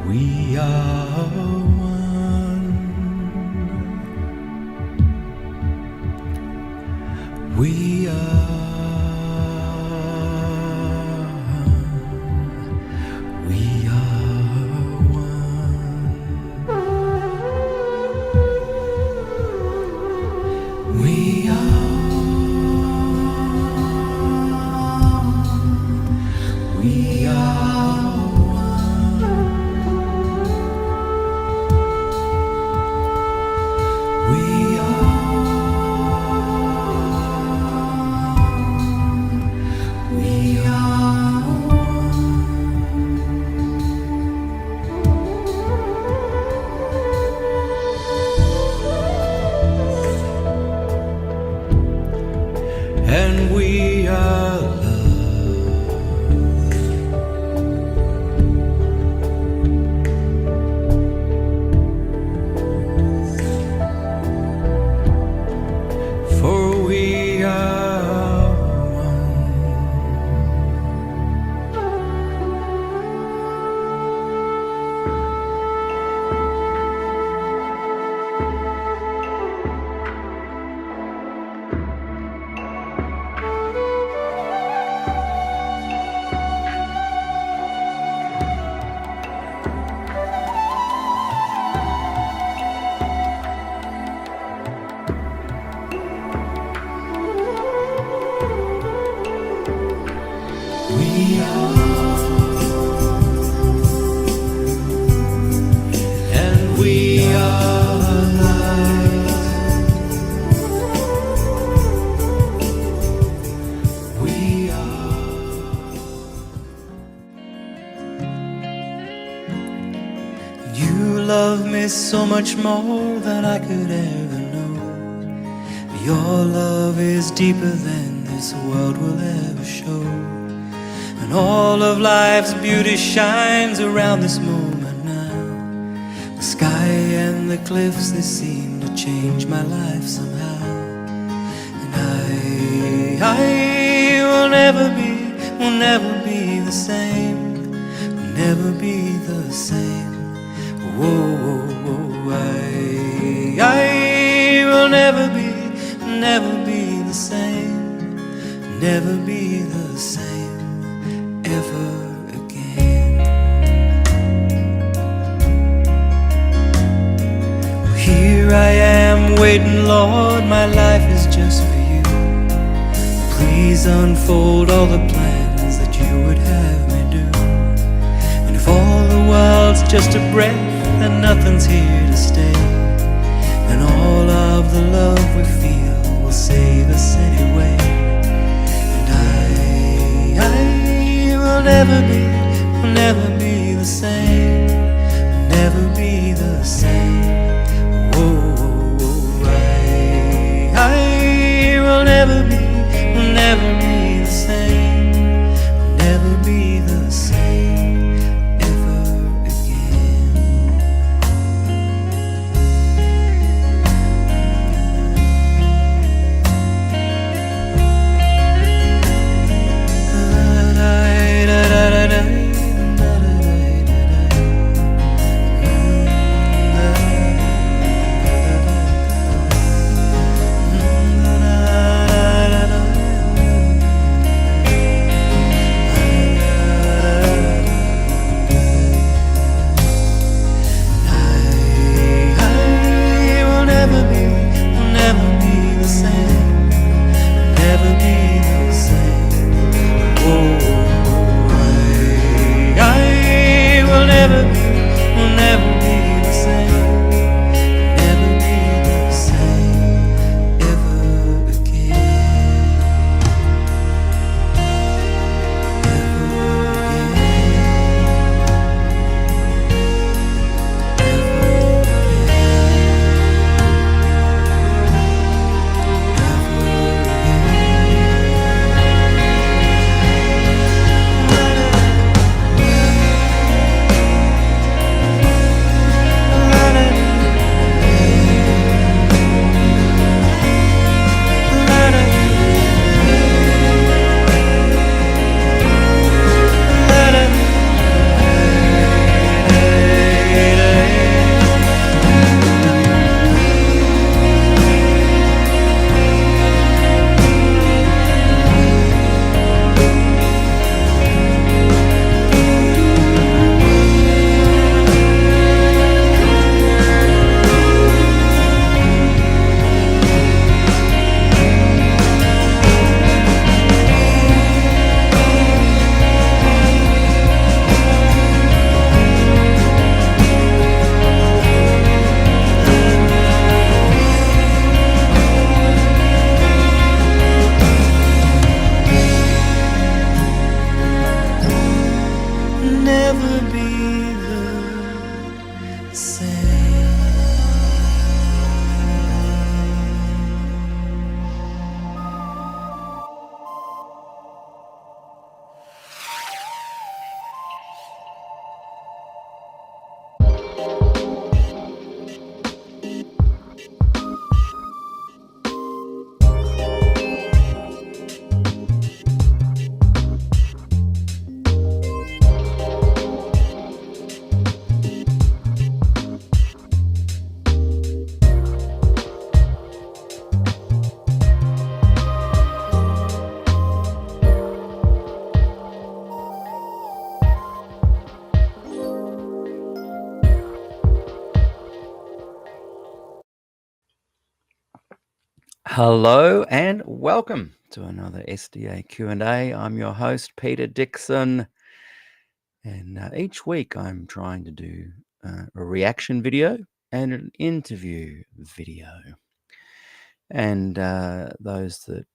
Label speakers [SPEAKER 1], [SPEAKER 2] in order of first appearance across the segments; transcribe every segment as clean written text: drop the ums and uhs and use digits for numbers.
[SPEAKER 1] We are one. We are and we are love. For we are one. We are, and we are light. We are. You love me so much more than I could ever know. Your love is deeper than this world will ever show. And all of life's beauty shines around this moment now. The sky and the cliffs, they seem to change my life somehow. And I will never be the same, will never be the same. Whoa, I will never be the same, never be the same ever again. Well, here I am waiting, Lord, my life is just for you. Please unfold all the plans that you would have me do. And if all the world's just a breath and nothing's here to stay, then all of the love we feel will save us anyway. Will never be the same, will never be the same. Whoa, I will never be the same, will never be the same ever again. same. Hello and welcome to another SDAQ&A. I'm your host, Peter Dixon, and each week I'm trying to do a reaction video and an interview video. And those that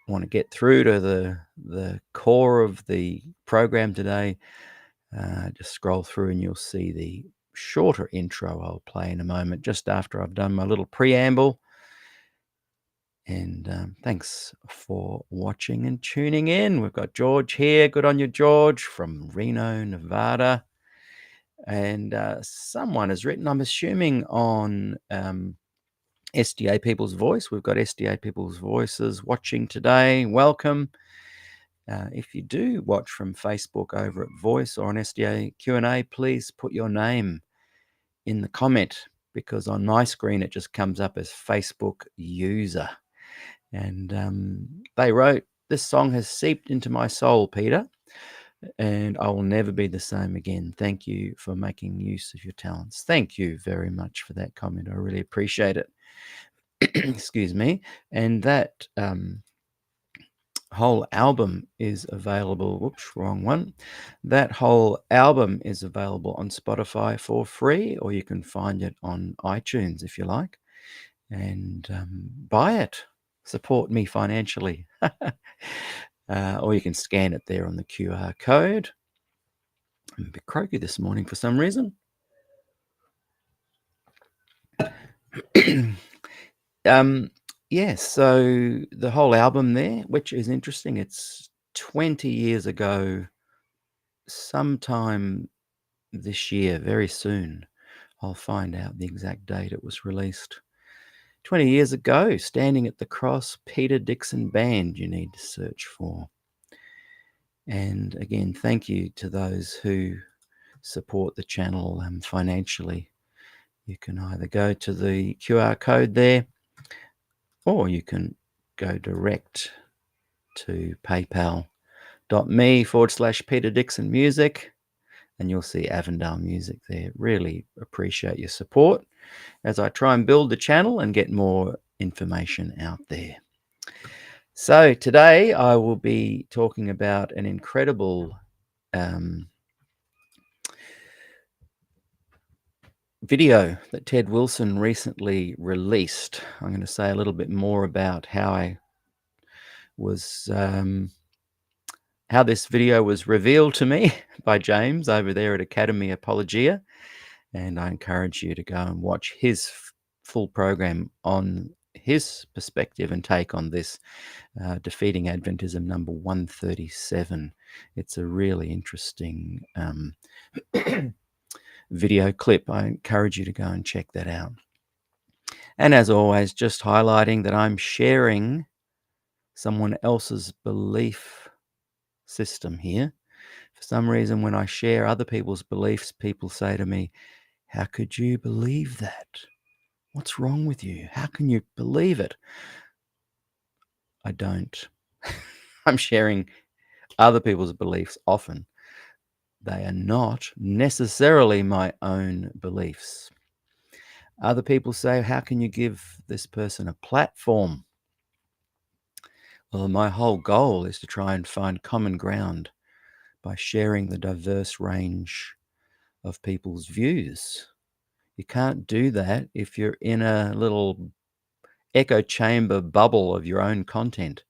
[SPEAKER 1] want to get through to the core of the program today, just scroll through and you'll see the shorter intro I'll play in a moment, just after I've done my little preamble. And thanks for watching and tuning in. We've got George here. Good on you, George, from Reno, Nevada. And someone has written, I'm assuming on SDA People's Voice. We've got SDA People's Voices watching today. Welcome. If you do watch from Facebook over at Voice or on SDA Q&A, please put your name in the comment, because on my screen it just comes up as Facebook user. And they wrote, "This song has seeped into my soul, Peter, and I will never be the same again. Thank you for making use of your talents." Thank you very much for that comment. I really appreciate it. Excuse me. And that whole album is available. Whoops, wrong one. That whole album is available on Spotify for free, or you can find it on iTunes if you like. And buy it. Support me financially. Or you can scan it there on the QR code. I'm a bit croaky this morning for some reason. Yeah, so the whole album there, which is interesting, it's 20 years ago, sometime this year, very soon. I'll find out the exact date it was released. 20 years ago, Standing at the Cross, Peter Dixon Band, you need to search for. And again, thank you to those who support the channel financially. You can either go to the QR code there, or you can go direct to paypal.me/Peter Dixon Music, and you'll see Avondale Music there. Really appreciate your support as I try and build the channel and get more information out there. So today I will be talking about an incredible video that Ted Wilson recently released. I'm going to say a little bit more about how this video was revealed to me by James over there at Academy Apologia, and I encourage you to go and watch his full program on his perspective and take on this Defeating Adventism number 137. It's a really interesting video clip. I encourage you to go and check that out. And as always, just highlighting that I'm sharing someone else's belief system here. For some reason, when I share other people's beliefs, people say to me, "How could you believe that? What's wrong with you? How can you believe it?" I don't. I'm sharing other people's beliefs often. They are not necessarily my own beliefs. Other people say, "How can you give this person a platform?" Well, my whole goal is to try and find common ground by sharing the diverse range of people's views. You can't do that if you're in a little echo chamber bubble of your own content.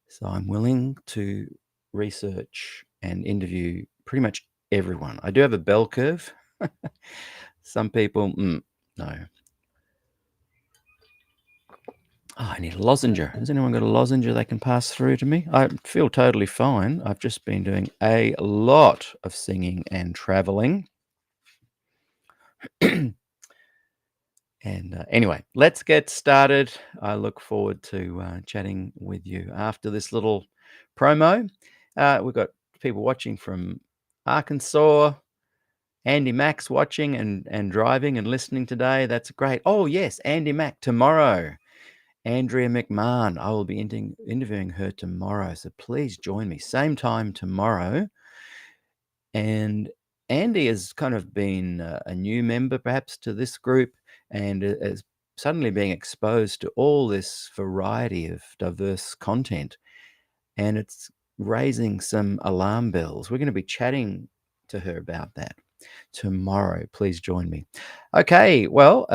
[SPEAKER 1] So I'm willing to research and interview pretty much everyone. I do have a bell curve.
[SPEAKER 2] Some people, no. Oh, I need a lozenger. Has anyone got a lozenger they can pass through to me? I feel totally fine. I've just been doing a lot of singing and traveling. And anyway, let's get started. I look forward to chatting with you after this little promo. We've got people watching from Arkansas. Andy Mack's watching and driving and listening today. That's great. Oh, yes, Andy Mack tomorrow. Andrea McMahon. I will be interviewing her tomorrow. So please join me. Same time tomorrow. And Andy has kind of been a new member perhaps to this group and is suddenly being exposed to all this variety of diverse content. And it's raising some alarm bells. We're going to be chatting to her about that tomorrow. Please join me. Okay, well,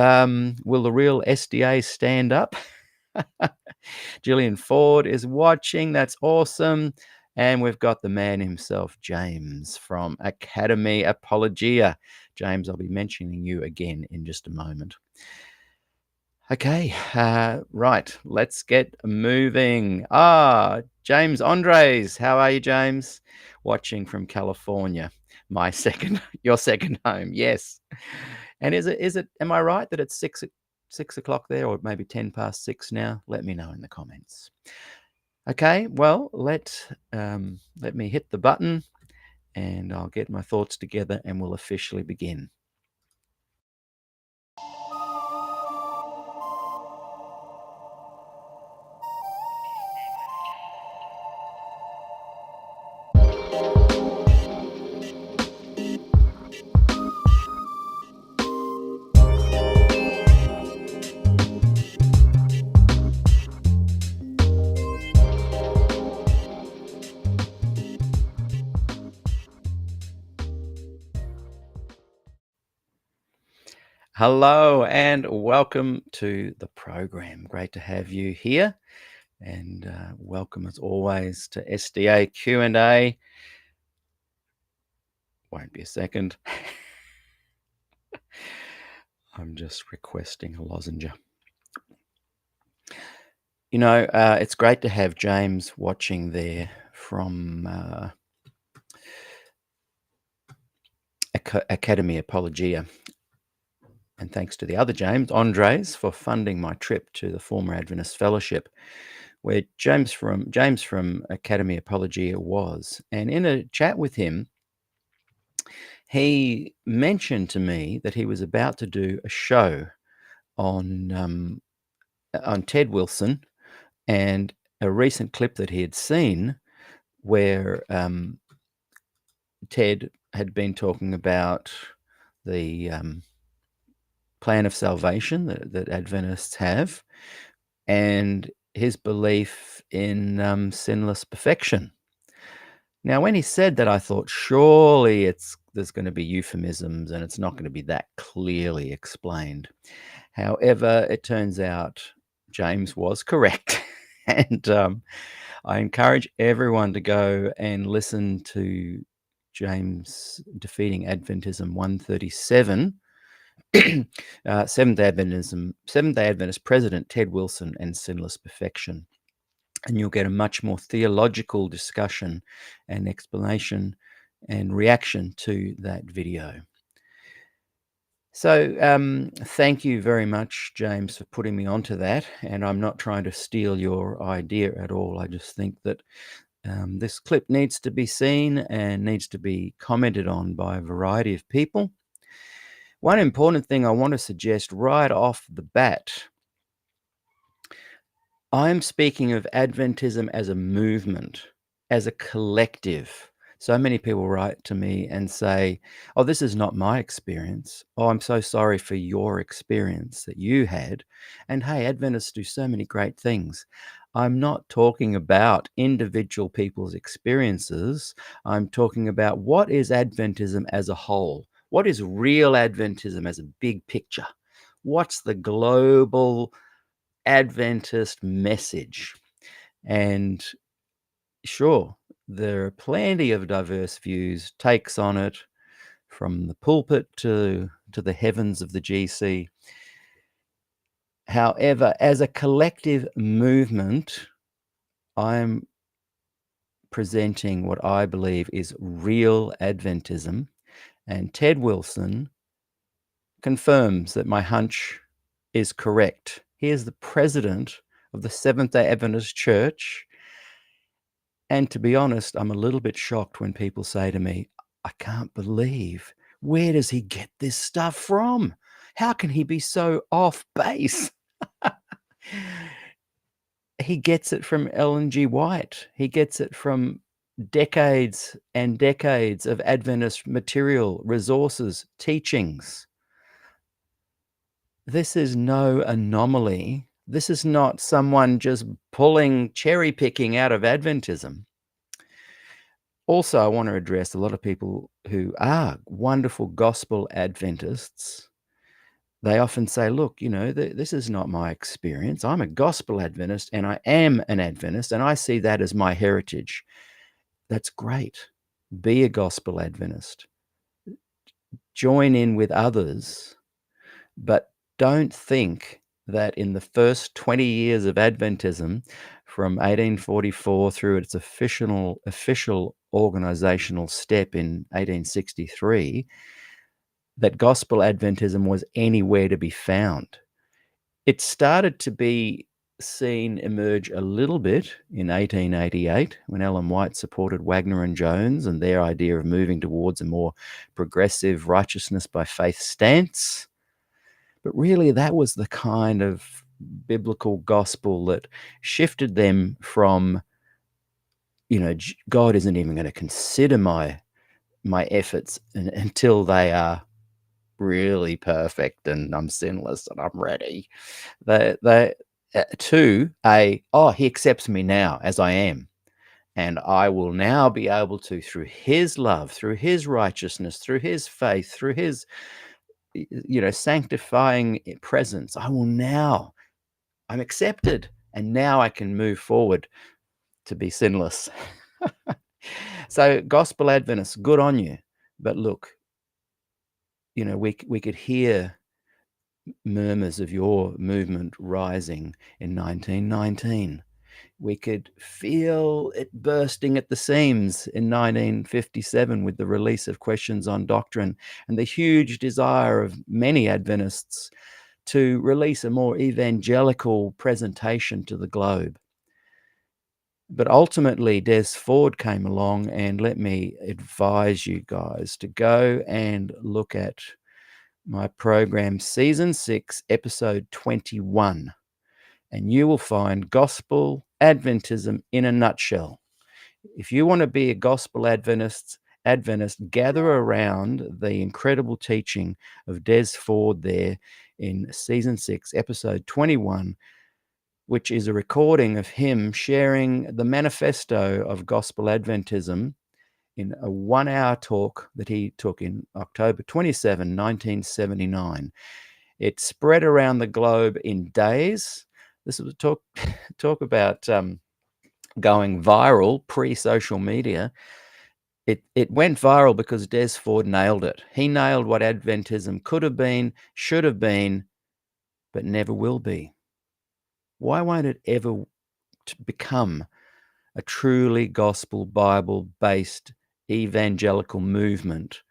[SPEAKER 2] will the real SDA stand up? Gillian Ford is watching. That's awesome. And we've got the man himself, James from Academy Apologia. James, I'll be mentioning you again in just a moment. Okay, right, let's get moving. James Andres, how are you, James? Watching from California, your second home, yes. And is it? Am I right that it's 6 o'clock there, or maybe 6:10 now? Let me know in the comments. Okay, well, let me hit the button, and I'll get my thoughts together, and we'll officially begin. Hello and welcome to the program. Great to have you here, and welcome as always to SDAQ&A. Won't be a second. I'm just requesting a lozenge. You know, it's great to have James watching there from Academy Apologia. And thanks to the other James, Andres, for funding my trip to the former Adventist Fellowship, where James from Academy Apologia was. And in a chat with him, he mentioned to me that he was about to do a show on Ted Wilson, and a recent clip that he had seen where Ted had been talking about the plan of salvation that Adventists have, and his belief in sinless perfection. Now, when he said that, I thought, surely there's going to be euphemisms and it's not going to be that clearly explained. However, it turns out James was correct. And I encourage everyone to go and listen to James Defeating Adventism 137, Seventh-day Adventist President Ted Wilson and Sinless Perfection. And you'll get a much more theological discussion and explanation and reaction to that video. So thank you very much, James, for putting me onto that. And I'm not trying to steal your idea at all. I just think that this clip needs to be seen and needs to be commented on by a variety of people. One important thing I want to suggest right off the bat, I'm speaking of Adventism as a movement, as a collective. So many people write to me and say, oh, this is not my experience. Oh, I'm so sorry for your experience that you had. And hey, Adventists do so many great things. I'm not talking about individual people's experiences. I'm talking about what is Adventism as a whole? What is real Adventism as a big picture? What's the global Adventist message? And sure, there are plenty of diverse views, takes on it from the pulpit to the heavens of the GC. However, as a collective movement, I'm presenting what I believe is real Adventism, and Ted Wilson confirms that my hunch is correct. He is the president of the Seventh-day Adventist Church, and to be honest, I'm a little bit shocked when people say to me, I can't believe, where does he get this stuff from? How can he be so off base? He gets it from Ellen G. White. He gets it from decades and decades of Adventist material, resources, teachings. This is no anomaly. This is not someone just cherry picking out of Adventism. Also, I want to address a lot of people who are wonderful gospel Adventists. They often say, look, this is not my experience. I'm a gospel Adventist and I am an Adventist and I see that as my heritage. That's great. Be a gospel Adventist. Join in with others, but don't think that in the first 20 years of Adventism, from 1844 through its official organizational step in 1863, that gospel Adventism was anywhere to be found. It started to be seen emerge a little bit in 1888 when Ellen White supported Wagner and Jones and their idea of moving towards a more progressive righteousness by faith stance. But really, that was the kind of biblical gospel that shifted them from, God isn't even going to consider my efforts until they are really perfect and I'm sinless and I'm ready. He accepts me now as I am. And I will now be able to, through his love, through his righteousness, through his faith, through his sanctifying presence, I'm accepted, and now I can move forward to be sinless. So gospel Adventists, good on you. But look, we could hear murmurs of your movement rising in 1919. We could feel it bursting at the seams in 1957 with the release of Questions on Doctrine and the huge desire of many Adventists to release a more evangelical presentation to the globe. But ultimately, Des Ford came along, and let me advise you guys to go and look at my program, Season 6, Episode 21. And you will find Gospel Adventism in a nutshell. If you want to be a Gospel Adventist, gather around the incredible teaching of Des Ford there in Season 6, Episode 21, which is a recording of him sharing the manifesto of Gospel Adventism in a 1-hour talk that he took in October 27, 1979. It spread around the globe in days. This was talk about going viral pre-social media. It went viral because Des Ford nailed it. He nailed what Adventism could have been, should have been, but never will be. Why won't it ever become a truly gospel Bible-based evangelical movement?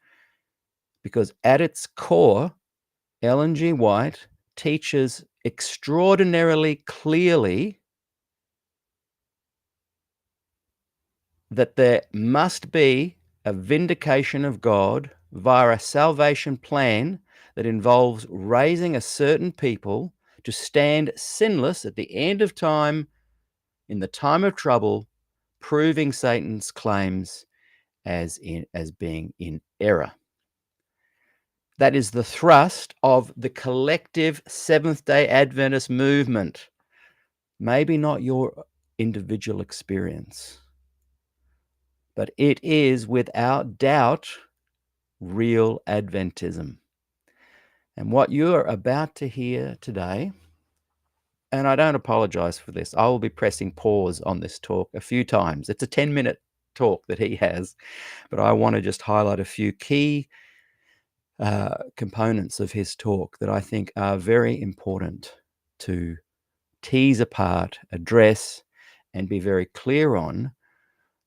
[SPEAKER 2] Because at its core, Ellen G. White teaches extraordinarily clearly that there must be a vindication of God via a salvation plan that involves raising a certain people to stand sinless at the end of time, in the time of trouble, proving Satan's claims as being in error. That is the thrust of the collective Seventh-day Adventist movement. Maybe not your individual experience, but it is without doubt real Adventism. And what you're about to hear today, and I don't apologize for this, I will be pressing pause on this talk a few times. It's a 10-minute talk that he has, but I want to just highlight a few key components of his talk that I think are very important to tease apart, address, and be very clear on,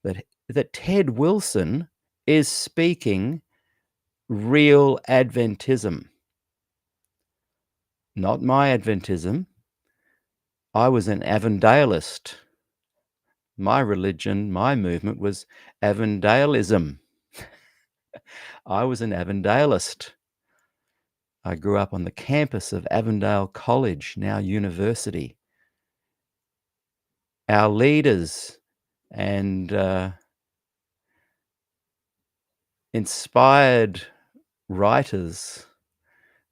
[SPEAKER 2] that Ted Wilson is speaking real Adventism, not my Adventism. I was an Avondaleist. My religion, my movement was Avondaleism. I was an Avondaleist. I grew up on the campus of Avondale College, now university. Our leaders and inspired writers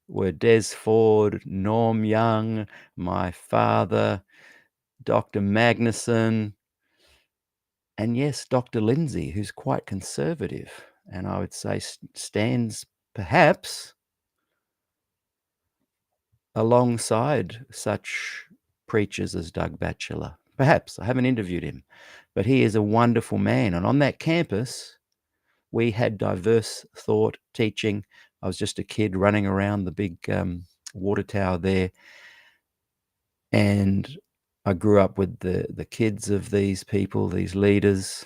[SPEAKER 2] were Des Ford, Norm Young, my father, Dr. Magnuson, and yes, Dr. Lindsay, who's quite conservative, and I would say stands perhaps alongside such preachers as Doug Batchelor. Perhaps. I haven't interviewed him, but he is a wonderful man. And on that campus, we had diverse thought, teaching. I was just a kid running around the big water tower there, and I grew up with the kids of these people, these leaders,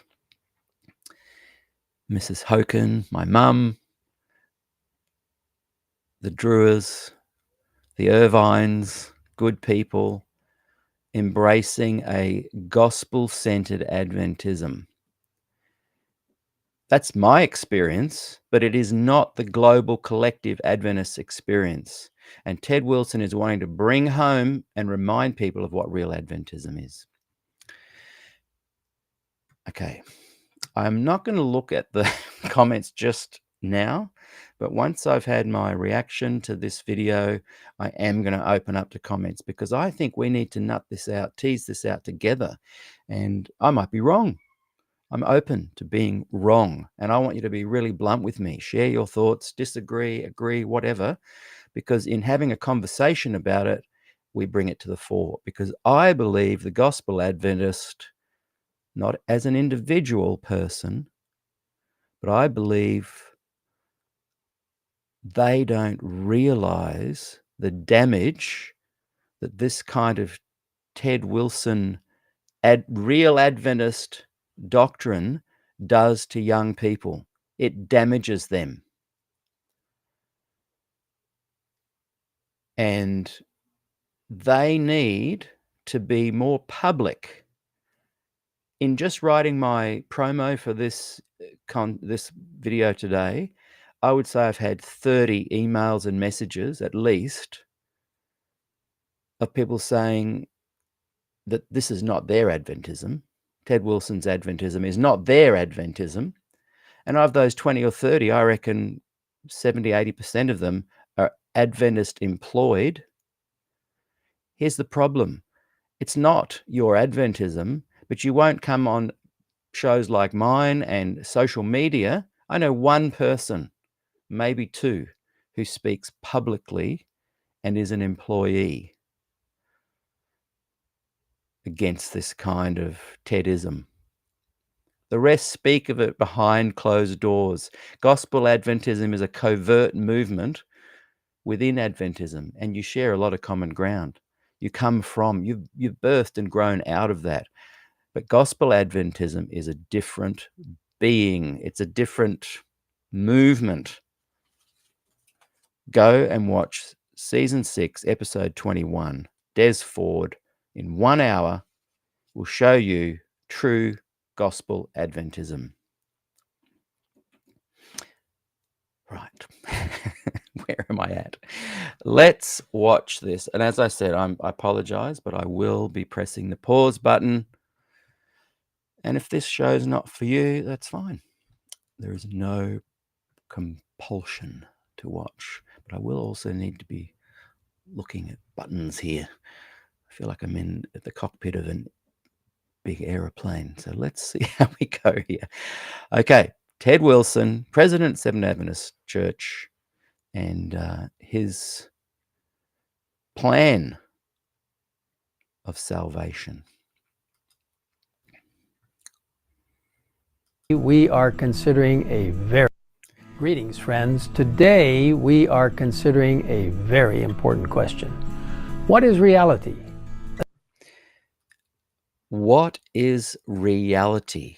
[SPEAKER 2] Mrs. Hoken, my mum, the Drewers, the Irvines, good people, embracing a gospel-centered Adventism. That's my experience, but it is not the global collective Adventist experience. And Ted Wilson is wanting to bring home and remind people of what real Adventism is. Okay, I'm not going to look at the comments just now, but once I've had my reaction to this video, I am going to open up to comments, because I think we need to nut this out, tease this out together. And I might be wrong. I'm open to being wrong, and I want you to be really blunt with me. Share your thoughts, disagree, agree, whatever, because in having a conversation about it, we bring it to the fore. Because I believe the Gospel Adventist, not as an individual person, but I believe they don't realize the damage that this kind of Ted Wilson real Adventist doctrine does to young people. It damages them. And they need to be more public. In just writing my promo for this video today, I would say I've had 30 emails and messages at least of people saying that this is not their Adventism. Ted Wilson's Adventism is not their Adventism. And of those 20 or 30, I reckon 70, 80% of them are Adventist employed. Here's the problem. It's not your Adventism, but you won't come on shows like mine and social media. I know one person, maybe two, who speaks publicly and is an employee against this kind of Tedism. The rest speak of it behind closed doors. Gospel Adventism is a covert movement within Adventism, and you share a lot of common ground. You come from, you've birthed and grown out of that. But Gospel Adventism is a different being. It's a different movement. Go and watch season 6, episode 21. Des Ford, in 1 hour, will show you true Gospel Adventism. Right. Where am I at? Let's watch this. And as I said, I apologize, but I will be pressing the pause button. And if this show's not for you, that's fine. There is no compulsion to watch. But I will also need to be looking at buttons here. I feel like I'm at the cockpit of a big aeroplane. So let's see how we go here. Okay. Ted Wilson, President, Seventh Adventist Church, and his plan of salvation.
[SPEAKER 3] We are considering a very Greetings, friends. Today we are considering a very important question. What is reality?
[SPEAKER 2] What is reality?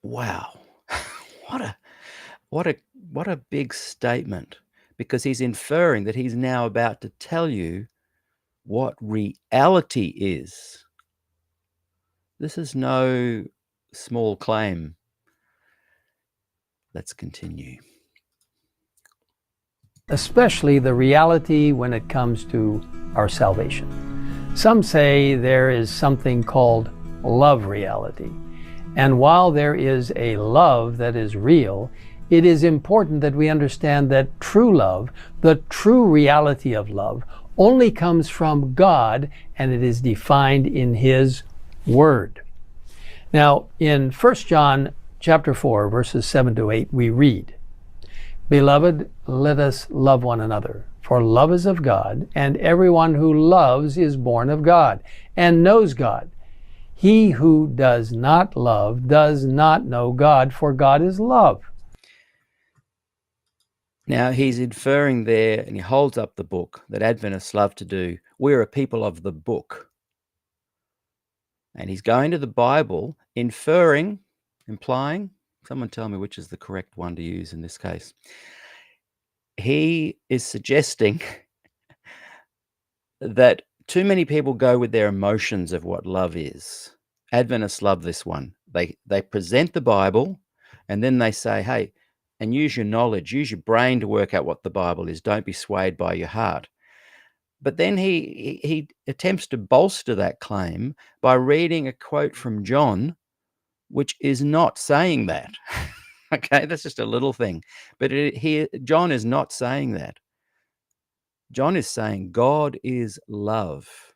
[SPEAKER 2] Wow. What a what a what a big statement, because he's inferring that he's now about to tell you what reality is. This is no small claim. Let's continue.
[SPEAKER 3] Especially the reality when it comes to our salvation. Some say there is something called love reality. And while there is a love that is real, it is important that we understand that true love, the true reality of love, only comes from God, and it is defined in His Word. Now, in 1 John chapter 4, verses 7 to 8, we read, "Beloved, let us love one another, for love is of God, and everyone who loves is born of God, and knows God. He who does not love does not know God, for God is love."
[SPEAKER 2] Now, he's inferring there, and he holds up the book that Adventists love to do. We're a people of the book. And he's going to the Bible, implying, someone tell me which is the correct one to use in this case. He is suggesting that too many people go with their emotions of what love is. Adventists love this one. They present the Bible, and then they say, hey, and use your knowledge, use your brain to work out what the Bible is. Don't be swayed by your heart. But then he attempts to bolster that claim by reading a quote from John, which is not saying that. Okay, that's just a little thing. But John is not saying that. John is saying God is love.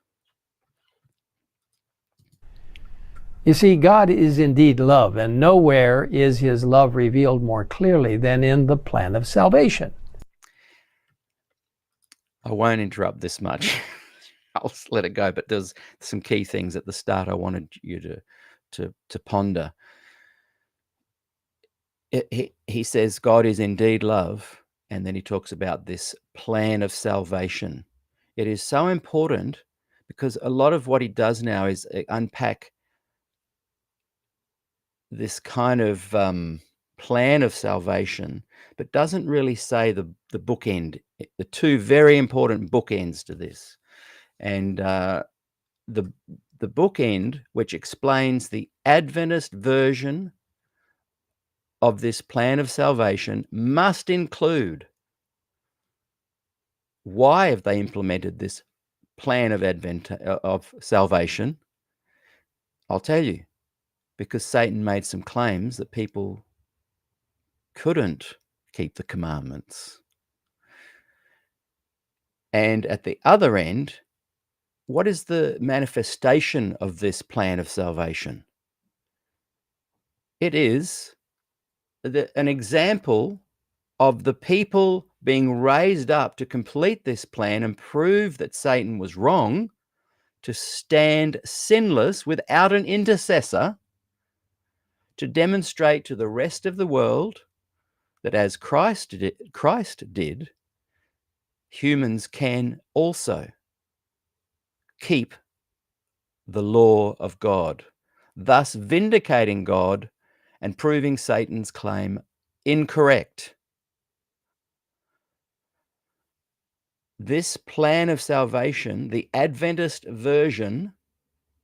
[SPEAKER 3] You see, God is indeed love, and nowhere is His love revealed more clearly than in the plan of salvation.
[SPEAKER 2] I won't interrupt this much. I'll just let it go. But there's some key things at the start I wanted you to ponder. He says God is indeed love, and then he talks about this plan of salvation. It is so important because a lot of what he does now is unpack this kind of plan of salvation, but doesn't really say the bookend, the two very important bookends to this. And the bookend, which explains the Adventist version of this plan of salvation, must include why have they implemented this plan of salvation. I'll tell you, because Satan made some claims that people couldn't keep the commandments. And at the other end, what is the manifestation of this plan of salvation? It is an example of the people being raised up to complete this plan and prove that Satan was wrong, to stand sinless without an intercessor, to demonstrate to the rest of the world that as Christ did, humans can also keep the law of God, thus vindicating God and proving Satan's claim incorrect. This plan of salvation, the Adventist version,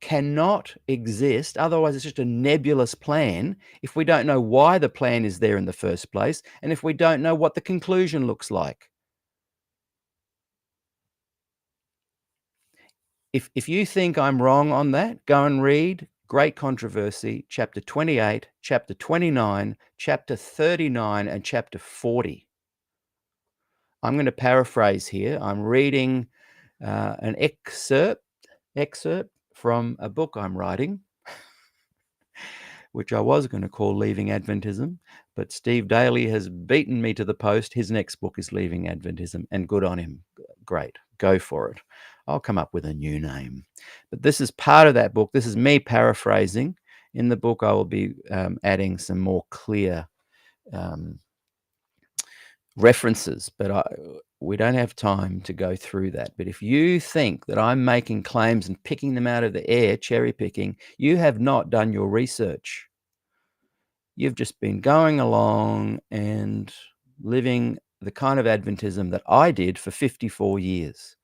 [SPEAKER 2] cannot exist. Otherwise, it's just a nebulous plan if we don't know why the plan is there in the first place, and if we don't know what the conclusion looks like. If you think I'm wrong on that, go and read Great Controversy, chapter 28, chapter 29, chapter 39, and chapter 40. I'm going to paraphrase here. I'm reading an excerpt from a book I'm writing, which I was going to call Leaving Adventism, but Steve Daly has beaten me to the post. His next book is Leaving Adventism, and good on him. Great. Go for it. I'll come up with a new name. But this is part of that book. This is me paraphrasing, In the book, I will be adding some more clear references, but we don't have time to go through that. But if you think that I'm making claims and picking them out of the air, cherry picking, you have not done your research. You've just been going along and living the kind of Adventism that I did for 54 years.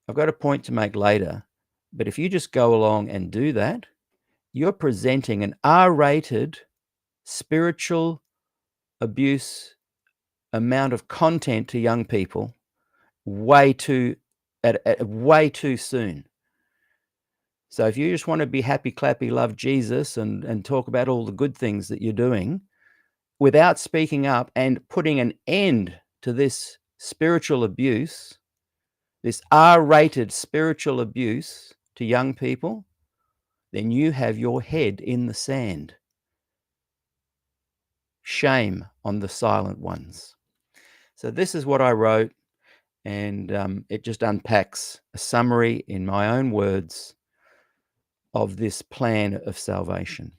[SPEAKER 2] I've got a point to make later, but if you just go along and do that, you're presenting an R-rated spiritual abuse amount of content to young people way too soon. So if you just want to be happy, clappy, love Jesus and talk about all the good things that you're doing without speaking up and putting an end to this spiritual abuse, this R-rated spiritual abuse to young people, then you have your head in the sand. Shame on the silent ones. So this is what I wrote, and it just unpacks a summary in my own words of this plan of salvation.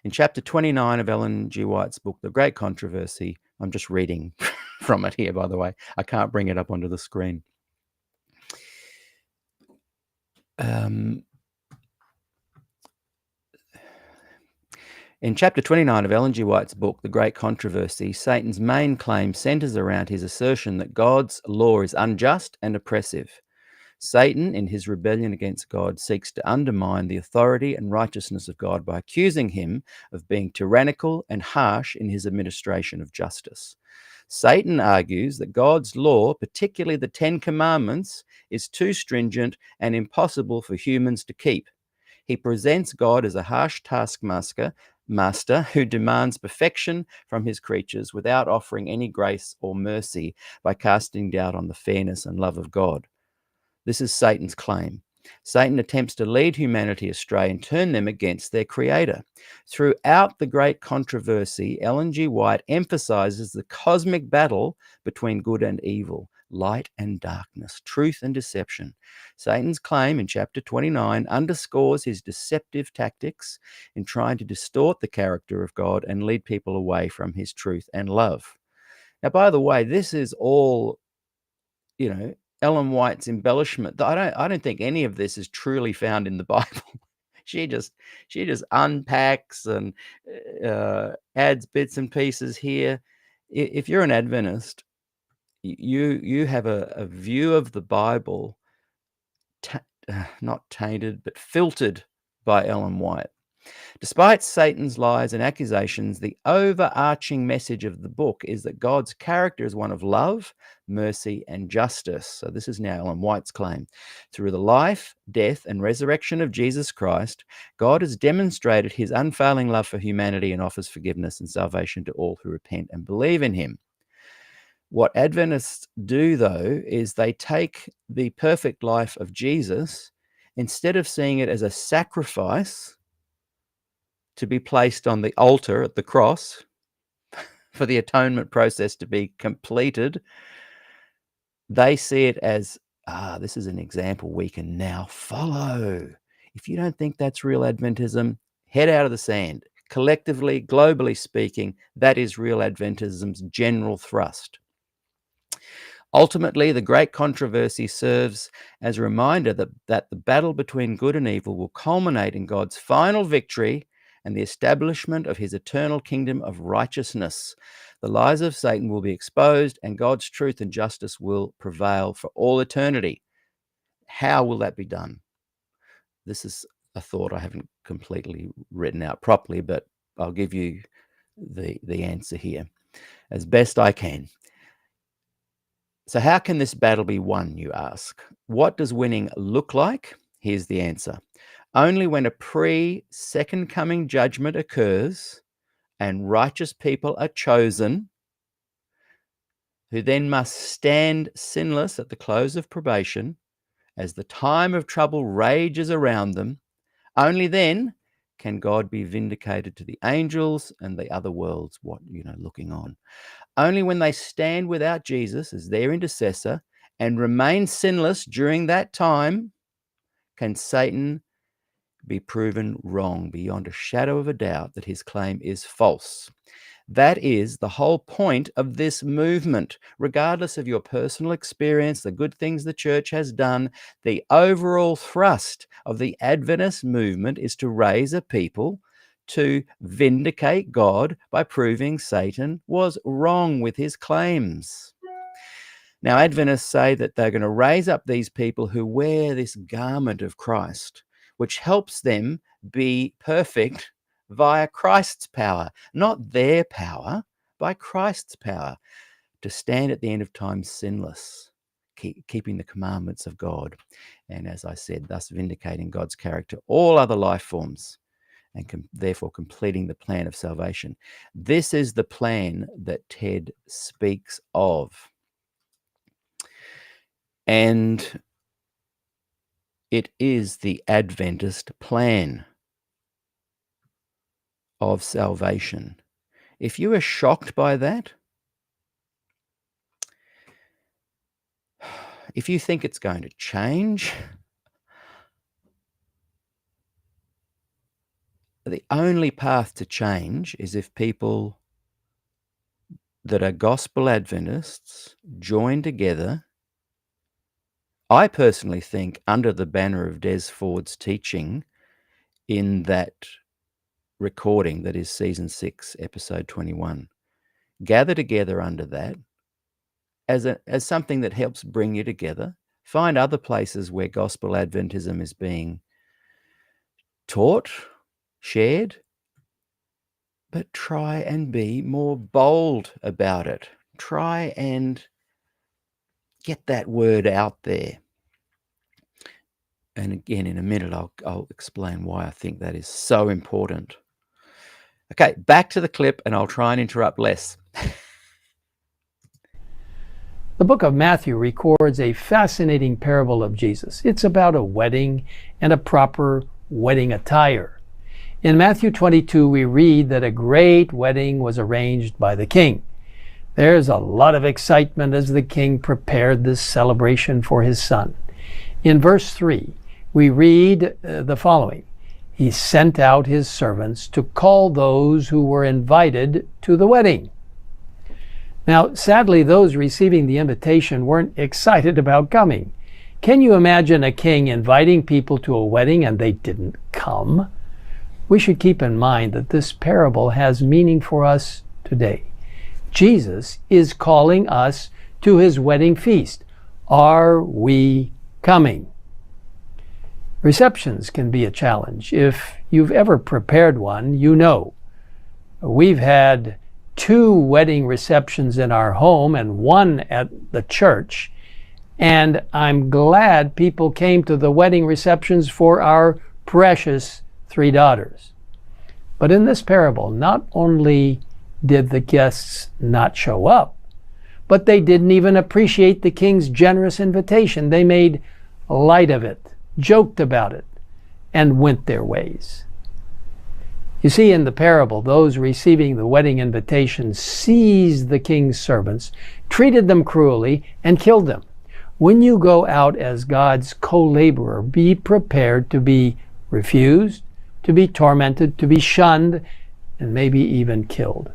[SPEAKER 2] In chapter 29 of Ellen G. White's book, The Great Controversy, I'm just reading from it here, by the way. I can't bring it up onto the screen. In chapter 29 of Ellen G. White's book, The Great Controversy, Satan's main claim centers around his assertion that God's law is unjust and oppressive. Satan, in his rebellion against God, seeks to undermine the authority and righteousness of God by accusing him of being tyrannical and harsh in his administration of justice. Satan argues that God's law, particularly the Ten Commandments, is too stringent and impossible for humans to keep. He presents God as a harsh taskmaster who demands perfection from his creatures without offering any grace or mercy by casting doubt on the fairness and love of God. This is Satan's claim. Satan attempts to lead humanity astray and turn them against their creator. Throughout the Great Controversy, Ellen G. White emphasizes the cosmic battle between good and evil, light and darkness, truth and deception. Satan's claim in chapter 29 underscores his deceptive tactics in trying to distort the character of God and lead people away from his truth and love. Now, by the way, this is all, Ellen White's embellishment. I don't think any of this is truly found in the Bible. She just unpacks and adds bits and pieces here. If you're an Adventist, you have a view of the Bible, not tainted, but filtered by Ellen White. Despite Satan's lies and accusations, the overarching message of the book is that God's character is one of love, mercy, and justice. So this is now Ellen White's claim. Through the life, death, and resurrection of Jesus Christ, God has demonstrated his unfailing love for humanity and offers forgiveness and salvation to all who repent and believe in him. What Adventists do, though, is they take the perfect life of Jesus, instead of seeing it as a sacrifice to be placed on the altar at the cross for the atonement process to be completed, they see it as, this is an example we can now follow. If you don't think that's real Adventism, head out of the sand. Collectively, globally speaking, that is real Adventism's general thrust. Ultimately, the Great Controversy serves as a reminder that the battle between good and evil will culminate in God's final victory and the establishment of his eternal kingdom of righteousness. The lies of Satan will be exposed and God's truth and justice will prevail for all eternity. How will that be done? This is a thought I haven't completely written out properly, but I'll give you the answer here as best I can. So how can this battle be won, you ask? What does winning look like? Here's the answer. Only when a pre-second coming judgment occurs and righteous people are chosen, who then must stand sinless at the close of probation as the time of trouble rages around them, only then can God be vindicated to the angels and the other worlds, looking on. Only when they stand without Jesus as their intercessor and remain sinless during that time can Satan be proven wrong beyond a shadow of a doubt that his claim is false. That is the whole point of this movement. Regardless of your personal experience, the good things the church has done, the overall thrust of the Adventist movement is to raise a people to vindicate God by proving Satan was wrong with his claims. Now, Adventists say that they're going to raise up these people who wear this garment of Christ, which helps them be perfect via Christ's power, not their power, by Christ's power, to stand at the end of time sinless, keeping the commandments of God. And as I said, thus vindicating God's character, all other life forms, and therefore completing the plan of salvation. This is the plan that Ted speaks of. And it is the Adventist plan of salvation. If you are shocked by that, if you think it's going to change, the only path to change is if people that are gospel Adventists join together. I personally think under the banner of Des Ford's teaching in that recording that is season 6, episode 21, gather together under that as something that helps bring you together. Find other places where gospel Adventism is being taught, shared, but try and be more bold about it. Try and get that word out there. And again, in a minute, I'll explain why I think that is so important. Okay, back to the clip, and I'll try and interrupt less.
[SPEAKER 3] The book of Matthew records a fascinating parable of Jesus. It's about a wedding and a proper wedding attire. In Matthew 22, we read that a great wedding was arranged by the king. There's a lot of excitement as the king prepared this celebration for his son. In verse 3, we read the following. He sent out his servants to call those who were invited to the wedding. Now, sadly, those receiving the invitation weren't excited about coming. Can you imagine a king inviting people to a wedding and they didn't come? We should keep in mind that this parable has meaning for us today. Jesus is calling us to his wedding feast. Are we coming? Receptions can be a challenge. If you've ever prepared one, you know. We've had 2 wedding receptions in our home and 1 at the church. And I'm glad people came to the wedding receptions for our precious 3 daughters. But in this parable, not only did the guests not show up, but they didn't even appreciate the king's generous invitation. They made light of it, joked about it, and went their ways. You see, in the parable, those receiving the wedding invitation seized the king's servants, treated them cruelly, and killed them. When you go out as God's co-laborer, be prepared to be refused, to be tormented, to be shunned, and maybe even killed.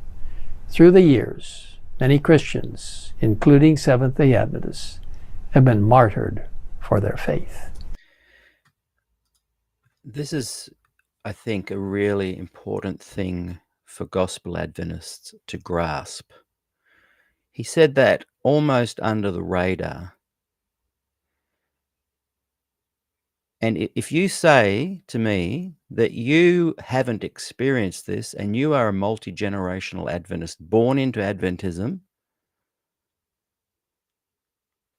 [SPEAKER 3] Through the years, many Christians, including Seventh-day Adventists, have been martyred for their faith.
[SPEAKER 2] This is, I think, a really important thing for gospel Adventists to grasp. He said that almost under the radar. And if you say to me that you haven't experienced this and you are a multi-generational Adventist born into Adventism,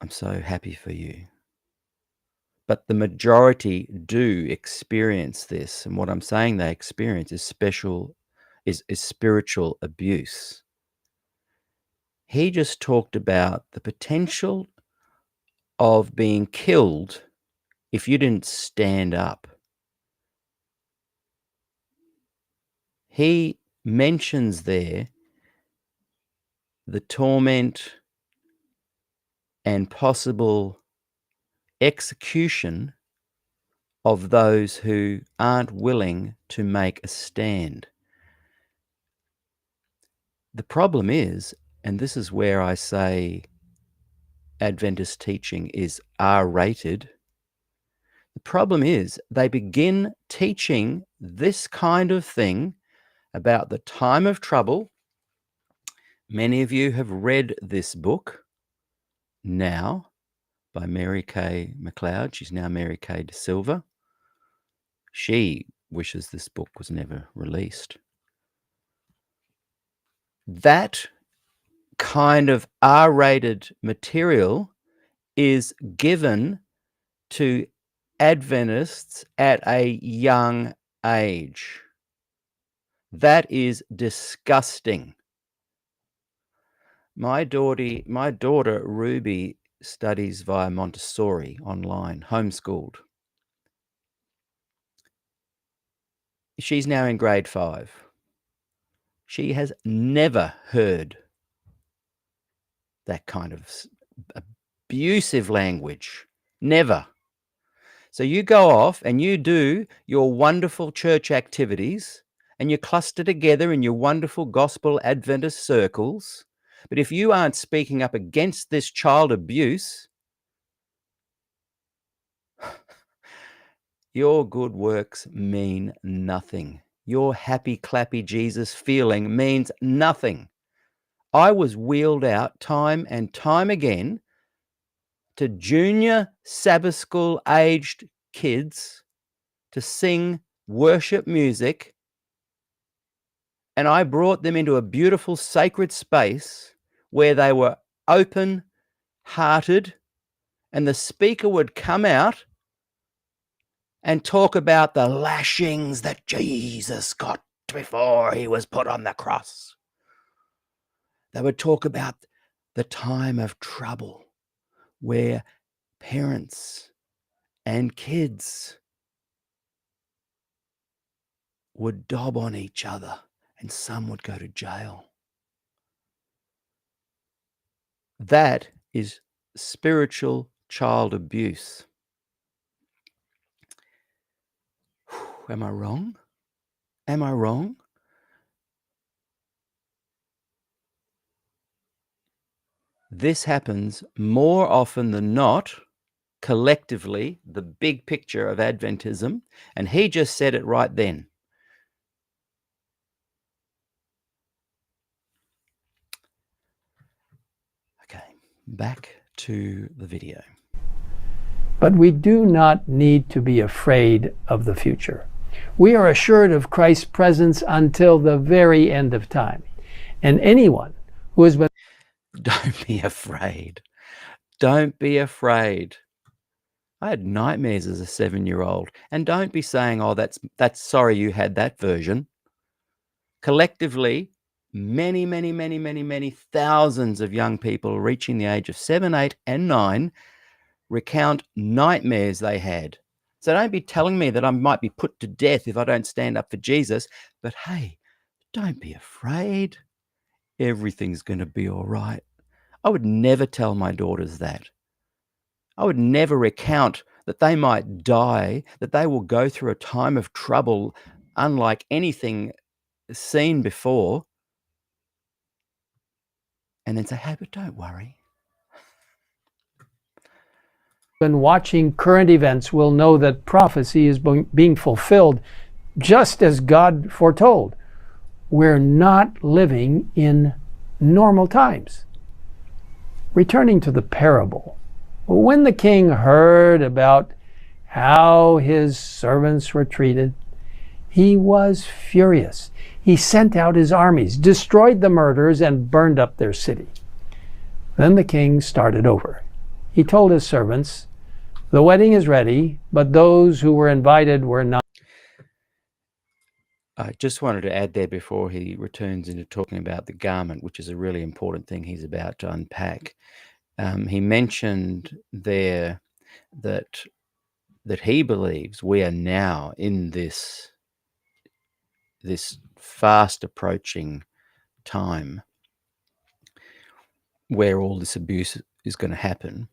[SPEAKER 2] I'm so happy for you. But the majority do experience this. And what I'm saying they experience is spiritual abuse. He just talked about the potential of being killed if you didn't stand up. He mentions there the torment and possible execution of those who aren't willing to make a stand. The problem is, and this is where I say Adventist teaching is R-rated, the problem is they begin teaching this kind of thing about the time of trouble. Many of you have read this book now by Mary Kay McLeod. She's now Mary Kay De Silva. She wishes this book was never released. That kind of R-rated material is given to Adventists at a young age. That is disgusting. My daughter Ruby studies via Montessori online, homeschooled. She's now in grade 5. She has never heard that kind of abusive language. Never. So you go off and you do your wonderful church activities and you cluster together in your wonderful gospel Adventist circles. But if you aren't speaking up against this child abuse, your good works mean nothing. Your happy, clappy Jesus feeling means nothing. I was wheeled out time and time again to junior Sabbath school aged kids to sing worship music, and I brought them into a beautiful sacred space where they were open-hearted, and the speaker would come out and talk about the lashings that Jesus got before he was put on the cross. They would talk about the time of trouble where parents and kids would dob on each other and some would go to jail. That is spiritual child abuse. Am I wrong? Am I wrong? This happens more often than not, collectively, the big picture of Adventism, and he just said it right then. Okay, back to the video.
[SPEAKER 3] But we do not need to be afraid of the future. We are assured of Christ's presence until the very end of time. And anyone who has been...
[SPEAKER 2] Don't be afraid. Don't be afraid. I had nightmares as a 7-year-old. And don't be saying, oh, that's sorry you had that version. Collectively, many thousands of young people reaching the age of 7, 8, and 9 recount nightmares they had. So don't be telling me that I might be put to death if I don't stand up for Jesus. But hey, don't be afraid. Everything's going to be all right. I would never tell my daughters that. I would never recount that they might die, that they will go through a time of trouble unlike anything seen before, and then say, hey, but don't worry.
[SPEAKER 3] Been watching current events will know that prophecy is being fulfilled just as God foretold. We're not living in normal times. Returning to the parable, when the king heard about how his servants were treated, he was furious. He sent out his armies, destroyed the murderers, and burned up their city. Then the king started over. He told his servants, the wedding is ready, but those who were invited were not.
[SPEAKER 2] I just wanted to add there before he returns into talking about the garment, which is a really important thing he's about to unpack. He mentioned there that he believes we are now in this fast approaching time where all this abuse is going to happen.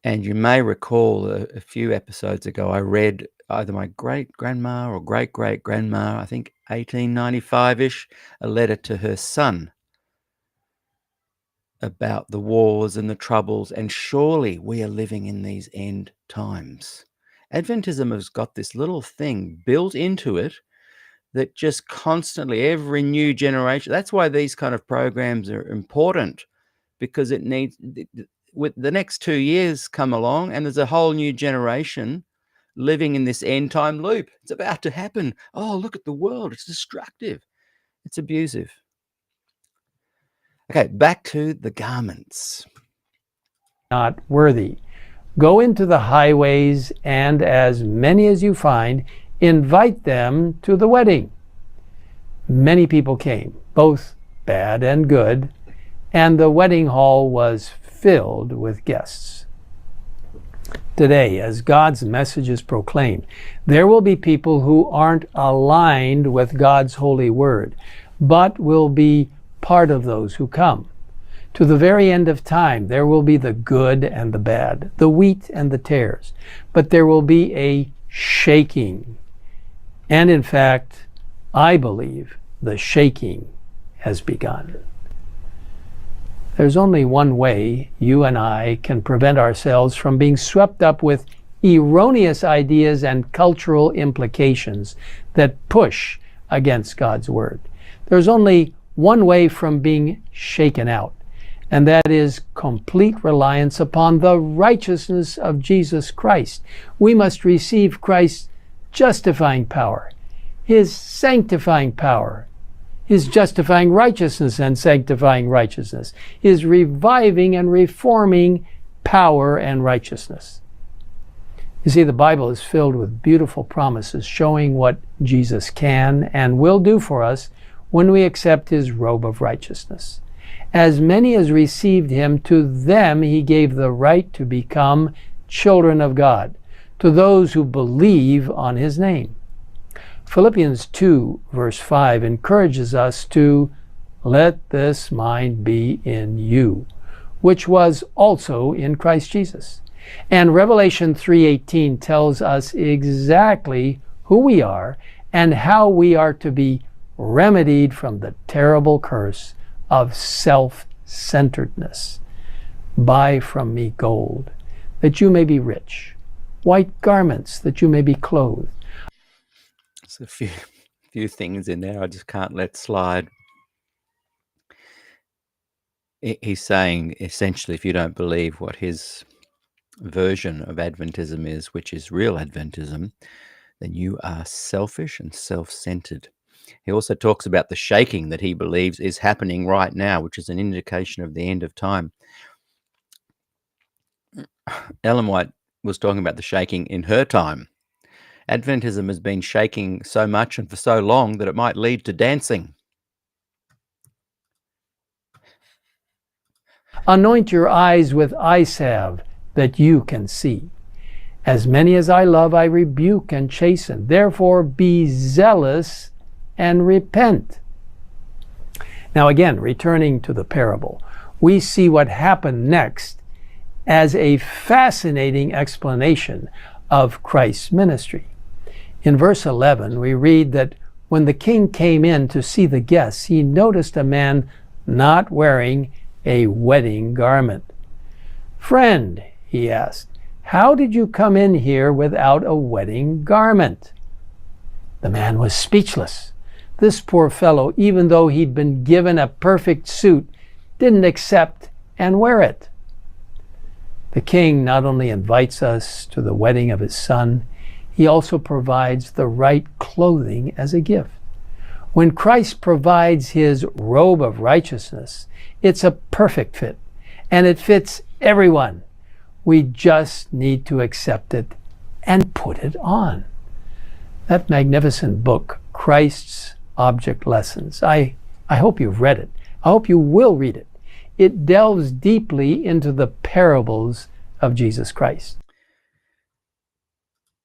[SPEAKER 2] And you may recall a few episodes ago, I read either my great-grandma or great-great-grandma, I think 1895-ish, a letter to her son about the wars and the troubles, and surely we are living in these end times. Adventism has got this little thing built into it that just constantly, every new generation, that's why these kind of programs are important, because it needs, with the next 2 years come along and there's a whole new generation living in this end time loop. It's about to happen. Oh, look at the world. It's destructive. It's abusive. Okay, back to the garments.
[SPEAKER 3] Not worthy. Go into the highways, and as many as you find, invite them to the wedding. Many people came, both bad and good, and the wedding hall was filled with guests. Today, as God's message is proclaimed, there will be people who aren't aligned with God's holy word, but will be part of those who come. To the very end of time, there will be the good and the bad, the wheat and the tares, but there will be a shaking. And in fact, I believe the shaking has begun. There's only one way you and I can prevent ourselves from being swept up with erroneous ideas and cultural implications that push against God's word. There's only one way from being shaken out, and that is complete reliance upon the righteousness of Jesus Christ. We must receive Christ's justifying power, his sanctifying power, his justifying righteousness and sanctifying righteousness, his reviving and reforming power and righteousness. You see, the Bible is filled with beautiful promises showing what Jesus can and will do for us when we accept his robe of righteousness. As many as received him, to them he gave the right to become children of God, to those who believe on his name. Philippians 2, verse 5 encourages us to let this mind be in you, which was also in Christ Jesus. And Revelation 3:18 tells us exactly who we are and how we are to be remedied from the terrible curse of self-centeredness. Buy from me gold, that you may be rich, white garments, that you may be clothed.
[SPEAKER 2] There's a few things in there I just can't let slide. He's saying, essentially, if you don't believe what his version of Adventism is, which is real Adventism, then you are selfish and self-centered. He also talks about the shaking that he believes is happening right now, which is an indication of the end of time. Ellen White was talking about the shaking in her time. Adventism has been shaking so much and for so long that it might lead to dancing.
[SPEAKER 3] Anoint your eyes with eye salve, that you can see. As many as I love, I rebuke and chasten. Therefore be zealous and repent. Now again, returning to the parable, we see what happened next as a fascinating explanation of Christ's ministry. In verse 11, we read that when the king came in to see the guests, he noticed a man not wearing a wedding garment. Friend, he asked, how did you come in here without a wedding garment? The man was speechless. This poor fellow, even though he'd been given a perfect suit, didn't accept and wear it. The king not only invites us to the wedding of his son, he also provides the right clothing as a gift. When Christ provides his robe of righteousness, it's a perfect fit, and it fits everyone. We just need to accept it and put it on. That magnificent book, Christ's Object Lessons, I hope you've read it. I hope you will read it. It delves deeply into the parables of Jesus Christ.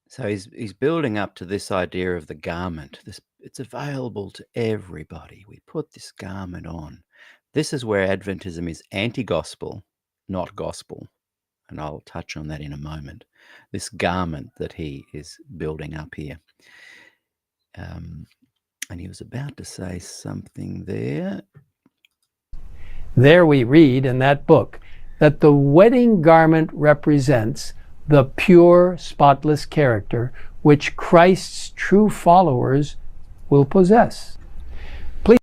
[SPEAKER 2] So he's building up to this idea of the garment. It's available to everybody. We put this garment on. This is where Adventism is anti-gospel, not gospel. and I'll touch on that in a moment. This garment that he is building up here. And he was about to say something there.
[SPEAKER 3] There we read in that book that the wedding garment represents the pure, spotless character which Christ's true followers will possess. Please.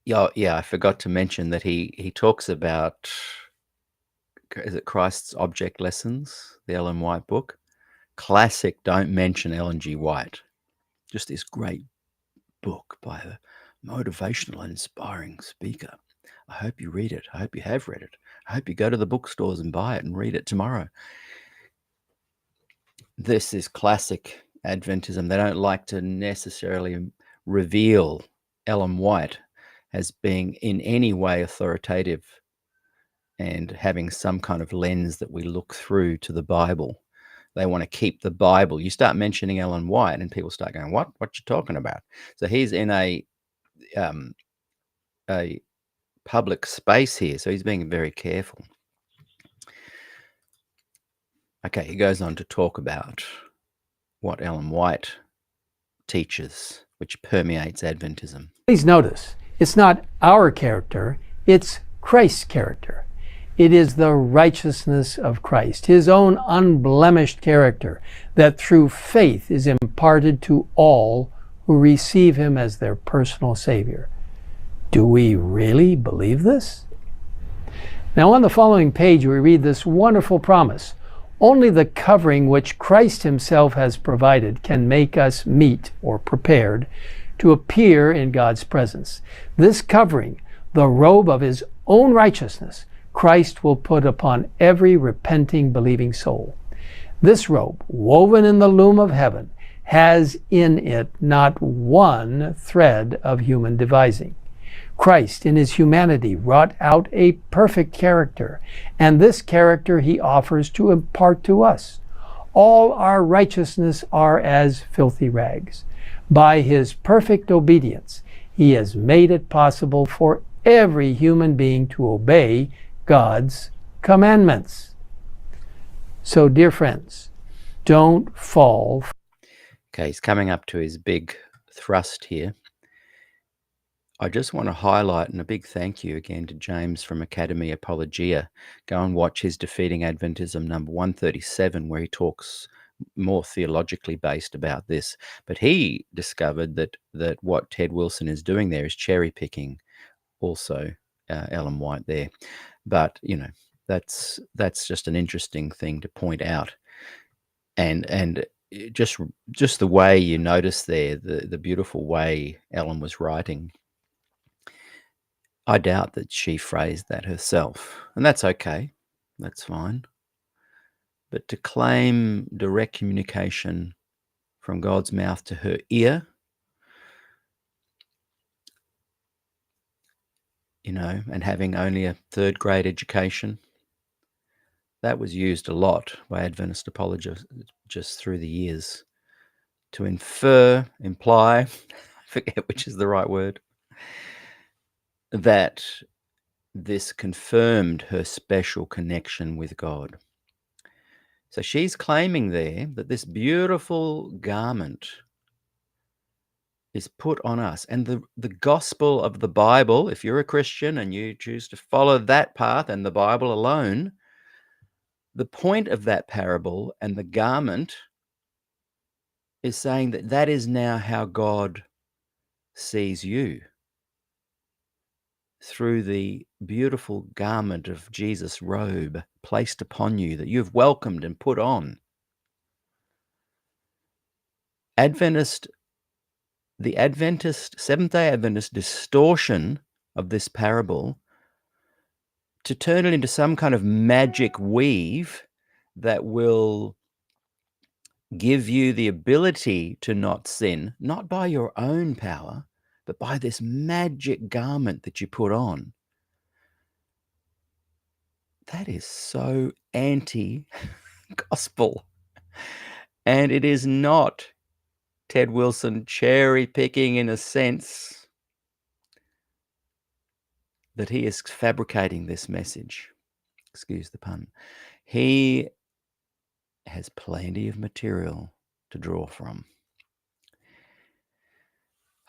[SPEAKER 2] Yeah, I forgot to mention that he talks about, is it Christ's Object Lessons, the Ellen White book? Classic, don't mention Ellen G. White. Just this great book by a motivational and inspiring speaker. I hope you read it. I hope you have read it. I hope you go to the bookstores and buy it and read it tomorrow. This is classic Adventism. They don't like to necessarily reveal Ellen White as being in any way authoritative and having some kind of lens that we look through to the Bible. They want to keep the Bible. You start mentioning Ellen White and people start going, what you talking about? So he's in a public space here, so he's being very careful. Okay, he goes on to talk about what Ellen White teaches, which permeates Adventism.
[SPEAKER 3] Please notice, it's not our character, it's Christ's character. It is the righteousness of Christ, his own unblemished character, that through faith is imparted to all who receive him as their personal Savior. Do we really believe this? Now, on the following page, we read this wonderful promise. Only the covering which Christ himself has provided can make us meet or prepared to appear in God's presence. This covering, the robe of his own righteousness, Christ will put upon every repenting, believing soul. This robe, woven in the loom of heaven, has in it not one thread of human devising. Christ, in his humanity, wrought out a perfect character, and this character he offers to impart to us. All our righteousness are as filthy rags. By his perfect obedience, he has made it possible for every human being to obey God's commandments. So, dear friends, don't fall.
[SPEAKER 2] Okay, he's coming up to his big thrust here. I just want to highlight, and a big thank you again to James from Academy Apologia. Go and watch his Defeating Adventism number 137, where he talks more theologically based about this. But he discovered that what Ted Wilson is doing there is cherry picking also Ellen White there. But, that's just an interesting thing to point out. And just the way you notice there, the beautiful way Ellen was writing, I doubt that she phrased that herself. And that's okay. That's fine. But to claim direct communication from God's mouth to her ear, and having only a third grade education, that was used a lot by Adventist apologists just through the years to imply, I forget which is the right word, that this confirmed her special connection with God. So she's claiming there that this beautiful garment is put on us. And the gospel of the Bible, if you're a Christian and you choose to follow that path and the Bible alone, the point of that parable and the garment is saying that is now how God sees you, through the beautiful garment of Jesus' robe placed upon you that you've welcomed and put on. The Adventist, Seventh-day Adventist distortion of this parable to turn it into some kind of magic weave that will give you the ability to not sin, not by your own power, but by this magic garment that you put on. That is so anti-gospel. And it is not Ted Wilson cherry picking in a sense that he is fabricating this message. excuse the pun, he has plenty of material to draw from.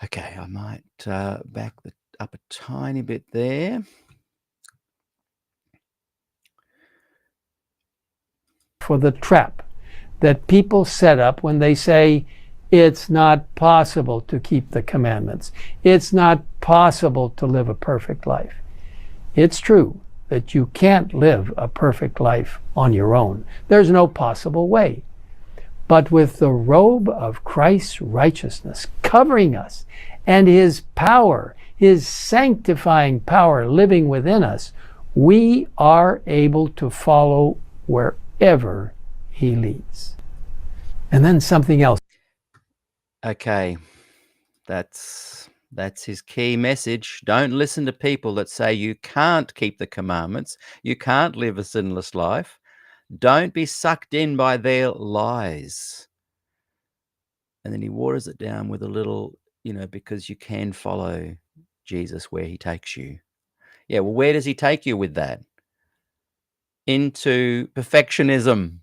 [SPEAKER 2] Okay, I might back up a tiny bit there.
[SPEAKER 3] For the trap that people set up when they say it's not possible to keep the commandments. It's not possible to live a perfect life. It's true that you can't live a perfect life on your own. There's no possible way. But with the robe of Christ's righteousness covering us and his power, his sanctifying power living within us, we are able to follow wherever he leads. And then something else.
[SPEAKER 2] Okay, that's his key message. Don't listen to people that say you can't keep the commandments, you can't live a sinless life. Don't be sucked in by their lies. And then he waters it down with a little, because you can follow Jesus where he takes you. Yeah, well, where does he take you with that? Into perfectionism,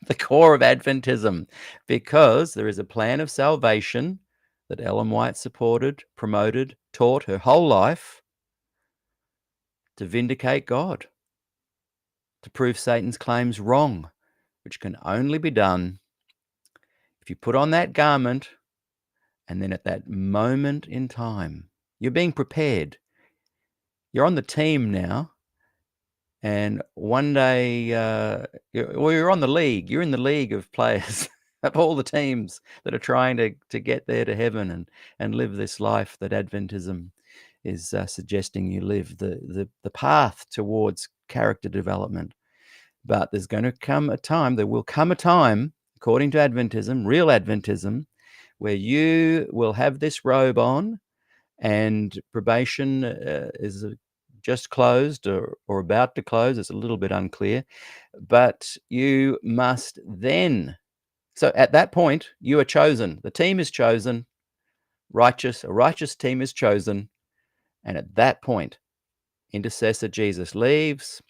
[SPEAKER 2] the core of Adventism, because there is a plan of salvation that Ellen White supported, promoted, taught her whole life to vindicate God, to prove Satan's claims wrong, which can only be done if you put on that garment and then at that moment in time, you're being prepared. You're on the team now. And one day, you're on the league. You're in the league of players of all the teams that are trying to get there to heaven and live this life that Adventism is suggesting you live, the path towards character development. But there's going to come a time, there will come a time, according to Adventism, real Adventism, where you will have this robe on and probation is just closed or about to close. It's a little bit unclear, but you must then. So at that point, you are chosen. The team is chosen. A righteous team is chosen. And at that point, intercessor Jesus leaves.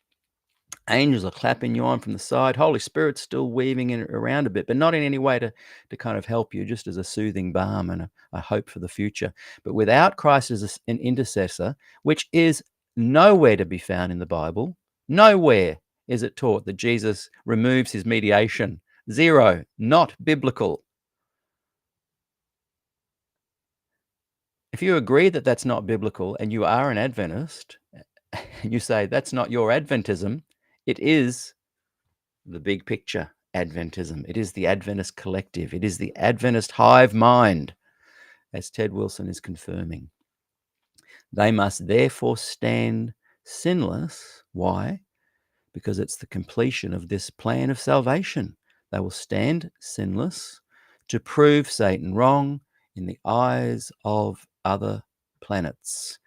[SPEAKER 2] Angels are clapping you on from the side. Holy Spirit's still weaving around a bit, but not in any way to kind of help you, just as a soothing balm and a hope for the future. But without Christ as an intercessor, which is nowhere to be found in the Bible, nowhere is it taught that Jesus removes his mediation. Zero, not biblical. If you agree that that's not biblical and you are an Adventist, and you say that's not your Adventism, it is the big picture Adventism. It is the Adventist collective. It is the Adventist hive mind, as Ted Wilson is confirming. They must therefore stand sinless. Why? Because it's the completion of this plan of salvation. They will stand sinless to prove Satan wrong in the eyes of other planets,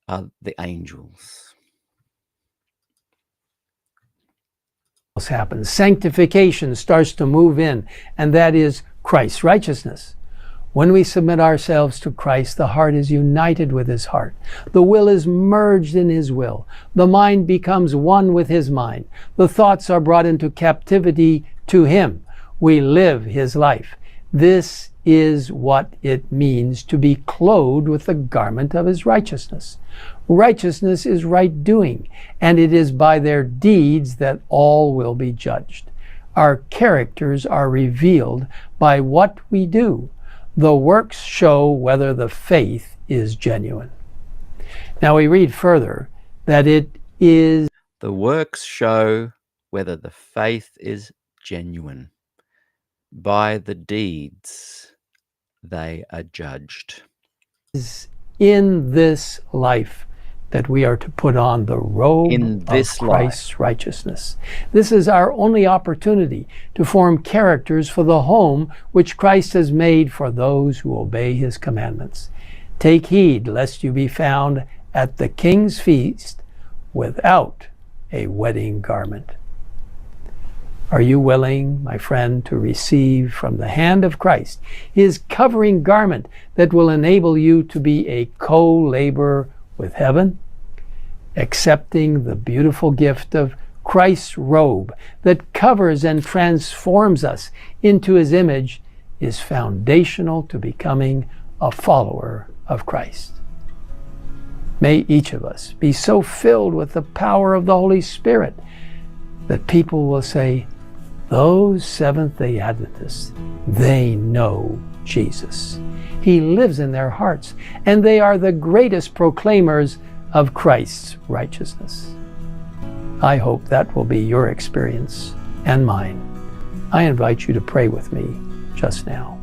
[SPEAKER 2] the angels.
[SPEAKER 3] Happens. Sanctification starts to move in, and that is Christ's righteousness. When we submit ourselves to Christ, the heart is united with his heart. The will is merged in his will. The mind becomes one with his mind. The thoughts are brought into captivity to him. We live his life. This is what it means to be clothed with the garment of his righteousness. Righteousness is right doing, and it is by their deeds that all will be judged. Our characters are revealed by what we do. The works show whether the faith is genuine. Now we read further that it is...
[SPEAKER 2] The works show whether the faith is genuine. By the deeds they are judged.
[SPEAKER 3] In this life that we are to put on the robe of Christ's righteousness. This is our only opportunity to form characters for the home which Christ has made for those who obey his commandments. Take heed lest you be found at the king's feast without a wedding garment. Are you willing, my friend, to receive from the hand of Christ his covering garment that will enable you to be a co-laborer with heaven? accepting the beautiful gift of Christ's robe that covers and transforms us into his image is foundational to becoming a follower of Christ. May each of us be so filled with the power of the Holy Spirit that people will say, those Seventh-day Adventists, they know Jesus. He lives in their hearts, and they are the greatest proclaimers of Christ's righteousness. I hope that will be your experience and mine. I invite you to pray with me just now.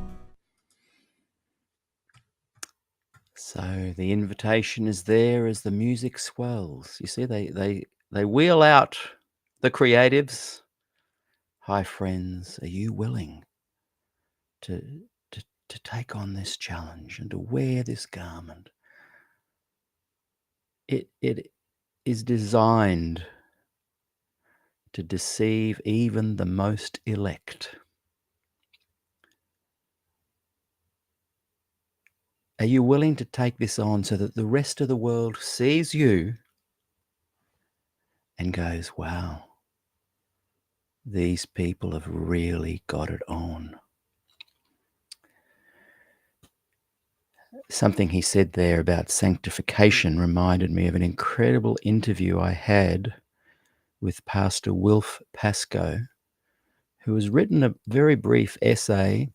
[SPEAKER 2] So the invitation is there as the music swells. You see, they wheel out the creatives. Hi, friends, are you willing to take on this challenge and to wear this garment? It is designed to deceive even the most elect. Are you willing to take this on so that the rest of the world sees you and goes, wow, these people have really got it on? Something he said there about sanctification reminded me of an incredible interview I had with Pastor Wilf Pascoe, who has written a very brief essay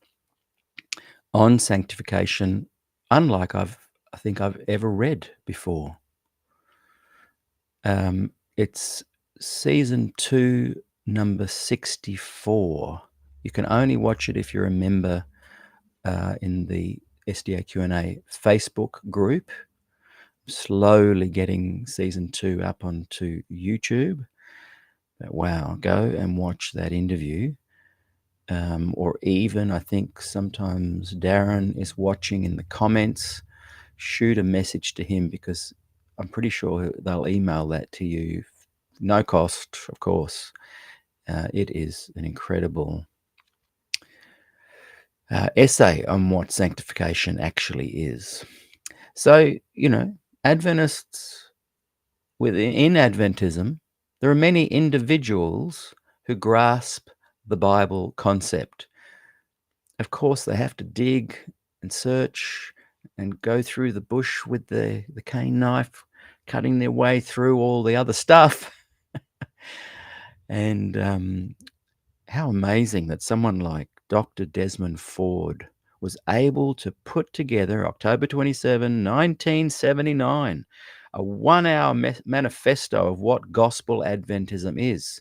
[SPEAKER 2] on sanctification, unlike I think I've ever read before. It's season 2, number 64. You can only watch it if you're a member in the SDAQ&A Facebook group. Slowly getting season 2 up onto YouTube. But wow, go and watch that interview. Or even, I think sometimes Darren is watching in the comments. Shoot a message to him, because I'm pretty sure they'll email that to you. No cost, of course. It is an incredible essay on what sanctification actually is. So, Adventists, within Adventism, there are many individuals who grasp the Bible concept. Of course, they have to dig and search and go through the bush with the cane knife, cutting their way through all the other stuff. And how amazing that someone like Dr. Desmond Ford was able to put together, October 27, 1979, a 1-hour manifesto of what gospel Adventism is.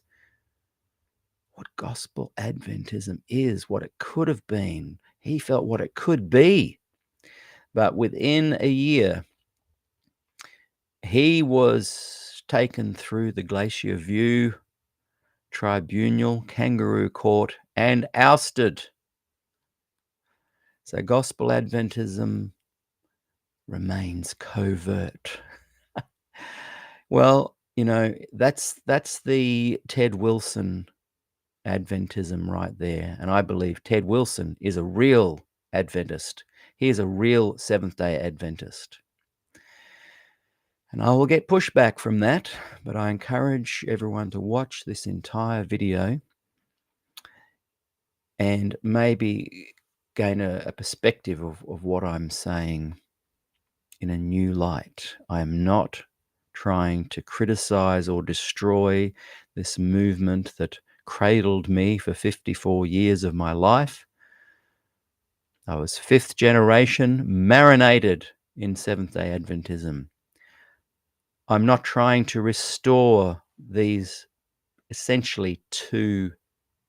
[SPEAKER 2] What gospel Adventism is, what it could have been. He felt what it could be. But within a year, he was taken through the Glacier View Tribunal, Kangaroo Court, and ousted. So gospel Adventism remains covert. Well, that's the Ted Wilson Adventism right there. And I believe Ted Wilson is a real Adventist. He is a real Seventh-day Adventist. And I will get pushback from that, but I encourage everyone to watch this entire video and maybe gain a perspective of what I'm saying in a new light. I am not trying to criticize or destroy this movement that cradled me for 54 years of my life. I was 5th generation, marinated in Seventh-day Adventism. I'm not trying to restore these essentially 2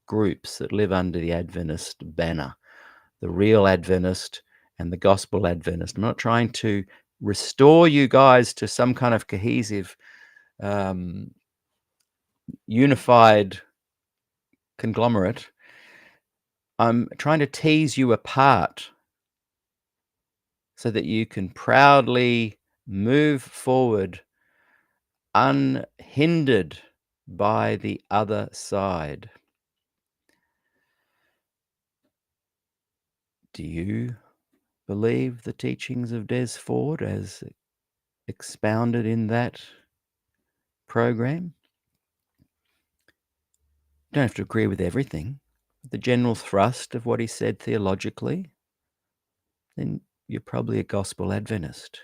[SPEAKER 2] groups that live under the Adventist banner, the real Adventist and the gospel Adventist. I'm not trying to restore you guys to some kind of cohesive, unified conglomerate. I'm trying to tease you apart so that you can proudly move forward unhindered by the other side. Do you believe the teachings of Des Ford as expounded in that program. You don't have to agree with everything. The general thrust of what he said theologically, then you're probably a gospel Adventist.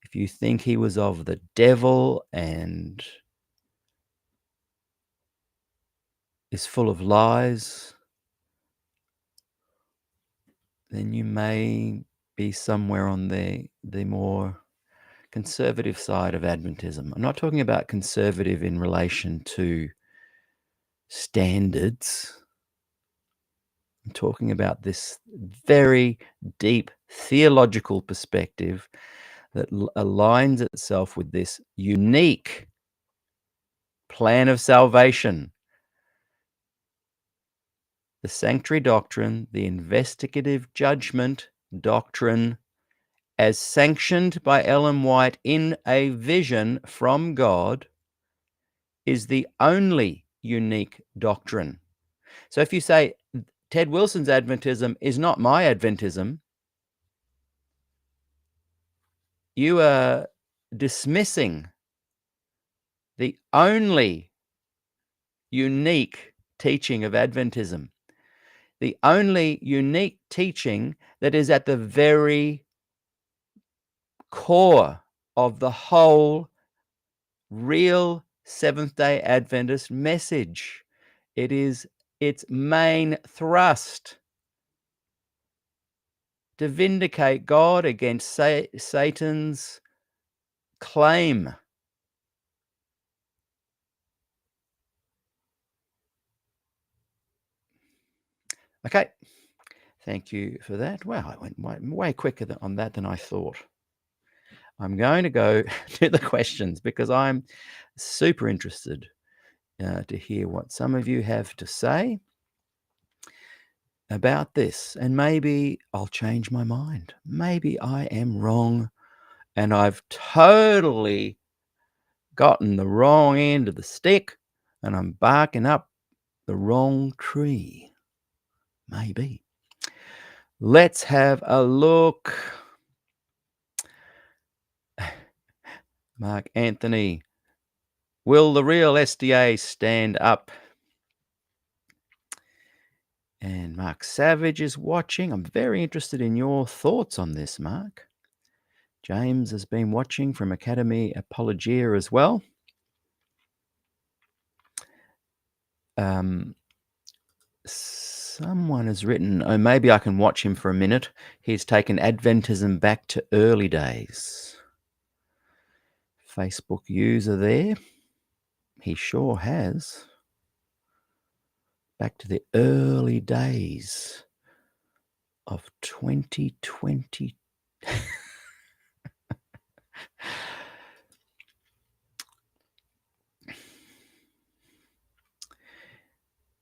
[SPEAKER 2] If you think he was of the devil and is full of lies, then you may be somewhere on the more conservative side of Adventism. I'm not talking about conservative in relation to standards. I'm talking about this very deep theological perspective that aligns itself with this unique plan of salvation. The sanctuary doctrine, the investigative judgment doctrine, as sanctioned by Ellen White in a vision from God, is the only unique doctrine. So if you say Ted Wilson's Adventism is not my Adventism, you are dismissing the only unique teaching of Adventism, the only unique teaching that is at the very core of the whole real Seventh-day Adventist message. It is its main thrust to vindicate God against Satan's claim. Okay, thank you for that. Wow, I went way quicker on that than I thought. I'm going to go to the questions because I'm super interested to hear what some of you have to say about this. And maybe I'll change my mind. Maybe I am wrong and I've totally gotten the wrong end of the stick and I'm barking up the wrong tree. Maybe. Let's have a look. Mark Anthony, will the real SDA stand up? And Mark Savage is watching. I'm very interested in your thoughts on this, Mark. James has been watching from Academy Apologia as well. Someone has written, oh, maybe I can watch him for a minute. He's taken Adventism back to early days. Facebook user there. He sure has. Back to the early days of 2020.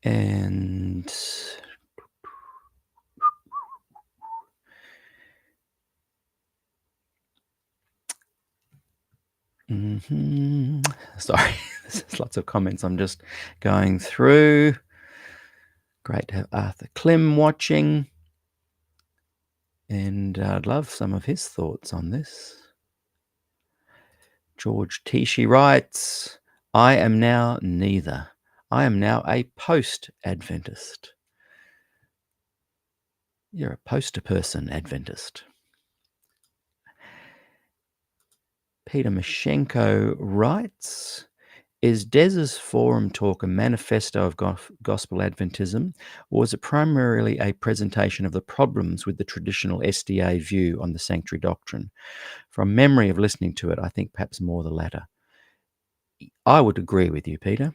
[SPEAKER 2] And sorry, there's lots of comments I'm just going through. Great to have Arthur Klim watching. And I'd love some of his thoughts on this. George Tishi writes, I am now neither. I am now a post-Adventist. You're a poster-person Adventist. Peter Mashenko writes, is Dez's forum talk a manifesto of gospel Adventism, or is it primarily a presentation of the problems with the traditional SDA view on the sanctuary doctrine? From memory of listening to it, I think perhaps more the latter. I would agree with you, Peter.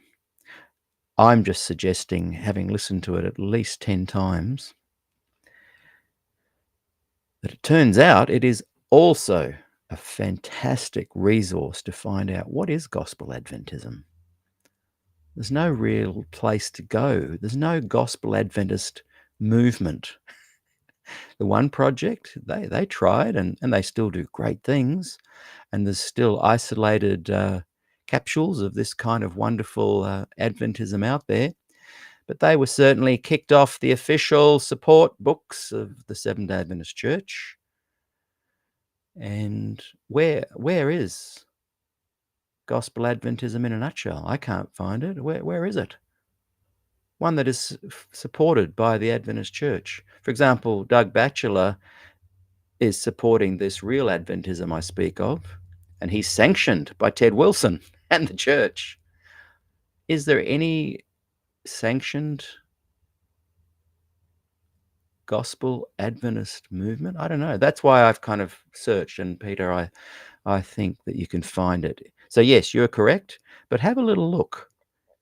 [SPEAKER 2] I'm just suggesting, having listened to it at least 10 times, that it turns out it is also a fantastic resource to find out what is gospel Adventism. There's no real place to go. There's no gospel Adventist movement. The One Project, they tried and they still do great things. And there's still isolated capsules of this kind of wonderful Adventism out there. But they were certainly kicked off the official support books of the Seventh-day Adventist Church. And where is gospel Adventism in a nutshell? I can't find it. Where is it? One that is supported by the Adventist Church. For example, Doug Batchelor is supporting this real Adventism I speak of, and he's sanctioned by Ted Wilson and the church. Is there any sanctioned gospel Adventist movement? I don't know. That's why I've kind of searched, and Peter, I think that you can find it. So yes, you're correct, but have a little look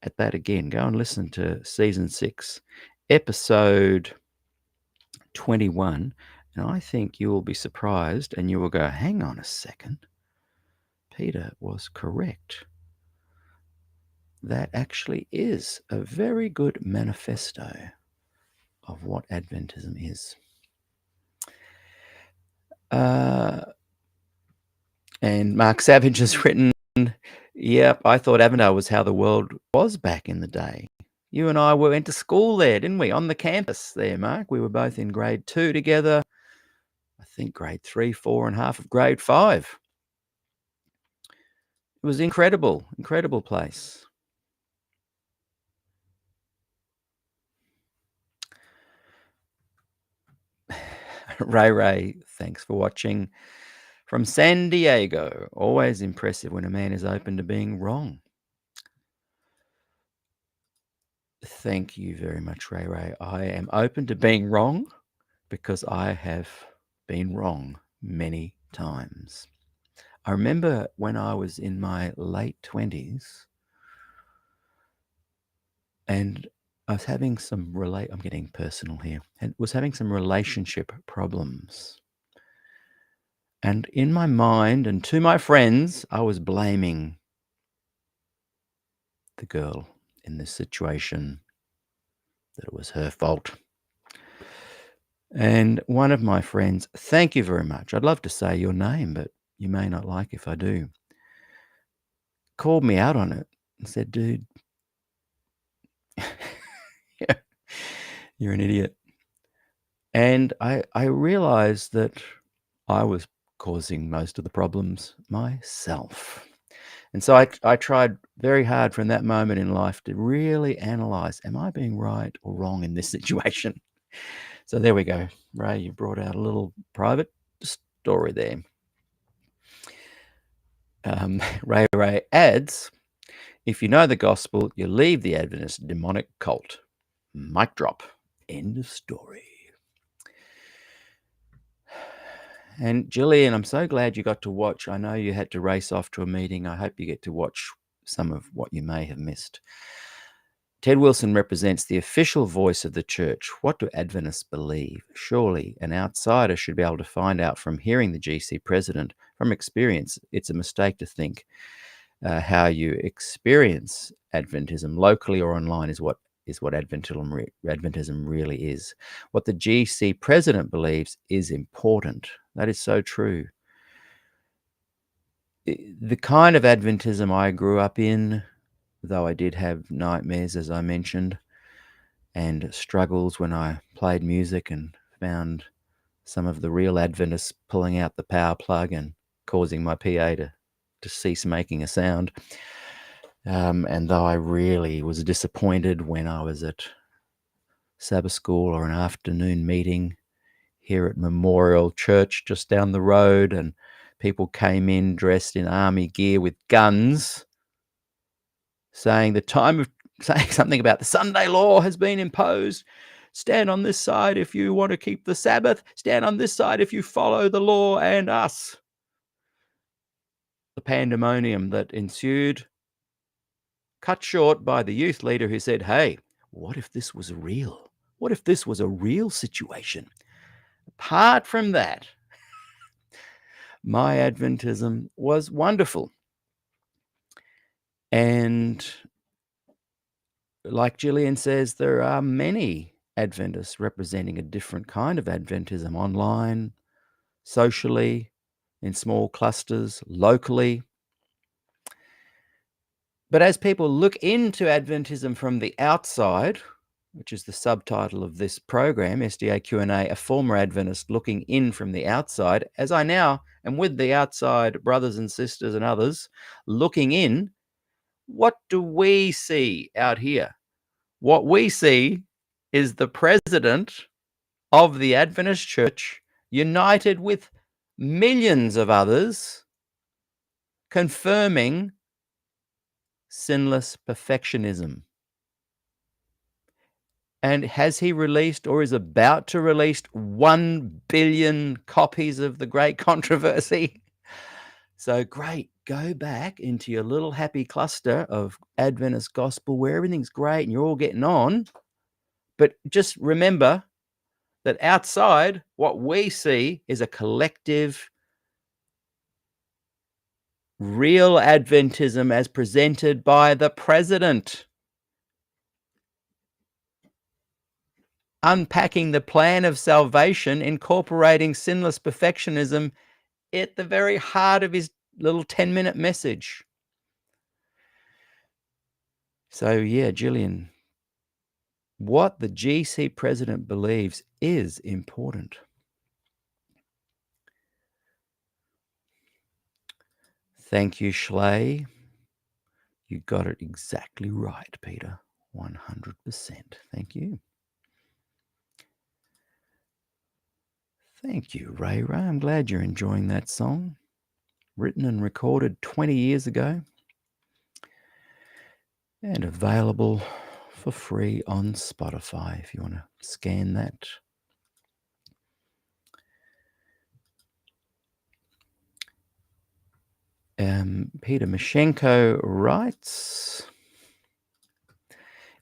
[SPEAKER 2] at that again. Go and listen to season 6, episode 21, and I think you will be surprised and you will go, hang on a second, Peter was correct. That actually is a very good manifesto of what Adventism is. And Mark Savage has written, yep, I thought Avondale was how the world was back in the day. You and I went to school there, didn't we? On the campus there, Mark. We were both in grade 2 together. I think grade 3, 4, and half of grade 5. It was incredible place. Ray, thanks for watching. From San Diego, always impressive when a man is open to being wrong. Thank you very much, Ray. I am open to being wrong because I have been wrong many times. I remember when I was in my late 20s and I was having some I'm getting personal here, and was having some relationship problems. And in my mind and to my friends, I was blaming the girl in this situation, that it was her fault. And one of my friends, thank you very much, I'd love to say your name, but you may not like if I do, called me out on it and said, dude, you're an idiot. And I realized that I was causing most of the problems myself. And so I tried very hard from that moment in life to really analyze, am I being right or wrong in this situation? So there we go. Ray, you brought out a little private story there. Ray adds, if you know the gospel, you leave the Adventist demonic cult. Mic drop. End of story. And Gillian, I'm so glad you got to watch. I know you had to race off to a meeting. I hope you get to watch some of what you may have missed. Ted Wilson represents the official voice of the church. What do Adventists believe? Surely an outsider should be able to find out from hearing the GC president. From experience, it's a mistake to think how you experience Adventism locally or online is what Adventism really is. What the GC president believes is important. That is so true. The kind of Adventism I grew up in, though I did have nightmares, as I mentioned, and struggles when I played music and found some of the real Adventists pulling out the power plug and causing my PA to cease making a sound. And though I really was disappointed when I was at Sabbath school or an afternoon meeting here at Memorial Church just down the road, and people came in dressed in army gear with guns, saying something about the Sunday law has been imposed. Stand on this side if you want to keep the Sabbath. Stand on this side if you follow the law and us. The pandemonium that ensued, cut short by the youth leader who said, hey, what if this was real? What if this was a real situation? Apart from that, my Adventism was wonderful. And like Gillian says, there are many Adventists representing a different kind of Adventism online, socially, in small clusters, locally. But as people look into Adventism from the outside, which is the subtitle of this program, SDAQ&A, a former Adventist looking in from the outside, as I now and with the outside brothers and sisters and others looking in, what do we see out here? What we see is the president of the Adventist Church, united with millions of others, confirming sinless perfectionism. And has he released or is about to release 1 billion copies of The Great Controversy? So great. Go back into your little happy cluster of Adventist gospel where everything's great and you're all getting on. But just remember that outside, what we see is a collective, real Adventism as presented by the president, unpacking the plan of salvation, incorporating sinless perfectionism at the very heart of his little 10-minute message. So, yeah, Gillian, what the GC president believes is important. Thank you, Schley. You got it exactly right, Peter. 100%. Thank you. Thank you, Ray Ray. I'm glad you're enjoying that song. Written and recorded 20 years ago. And available for free on Spotify if you want to scan that. Peter Mashenko writes,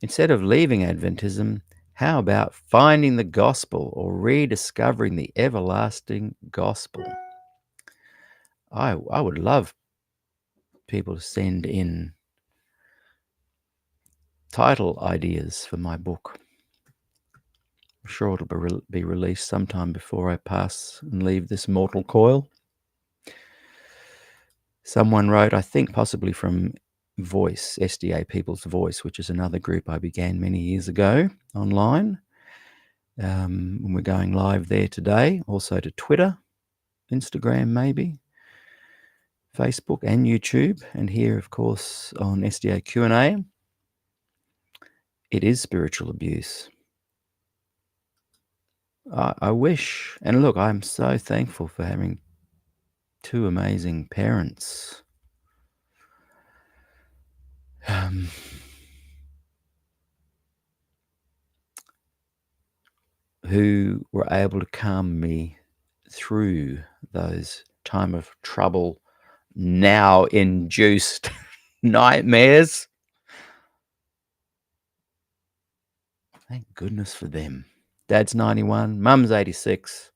[SPEAKER 2] instead of leaving Adventism, how about finding the gospel or rediscovering the everlasting gospel? I would love people to send in title ideas for my book. I'm sure it'll be released sometime before I pass and leave this mortal coil. Someone wrote, I think possibly from Voice, SDA People's Voice, which is another group I began many years ago online. And we're going live there today, also to Twitter, Instagram maybe, Facebook and YouTube, and here, of course, on SDAQ&A. It is spiritual abuse. I wish, and look, I'm so thankful for having two amazing parents. Who were able to calm me through those time of trouble, now induced nightmares. Thank goodness for them. Dad's 91, Mum's 86.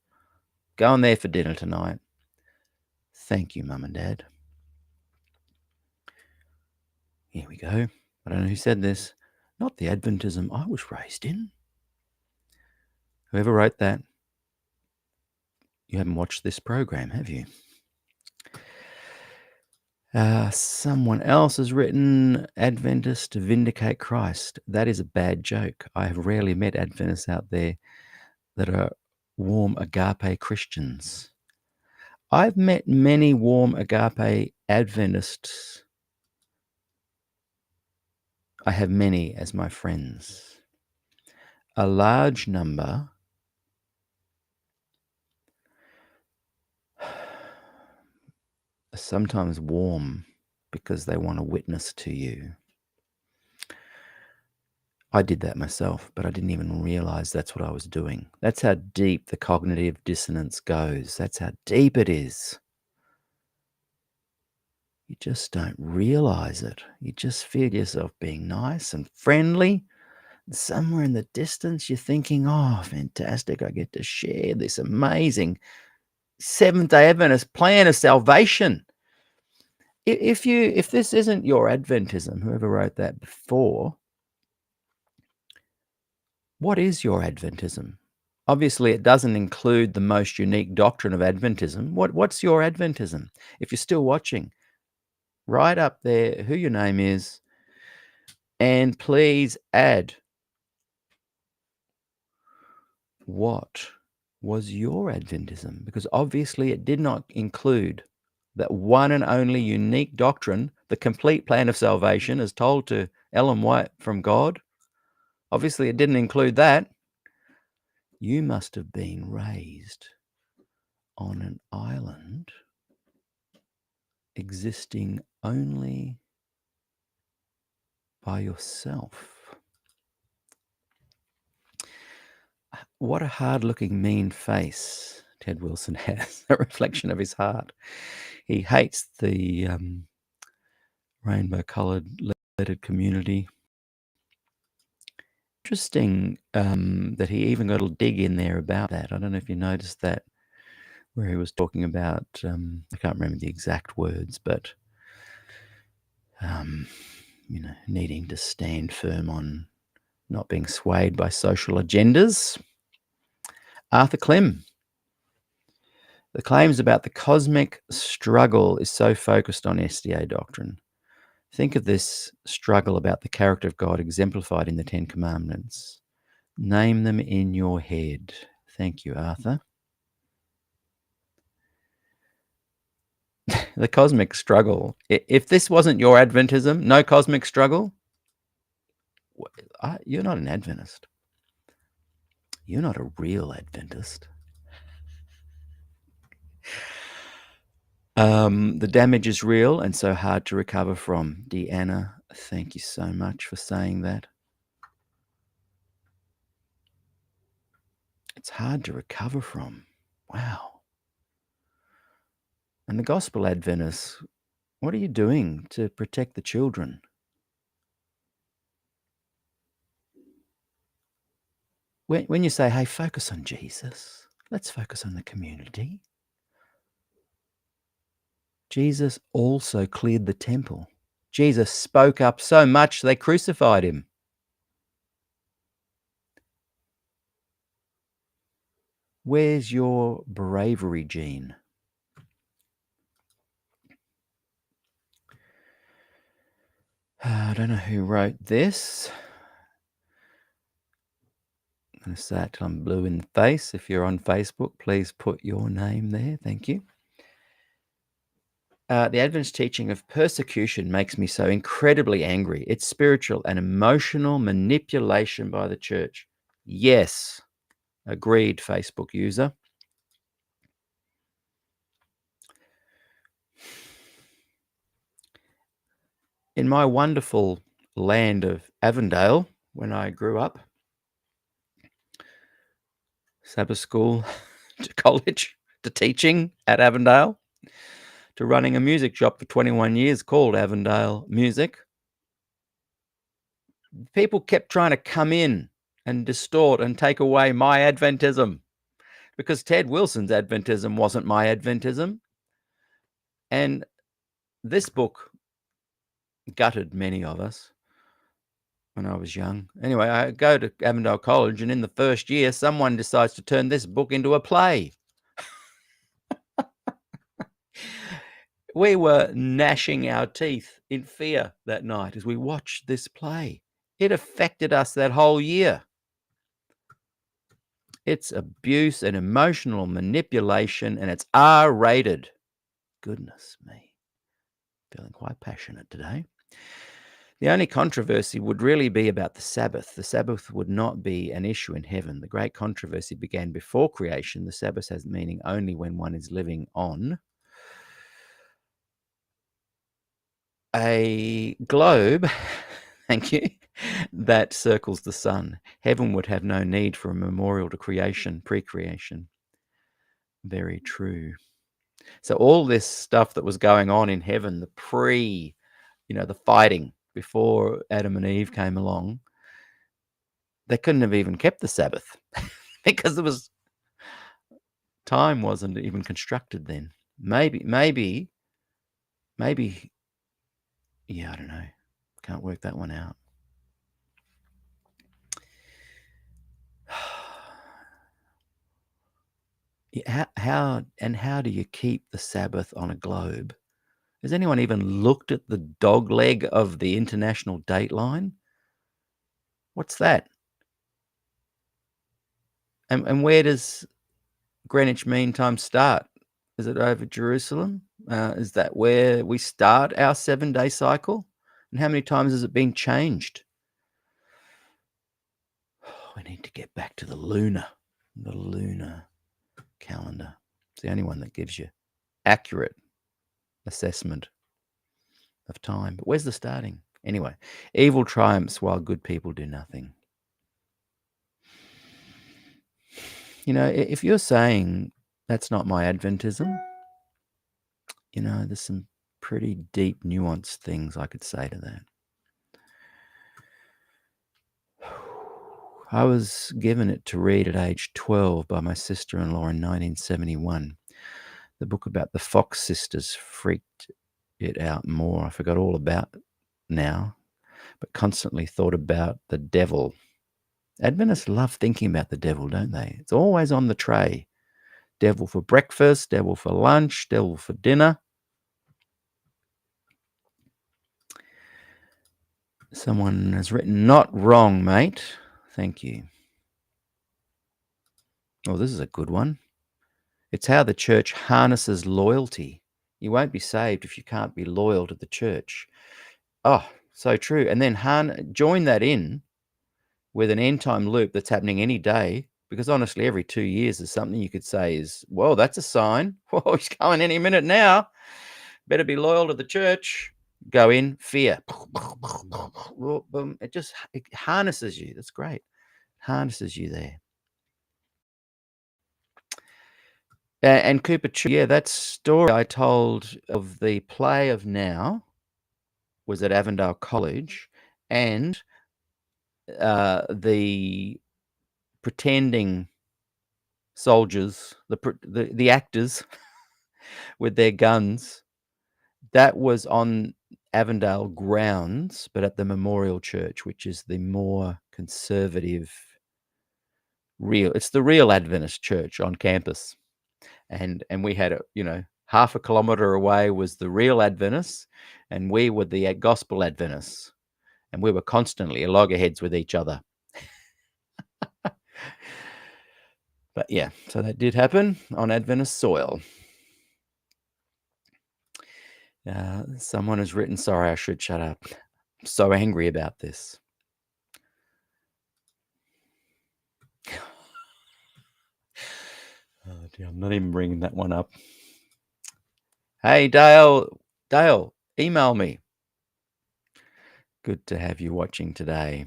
[SPEAKER 2] Going there for dinner tonight. Thank you, Mum and Dad. Here we go. I don't know who said this. Not the Adventism I was raised in. Whoever wrote that, you haven't watched this program, have you? Someone else has written, Adventist to vindicate Christ. That is a bad joke. I have rarely met Adventists out there that are warm agape Christians. I've met many warm agape Adventists. I have many as my friends. A large number are sometimes warm because they want to witness to you. I did that myself, but I didn't even realize that's what I was doing. That's how deep the cognitive dissonance goes. That's how deep it is. You just don't realize it. You just feel yourself being nice and friendly. And somewhere in the distance, you're thinking, oh, fantastic. I get to share this amazing Seventh-day Adventist plan of salvation. If this isn't your Adventism, whoever wrote that before, what is your Adventism? Obviously, it doesn't include the most unique doctrine of Adventism. What's your Adventism? If you're still watching, write up there who your name is, and please add what was your Adventism? Because obviously it did not include that one and only unique doctrine, the complete plan of salvation as told to Ellen White from God. Obviously it didn't include that. You must have been raised on an island existing only by yourself. What a hard-looking, mean face Ted Wilson has, a reflection of his heart. He hates the rainbow-coloured lettered community. Interesting that he even got a dig in there about that. I don't know if you noticed that, where he was talking about, I can't remember the exact words, but needing to stand firm on not being swayed by social agendas. Arthur Clem. The claims about the cosmic struggle is so focused on SDA doctrine. Think of this struggle about the character of God exemplified in the Ten Commandments. Name them in your head. Thank you, Arthur. The cosmic struggle. If this wasn't your Adventism, no cosmic struggle, you're not an Adventist. You're not a real Adventist. The damage is real and so hard to recover from. Deanna, thank you so much for saying that. It's hard to recover from. Wow. And the Gospel Adventists, what are you doing to protect the children? When you say, hey, focus on Jesus, let's focus on the community. Jesus also cleared the temple. Jesus spoke up so much they crucified him. Where's your bravery gene? I don't know who wrote this. I'm going to say it till I'm blue in the face. If you're on Facebook, please put your name there. Thank you. The Adventist teaching of persecution makes me so incredibly angry. It's spiritual and emotional manipulation by the church. Yes, agreed, Facebook user. In my wonderful land of Avondale, when I grew up, Sabbath school to college to teaching at Avondale to running a music shop for 21 years called Avondale Music, people kept trying to come in and distort and take away my Adventism, because Ted Wilson's Adventism wasn't my Adventism. And this book gutted many of us when I was young. Anyway, I go to Avondale College, and in the first year, someone decides to turn this book into a play. We were gnashing our teeth in fear that night as we watched this play. It affected us that whole year. It's abuse and emotional manipulation, and it's R-rated. Goodness me. Feeling quite passionate today. The only controversy would really be about the Sabbath. The Sabbath would not be an issue in heaven. The great controversy began before creation. The Sabbath has meaning only when one is living on a globe, thank you, that circles the sun. Heaven would have no need for a memorial to creation, pre-creation. Very true. So all this stuff that was going on in heaven, the the fighting before Adam and Eve came along, they couldn't have even kept the Sabbath because time wasn't even constructed then. Maybe, yeah, I don't know. Can't work that one out. How do you keep the Sabbath on a globe? Has anyone even looked at the dog leg of the international dateline? What's that? And where does Greenwich Mean Time start? Is it over Jerusalem? Is that where we start our 7-day cycle? And how many times has it been changed? We need to get back to the lunar calendar. It's the only one that gives you accurate assessment of time. But where's the starting? Anyway, evil triumphs while good people do nothing. If you're saying that's not my Adventism, there's some pretty deep, nuanced things I could say to that. I was given it to read at age 12 by my sister-in-law in 1971. The book about the Fox sisters freaked it out more. I forgot all about it now, but constantly thought about the devil. Adventists love thinking about the devil, don't they? It's always on the tray. Devil for breakfast, devil for lunch, devil for dinner. Someone has written, not wrong, mate. Thank you. Oh, this is a good one. It's how the church harnesses loyalty. You won't be saved if you can't be loyal to the church. Oh, so true. And then join that in with an end-time loop that's happening any day, because honestly, every 2 years is something you could say is, well, that's a sign. Whoa, he's coming any minute now. Better be loyal to the church. Go in, fear. It harnesses you. That's great. Harnesses you there. And Cooper, that story I told of the play of Now was at Avondale College, and the pretending soldiers, the actors with their guns, that was on Avondale grounds, but at the Memorial Church, which is the more conservative, it's the real Adventist church on campus. And we had half a kilometre away was the real Adventists, and we were the gospel Adventists, and we were constantly at loggerheads with each other. But yeah, so that did happen on Adventist soil. Someone has written, sorry, I should shut up. I'm so angry about this. Oh dear, I'm not even bringing that one up. Hey, Dale, email me. Good to have you watching today.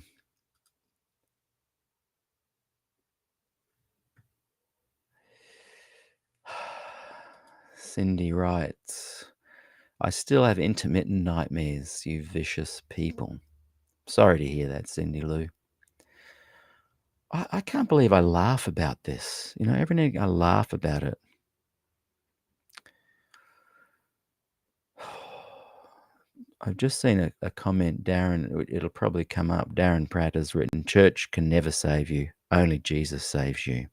[SPEAKER 2] Cindy writes, I still have intermittent nightmares, you vicious people. Sorry to hear that, Cindy Lou. I can't believe I laugh about this. Every now and again I laugh about it. I've just seen a comment, Darren, it'll probably come up. Darren Pratt has written, church can never save you. Only Jesus saves you.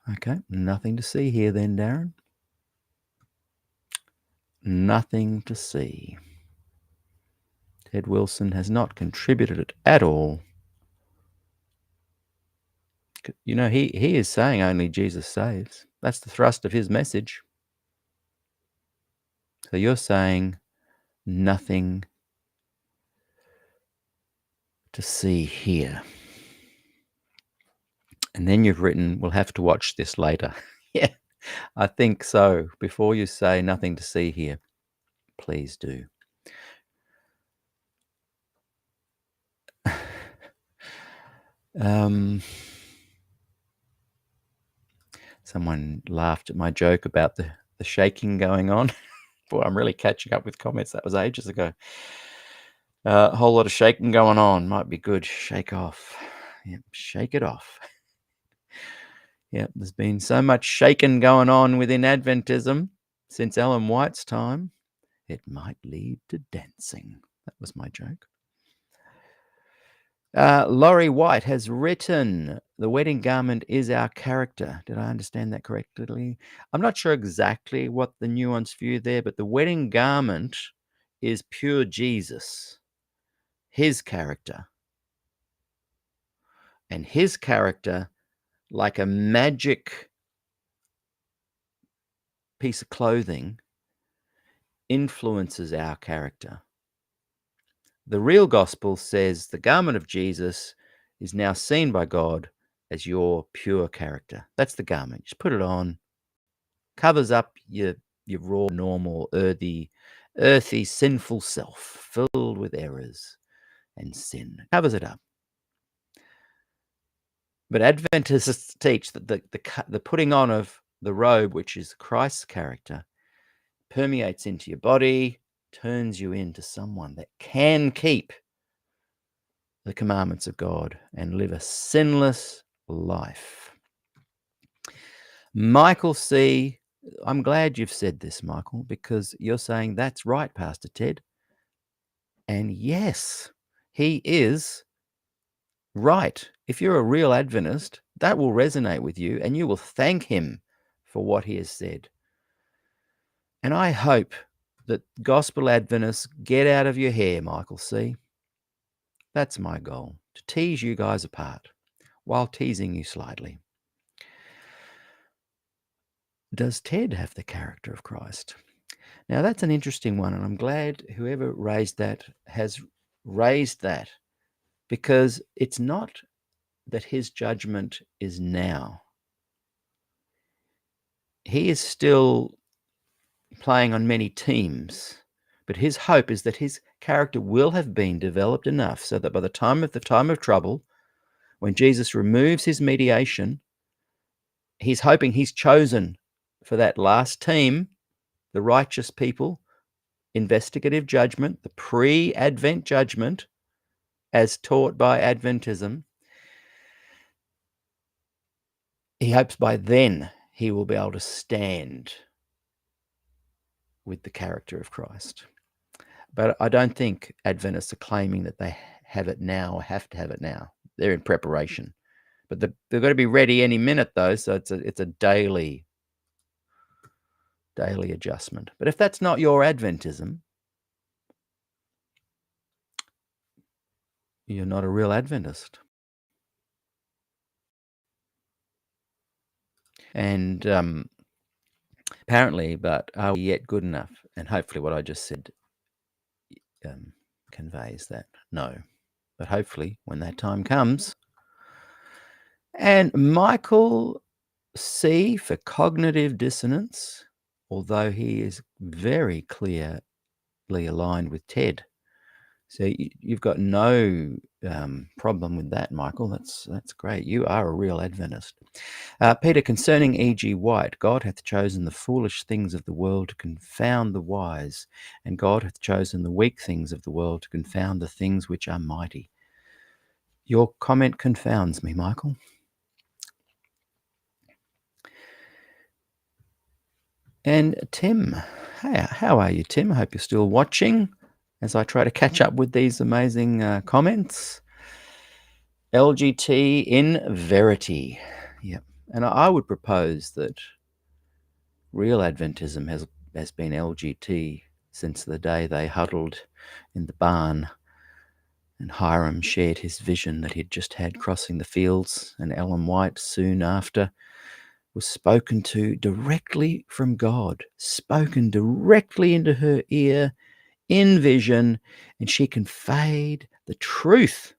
[SPEAKER 2] Okay, nothing to see here then, Darren. Nothing to see. Ted Wilson has not contributed it at all. He is saying only Jesus saves. That's the thrust of his message. So you're saying nothing to see here. And then you've written, we'll have to watch this later. Yeah, I think so. Before you say nothing to see here, please do. Someone laughed at my joke about the shaking going on. Boy, I'm really catching up with comments. That was ages ago. A whole lot of shaking going on. Might be good. Shake off. Yep, shake it off. Yep, there's been so much shaking going on within Adventism since Ellen White's time. It might lead to dancing. That was my joke. Laurie White has written, the wedding garment is our character. Did I understand that correctly? I'm not sure exactly what the nuanced view there, but the wedding garment is pure Jesus. his character. And his character, like a magic piece of clothing, influences our character. The real gospel says the garment of Jesus is now seen by God as your pure character. That's the garment. Just put it on, covers up your raw, normal, earthy, sinful self, filled with errors and sin. Covers it up. But Adventists teach that the putting on of the robe, which is Christ's character, permeates into your body, turns you into someone that can keep the commandments of God and live a sinless life. Michael C., I'm glad you've said this, Michael, because you're saying that's right, Pastor Ted. And yes, he is right. If you're a real Adventist, that will resonate with you and you will thank him for what he has said. And I hope that gospel Adventists get out of your hair, Michael C. That's my goal, to tease you guys apart while teasing you slightly. Does Ted have the character of Christ? Now, that's an interesting one, and I'm glad whoever raised that has raised that, because it's not that his judgment is now. He is still playing on many teams, but his hope is that his character will have been developed enough so that by the time of trouble, when Jesus removes his mediation, he's hoping he's chosen for that last team, the righteous people, investigative judgment, the pre-Advent judgment, as taught by Adventism. He hopes by then he will be able to stand with the character of Christ. But I don't think Adventists are claiming that they have it now or have to have it now. They're in preparation. But they've got to be ready any minute, though, so it's a daily adjustment. But if that's not your Adventism, you're not a real Adventist. And apparently, but are we yet good enough? And hopefully what I just said conveys that. No. But hopefully when that time comes. And Michael C. for cognitive dissonance, although he is very clearly aligned with Ted. So you've got no problem with that, Michael. That's great. You are a real Adventist. Peter, concerning E.G. White, God hath chosen the foolish things of the world to confound the wise, and God hath chosen the weak things of the world to confound the things which are mighty. Your comment confounds me, Michael. And Tim, how are you, Tim? I hope you're still watching as I try to catch up with these amazing comments. LGT in verity. Yep. And I would propose that real Adventism has been LGT since the day they huddled in the barn and Hiram shared his vision that he'd just had crossing the fields, and Ellen White soon after was spoken to directly from God, spoken directly into her ear in vision, and she conveyed the truth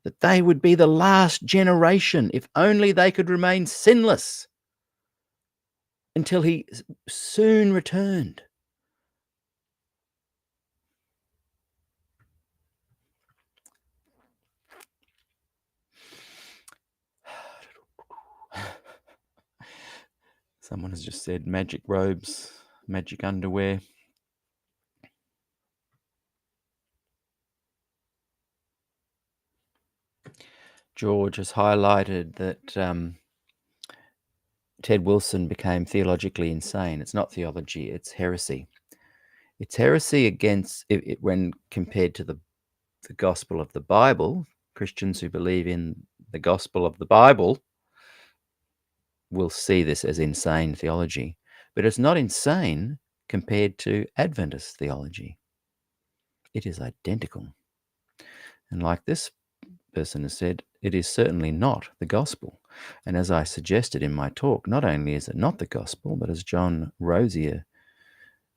[SPEAKER 2] that they would be the last generation if only they could remain sinless until he soon returned. Someone has just said magic robes, magic underwear. George has highlighted that Ted Wilson became theologically insane. It's not theology, it's heresy. It's heresy against, when compared to the gospel of the Bible. Christians who believe in the gospel of the Bible will see this as insane theology. But it's not insane compared to Adventist theology. It is identical. And like this person has said, it is certainly not the gospel. And as I suggested in my talk, not only is it not the gospel, but as John Rosier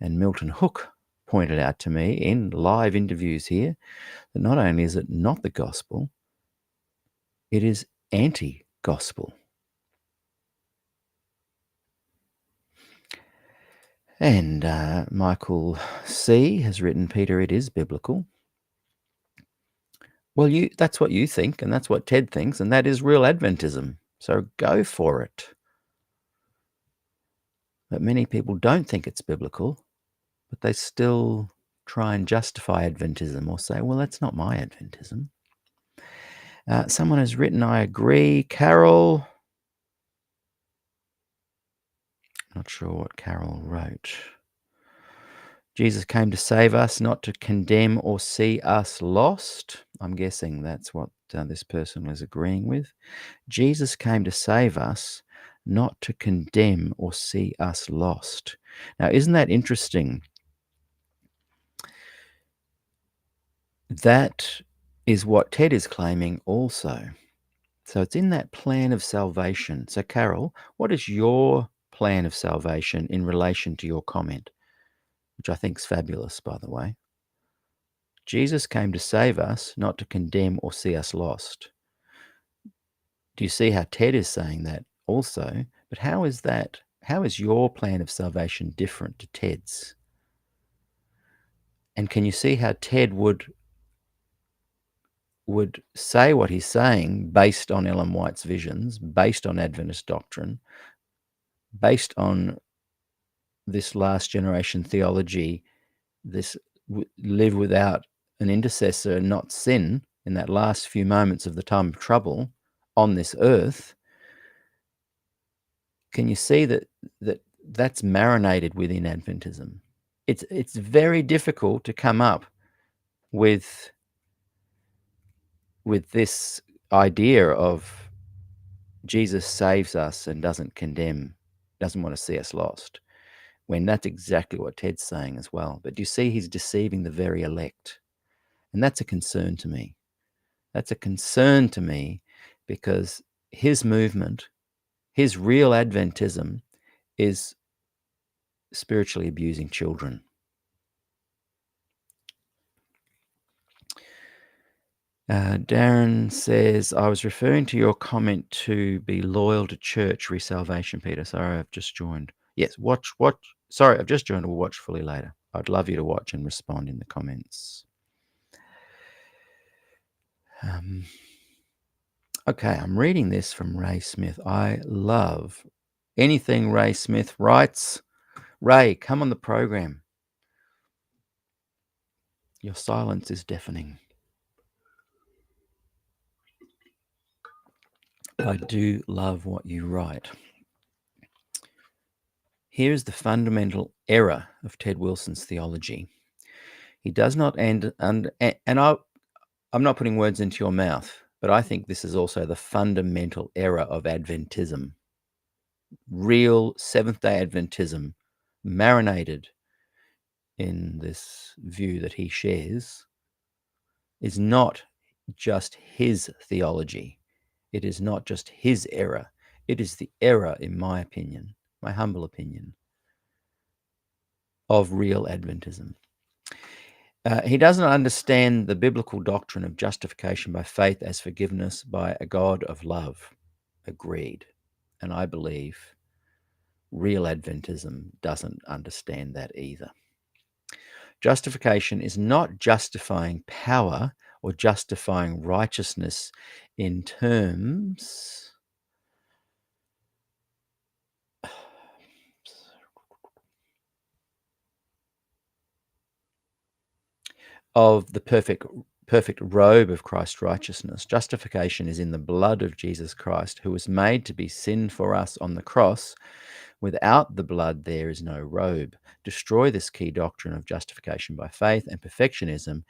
[SPEAKER 2] and Milton Hook pointed out to me in live interviews here, that not only is it not the gospel, it is anti-gospel. And Michael C. has written, Peter, it is biblical. Well, that's what you think, and that's what Ted thinks, and that is real Adventism. So go for it. But many people don't think it's biblical, but they still try and justify Adventism or say, well, that's not my Adventism. Someone has written, I agree. Carol, not sure what Carol wrote. Jesus came to save us, not to condemn or see us lost. I'm guessing that's what this person was agreeing with. Jesus came to save us, not to condemn or see us lost. Now, isn't that interesting? That is what Ted is claiming also. So it's in that plan of salvation. So, Carol, what is your plan of salvation in relation to your comment? Which I think is fabulous, by the way. Jesus came to save us, not to condemn or see us lost. Do you see how Ted is saying that also? But how is that? How is your plan of salvation different to Ted's? And can you see how Ted would say what he's saying based on Ellen White's visions, based on Adventist doctrine, based on this last generation theology, this live without an intercessor and not sin in that last few moments of the time of trouble on this earth? Can you see that's marinated within Adventism? It's very difficult to come up with this idea of Jesus saves us and doesn't condemn, doesn't want to see us lost, when that's exactly what Ted's saying as well. But do you see he's deceiving the very elect? And that's a concern to me. That's a concern to me because his movement, his real Adventism, is spiritually abusing children. Darren says, I was referring to your comment to be loyal to church resalvation, Peter. Sorry, I've just joined. Yes, watch. Sorry, I've just joined. We'll watch fully later. I'd love you to watch and respond in the comments. Okay, I'm reading this from Ray Smith. I love anything Ray Smith writes. Ray, come on the program. Your silence is deafening. I do love what you write. Here is the fundamental error of Ted Wilson's theology. He does not end, and I'm not putting words into your mouth, but I think this is also the fundamental error of Adventism. Real Seventh-day Adventism, marinated in this view that he shares, is not just his theology. It is not just his error. It is the error, in my opinion, my humble opinion, of real Adventism. He doesn't understand the biblical doctrine of justification by faith as forgiveness by a God of love. Agreed. And I believe real Adventism doesn't understand that either. Justification is not justifying power or justifying righteousness in terms of the perfect robe of Christ's righteousness. Justification is in the blood of Jesus Christ, who was made to be sin for us on the cross. Without the blood, there is no robe. Destroy this key doctrine of justification by faith, and perfectionism,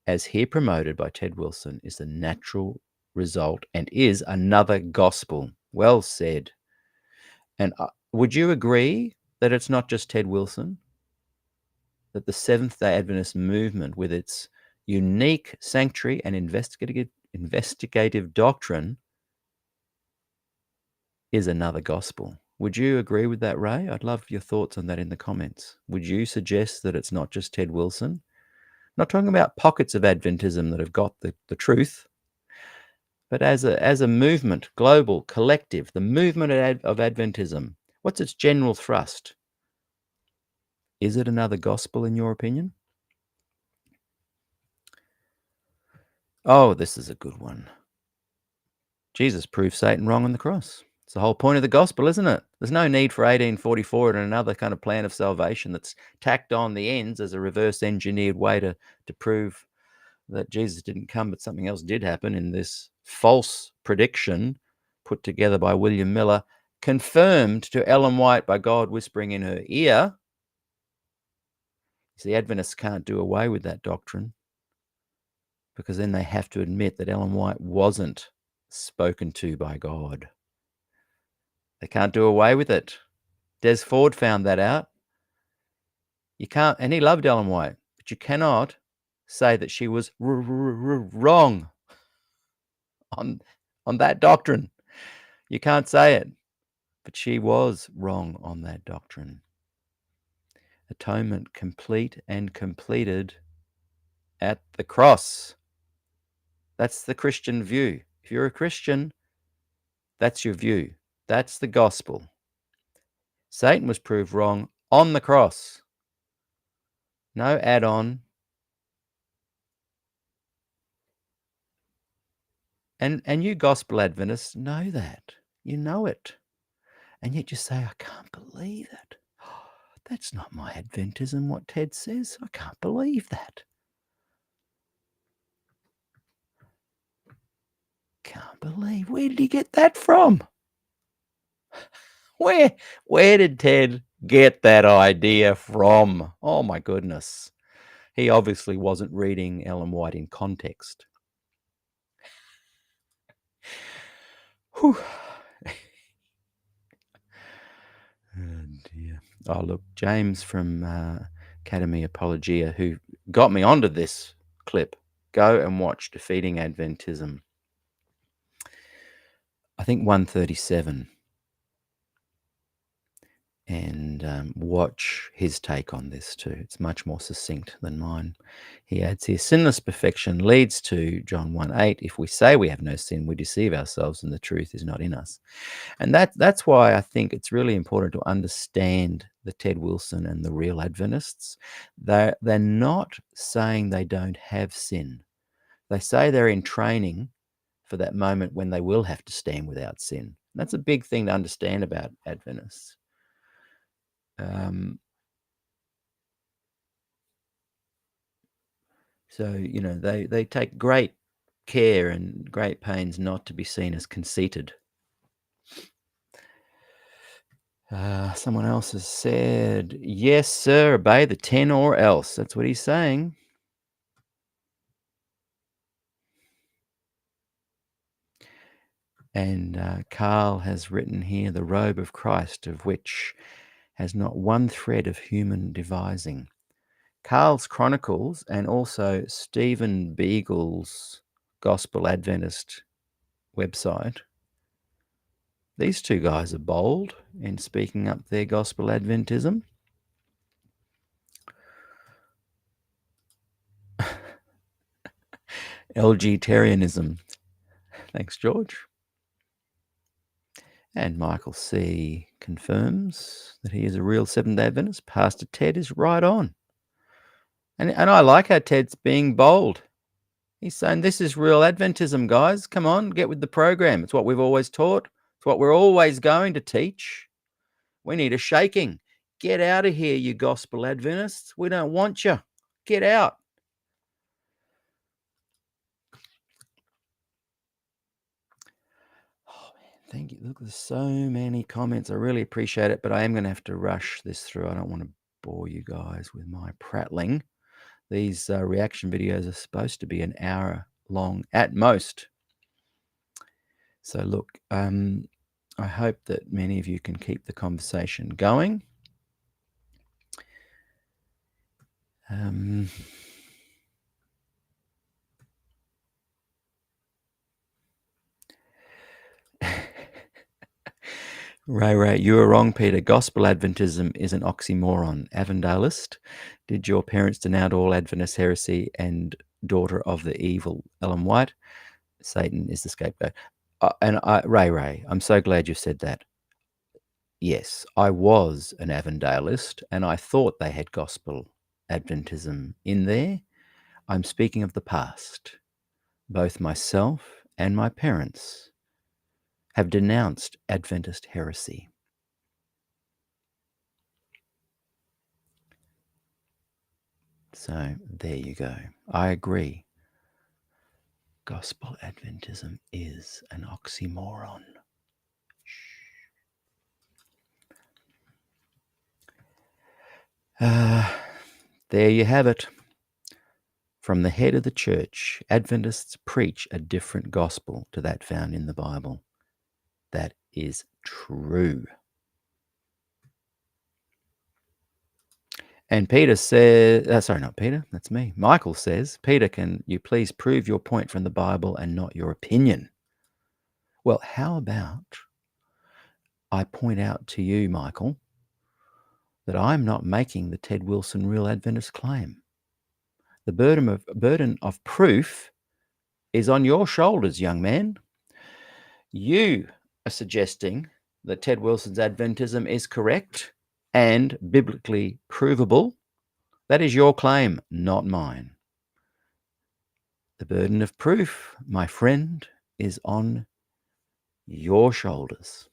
[SPEAKER 2] as here promoted by Ted Wilson, is the natural result and is another gospel. Well said. And would you agree that it's not just Ted Wilson? That the Seventh-day Adventist movement, with its unique sanctuary and investigative doctrine is another gospel. Would you agree with that, Ray? I'd love your thoughts on that in the comments. Would you suggest that it's not just Ted Wilson? I'm not talking about pockets of Adventism that have got the truth, but as a movement, global, collective, the movement of Adventism, what's its general thrust? Is it another gospel in your opinion? Oh, this is a good one. Jesus proved Satan wrong on the cross. It's the whole point of the gospel, isn't it? There's no need for 1844 and another kind of plan of salvation that's tacked on the ends as a reverse engineered way to prove that Jesus didn't come, but something else did happen in this false prediction put together by William Miller, confirmed to Ellen White by God whispering in her ear. See, Adventists can't do away with that doctrine because then they have to admit that Ellen White wasn't spoken to by God. They can't do away with it. Des Ford found that out. You can't, and he loved Ellen White, but you cannot say that she was wrong on that doctrine. You can't say it, but she was wrong on that doctrine. Atonement complete and completed at the cross. That's the Christian view. If you're a Christian, that's your view. That's the gospel. Satan was proved wrong on the cross. No add-on. And you gospel Adventists know that. You know it. And yet you say, I can't believe it. That's not my Adventism, what Ted says. I can't believe that. Can't believe. Where did he get that from? Where did Ted get that idea from? Oh my goodness. He obviously wasn't reading Ellen White in context. Whew. Oh dear. Oh look, James from Academy Apologia, who got me onto this clip. Go and watch Defeating Adventism. I think 137. And watch his take on this too. It's much more succinct than mine. He adds here, sinless perfection leads to John 1:8. If we say we have no sin, we deceive ourselves and the truth is not in us. And that's why I think it's really important to understand the Ted Wilson and the real Adventists. They're not saying they don't have sin. They say they're in training for that moment when they will have to stand without sin. And that's a big thing to understand about Adventists. So, you know, they take great care and great pains not to be seen as conceited. Someone else has said, yes, sir, obey the 10 or else. That's what he's saying. And Carl has written here, the robe of Christ, of which has not one thread of human devising. Carl's Chronicles and also Stephen Beagle's Gospel Adventist website. These two guys are bold in speaking up their Gospel Adventism. LGtarianism. Thanks, George. And Michael C. confirms that he is a real Seventh-day Adventist. Pastor Ted is right on. And I like how Ted's being bold. He's saying this is real Adventism, guys. Come on, get with the program. It's what we've always taught. It's what we're always going to teach. We need a shaking. Get out of here, you Gospel Adventists. We don't want you. Get out. Oh, man, thank you. Look, there's so many comments. I really appreciate it, but I am going to have to rush this through. I don't want to bore you guys with my prattling. These reaction videos are supposed to be an hour long at most. So look, I hope that many of you can keep the conversation going. Ray, you were wrong, Peter. Gospel Adventism is an oxymoron. Avondalist, did your parents denounce all Adventist heresy and daughter of the evil Ellen White? Satan is the scapegoat. Ray, I'm so glad you said that. Yes, I was an Avondalist, and I thought they had gospel Adventism in there. I'm speaking of the past. Both myself and my parents have denounced Adventist heresy. So there you go. I agree. Gospel Adventism is an oxymoron. There you have it. From the head of the church, Adventists preach a different gospel to that found in the Bible. That is true. And Peter says, sorry, not Peter, that's me. Michael says, Peter, can you please prove your point from the Bible and not your opinion? Well, how about I point out to you, Michael, that I'm not making the Ted Wilson Real Adventist claim. The burden of proof is on your shoulders, young man. You are suggesting that Ted Wilson's Adventism is correct and biblically provable. That is your claim, not mine. The burden of proof, my friend, is on your shoulders.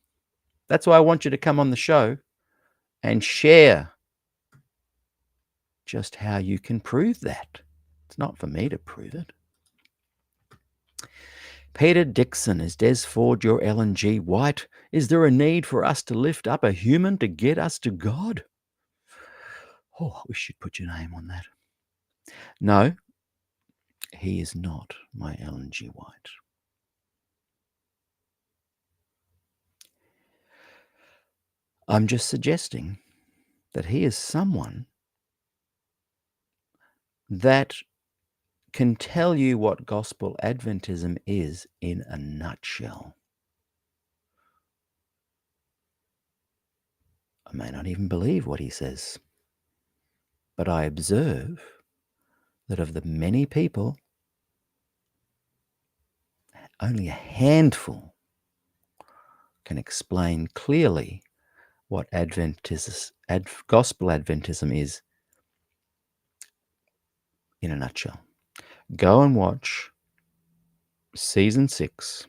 [SPEAKER 2] That's why I want you to come on the show and share just how you can prove that. It's not for me to prove it. Peter Dixon, is Des Ford your Ellen G. White? Is there a need for us to lift up a human to get us to God? Oh, we should put your name on that. No, he is not my Ellen G. White. I'm just suggesting that he is someone that can tell you what gospel Adventism is in a nutshell. I may not even believe what he says, but I observe that of the many people, only a handful can explain clearly what gospel Adventism is in a nutshell. Go and watch Season 6,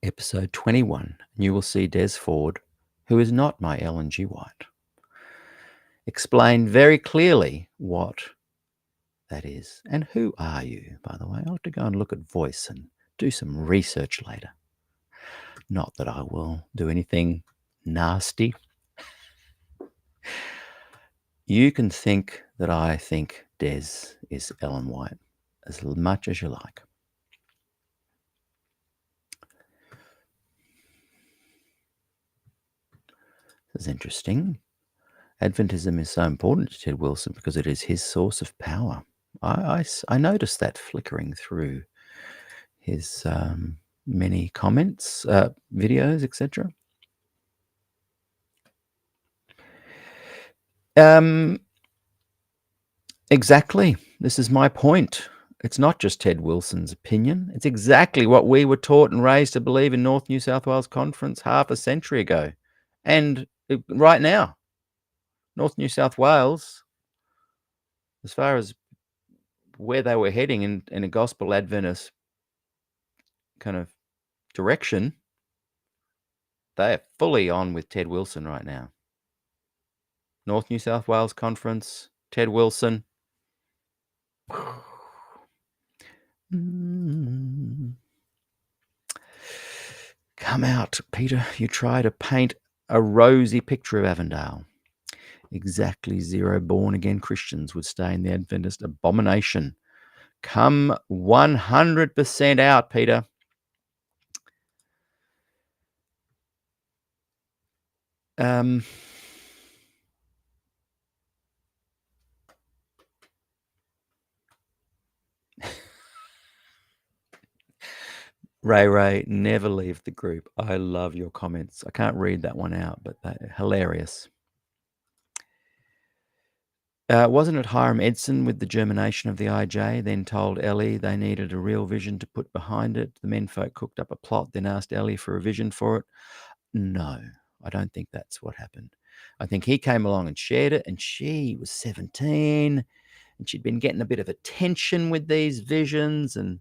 [SPEAKER 2] Episode 21, and you will see Des Ford, who is not my Ellen G. White, explain very clearly what that is. And who are you, by the way? I'll have to go and look at Voice and do some research later. Not that I will do anything nasty. You can think that I think Des is Ellen White as much as you like. This is interesting. Adventism is so important to Ted Wilson because it is his source of power. I noticed that flickering through his many comments, videos, etc. Exactly. This is my point. It's not just Ted Wilson's opinion. It's exactly what we were taught and raised to believe in North New South Wales Conference half a century ago. And right now, North New South Wales, as far as where they were heading in a gospel Adventist kind of direction, they are fully on with Ted Wilson right now. North New South Wales Conference, Ted Wilson. Come out, Peter. You try to paint a rosy picture of Avondale. Exactly 0 born-again Christians would stay in the Adventist abomination. Come 100% out, Peter. Ray, never leave the group. I love your comments. I can't read that one out, but they're hilarious. Wasn't it Hiram Edson with the germination of the IJ then told Ellie they needed a real vision to put behind it? The menfolk cooked up a plot, then asked Ellie for a vision for it? No, I don't think that's what happened. I think he came along and shared it, and she was 17, and she'd been getting a bit of attention with these visions. And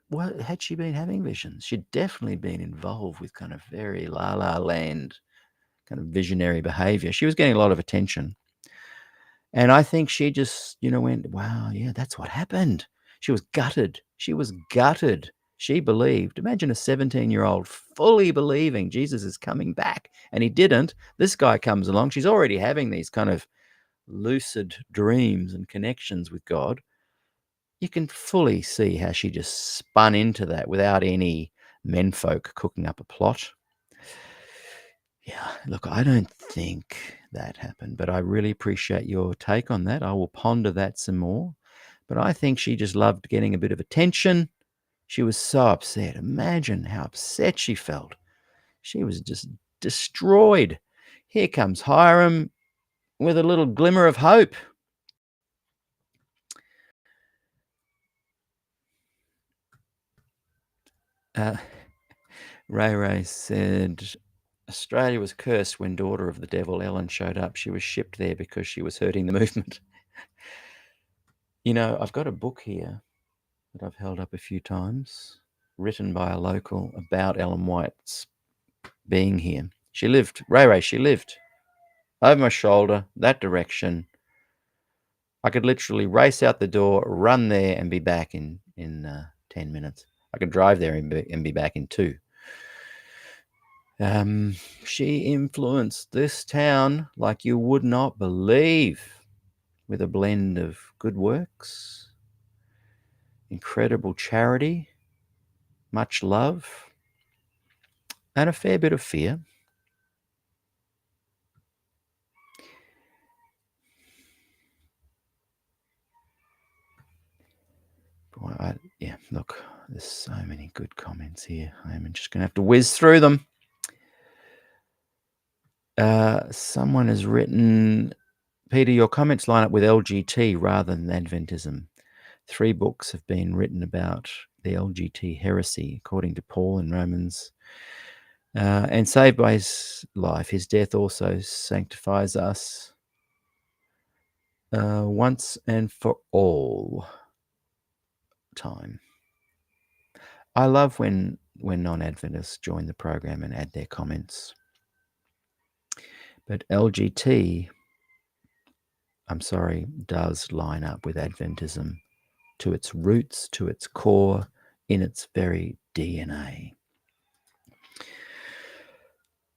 [SPEAKER 2] what had she been having visions? She'd definitely been involved with kind of very la-la land kind of visionary behavior. She was getting a lot of attention. And I think she just, went, wow, yeah, that's what happened. She was gutted. She was gutted. She believed. Imagine a 17-year-old fully believing Jesus is coming back. And he didn't. This guy comes along. She's already having these kind of lucid dreams and connections with God. You can fully see how she just spun into that without any menfolk cooking up a plot. Yeah, look, I don't think that happened, but I really appreciate your take on that. I will ponder that some more. But I think she just loved getting a bit of attention. She was so upset. Imagine how upset she felt. She was just destroyed. Here comes Hiram with a little glimmer of hope. Ray said, Australia was cursed when daughter of the devil Ellen showed up. She was shipped there because she was hurting the movement. I've got a book here that I've held up a few times, written by a local about Ellen White's being here. She lived over my shoulder, that direction. I could literally race out the door, run there, and be back in 10 minutes. I could drive there and be back in 2. She influenced this town like you would not believe, with a blend of good works, incredible charity, much love, and a fair bit of fear. Boy, look, there's so many good comments here. I'm just going to have to whiz through them. Someone has written, Peter, your comments line up with LGT rather than Adventism. 3 books have been written about the LGT heresy, according to Paul in Romans. And saved by his life, his death also sanctifies us once and for all time. I love when non-Adventists join the program and add their comments. But LGT, I'm sorry, does line up with Adventism to its roots, to its core, in its very DNA.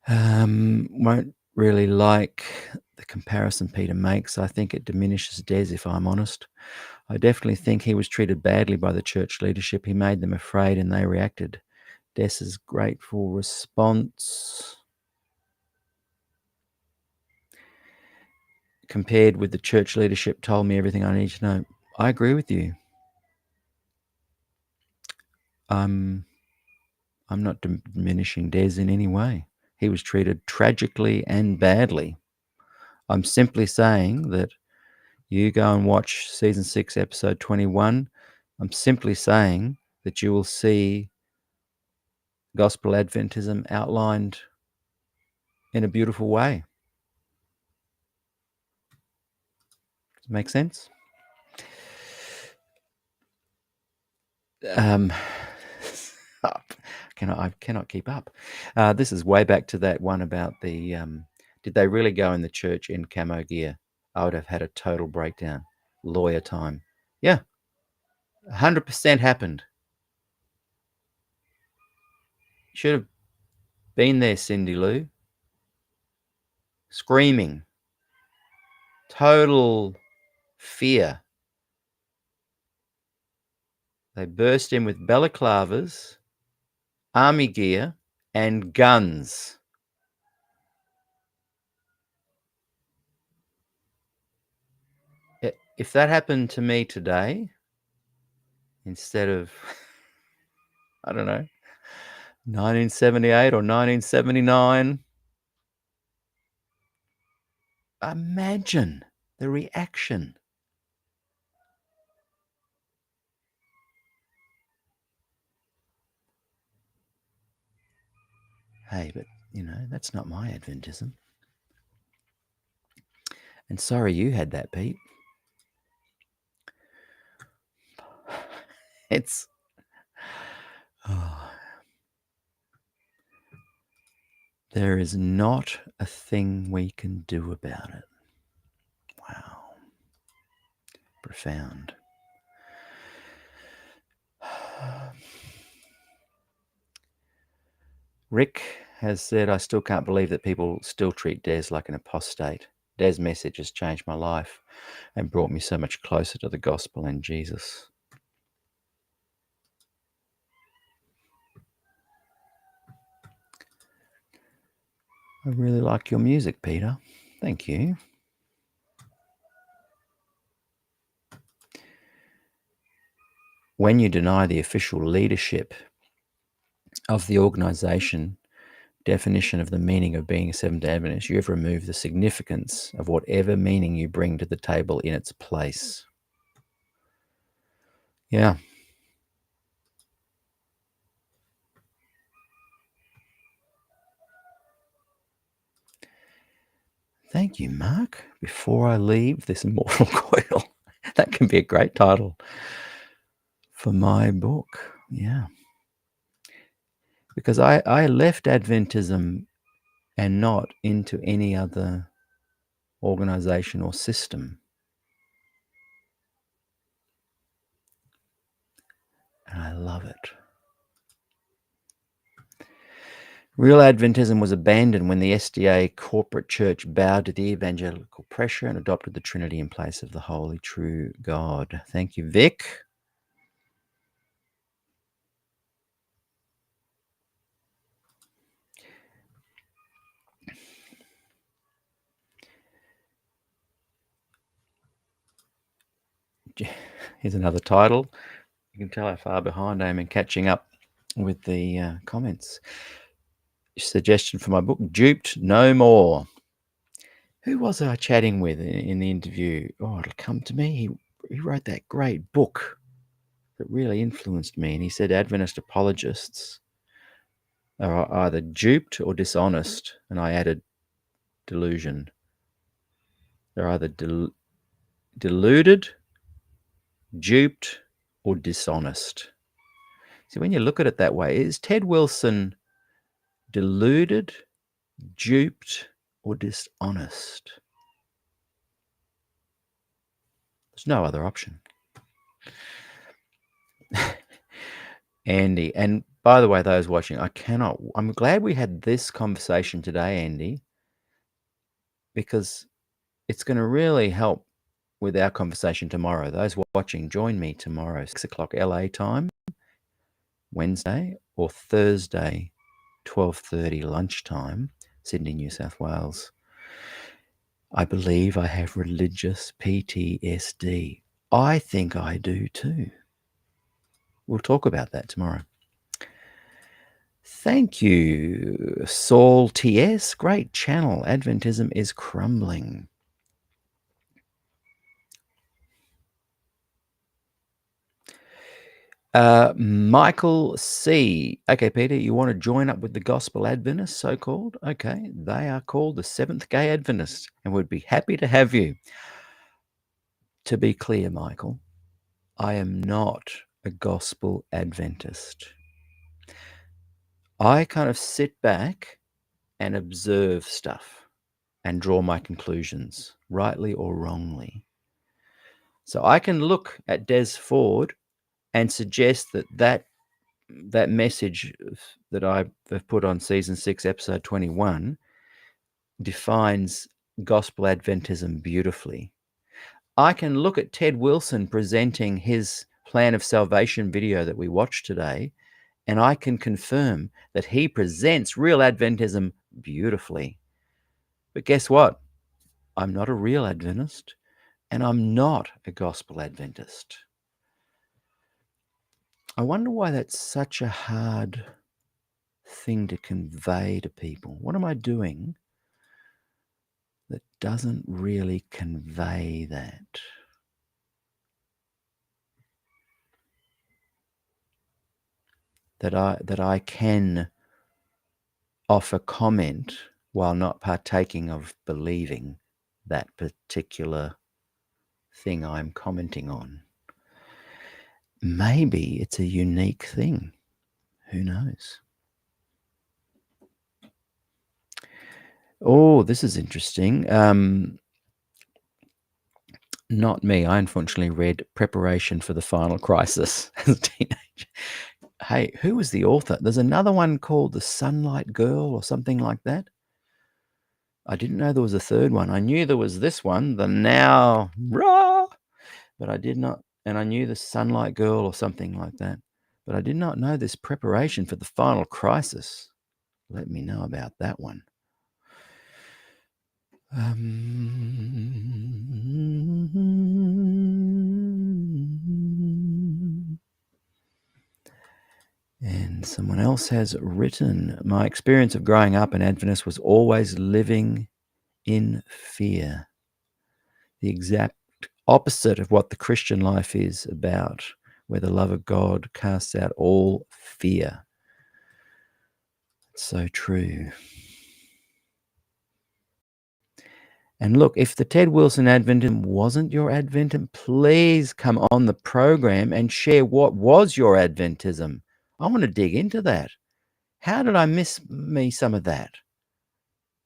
[SPEAKER 2] Won't really like the comparison Peter makes. I think it diminishes Des, if I'm honest. I definitely think he was treated badly by the church leadership. He made them afraid and they reacted. Des's grateful response compared with the church leadership told me everything I need to know. I agree with you. I'm not diminishing Des in any way. He was treated tragically and badly. I'm simply saying that you go and watch season 6, episode 21. I'm simply saying that you will see gospel Adventism outlined in a beautiful way. Does it make sense? I cannot keep up. This is way back to that one about the did they really go in the church in camo gear? I would have had a total breakdown. Lawyer time. Yeah, 100% happened. Should have been there, Cindy Lou. Screaming. Total fear. They burst in with balaclavas, army gear, and guns. If that happened to me today, instead of, I don't know, 1978 or 1979. Imagine the reaction. Hey, but, that's not my Adventism. And sorry you had that, Pete. It's... there is not a thing we can do about it. Wow. Profound. Rick has said, I still can't believe that people still treat Des like an apostate. Des' message has changed my life and brought me so much closer to the gospel and Jesus. I really like your music, Peter. Thank you. When you deny the official leadership of the organization definition of the meaning of being a Seventh-day Adventist, you have removed the significance of whatever meaning you bring to the table in its place. Yeah. Thank you, Mark. Before I leave this mortal coil. That can be a great title for my book. Yeah. Because I left Adventism and not into any other organization or system. And I love it. Real Adventism was abandoned when the SDA corporate church bowed to the evangelical pressure and adopted the Trinity in place of the holy, true God. Thank you, Vic. Here's another title. You can tell how far behind I am in catching up with the comments. Suggestion for my book, Duped No More. Who was I chatting with in the interview? Oh, it'll come to me. He wrote that great book that really influenced me. And he said Adventist apologists are either duped or dishonest. And I added delusion. They're either deluded, duped, or dishonest. See, when you look at it that way, is Ted Wilson deluded, duped, or dishonest? There's no other option. Andy, and by the way, those watching, I'm glad we had this conversation today, Andy, because it's going to really help with our conversation tomorrow. Those watching, join me tomorrow, 6 o'clock LA time, Wednesday, or Thursday, 12:30 lunchtime, Sydney, New South Wales. I believe I have religious PTSD. I think I do too. We'll talk about that tomorrow. Thank you, Saul TS. Great channel. Adventism is crumbling. Michael C. Okay, Peter, you want to join up with the Gospel Adventists, so-called? Okay, they are called the Seventh-day Adventists and would be happy to have you. To be clear, Michael, I am not a Gospel Adventist. I kind of sit back and observe stuff and draw my conclusions, rightly or wrongly. So I can look at Des Ford and suggest that message that I have put on season 6, episode 21, defines gospel Adventism beautifully. I can look at Ted Wilson presenting his plan of salvation video that we watched today, and I can confirm that he presents real Adventism beautifully. But guess what? I'm not a real Adventist, and I'm not a gospel Adventist. I wonder why that's such a hard thing to convey to people. What am I doing that doesn't really convey that? That I can offer comment while not partaking of believing that particular thing I'm commenting on. Maybe it's a unique thing. Who knows? Oh, this is interesting. Not me. I unfortunately read Preparation for the Final Crisis as a teenager. Hey, who was the author? There's another one called The Sunlight Girl or something like that. I didn't know there was a third one. I knew there was this one, the Now, rah, but I did not, and I knew The Sunlight Girl or something like that, but I did not know this Preparation for the Final Crisis. Let me know about that one. And someone else has written, my experience of growing up an Adventist was always living in fear. The exact opposite of what the Christian life is about, where the love of God casts out all fear. It's so true. And look, if the Ted Wilson Adventism wasn't your Adventism, please come on the program and share what was your Adventism. I want to dig into that. How did I miss some of that?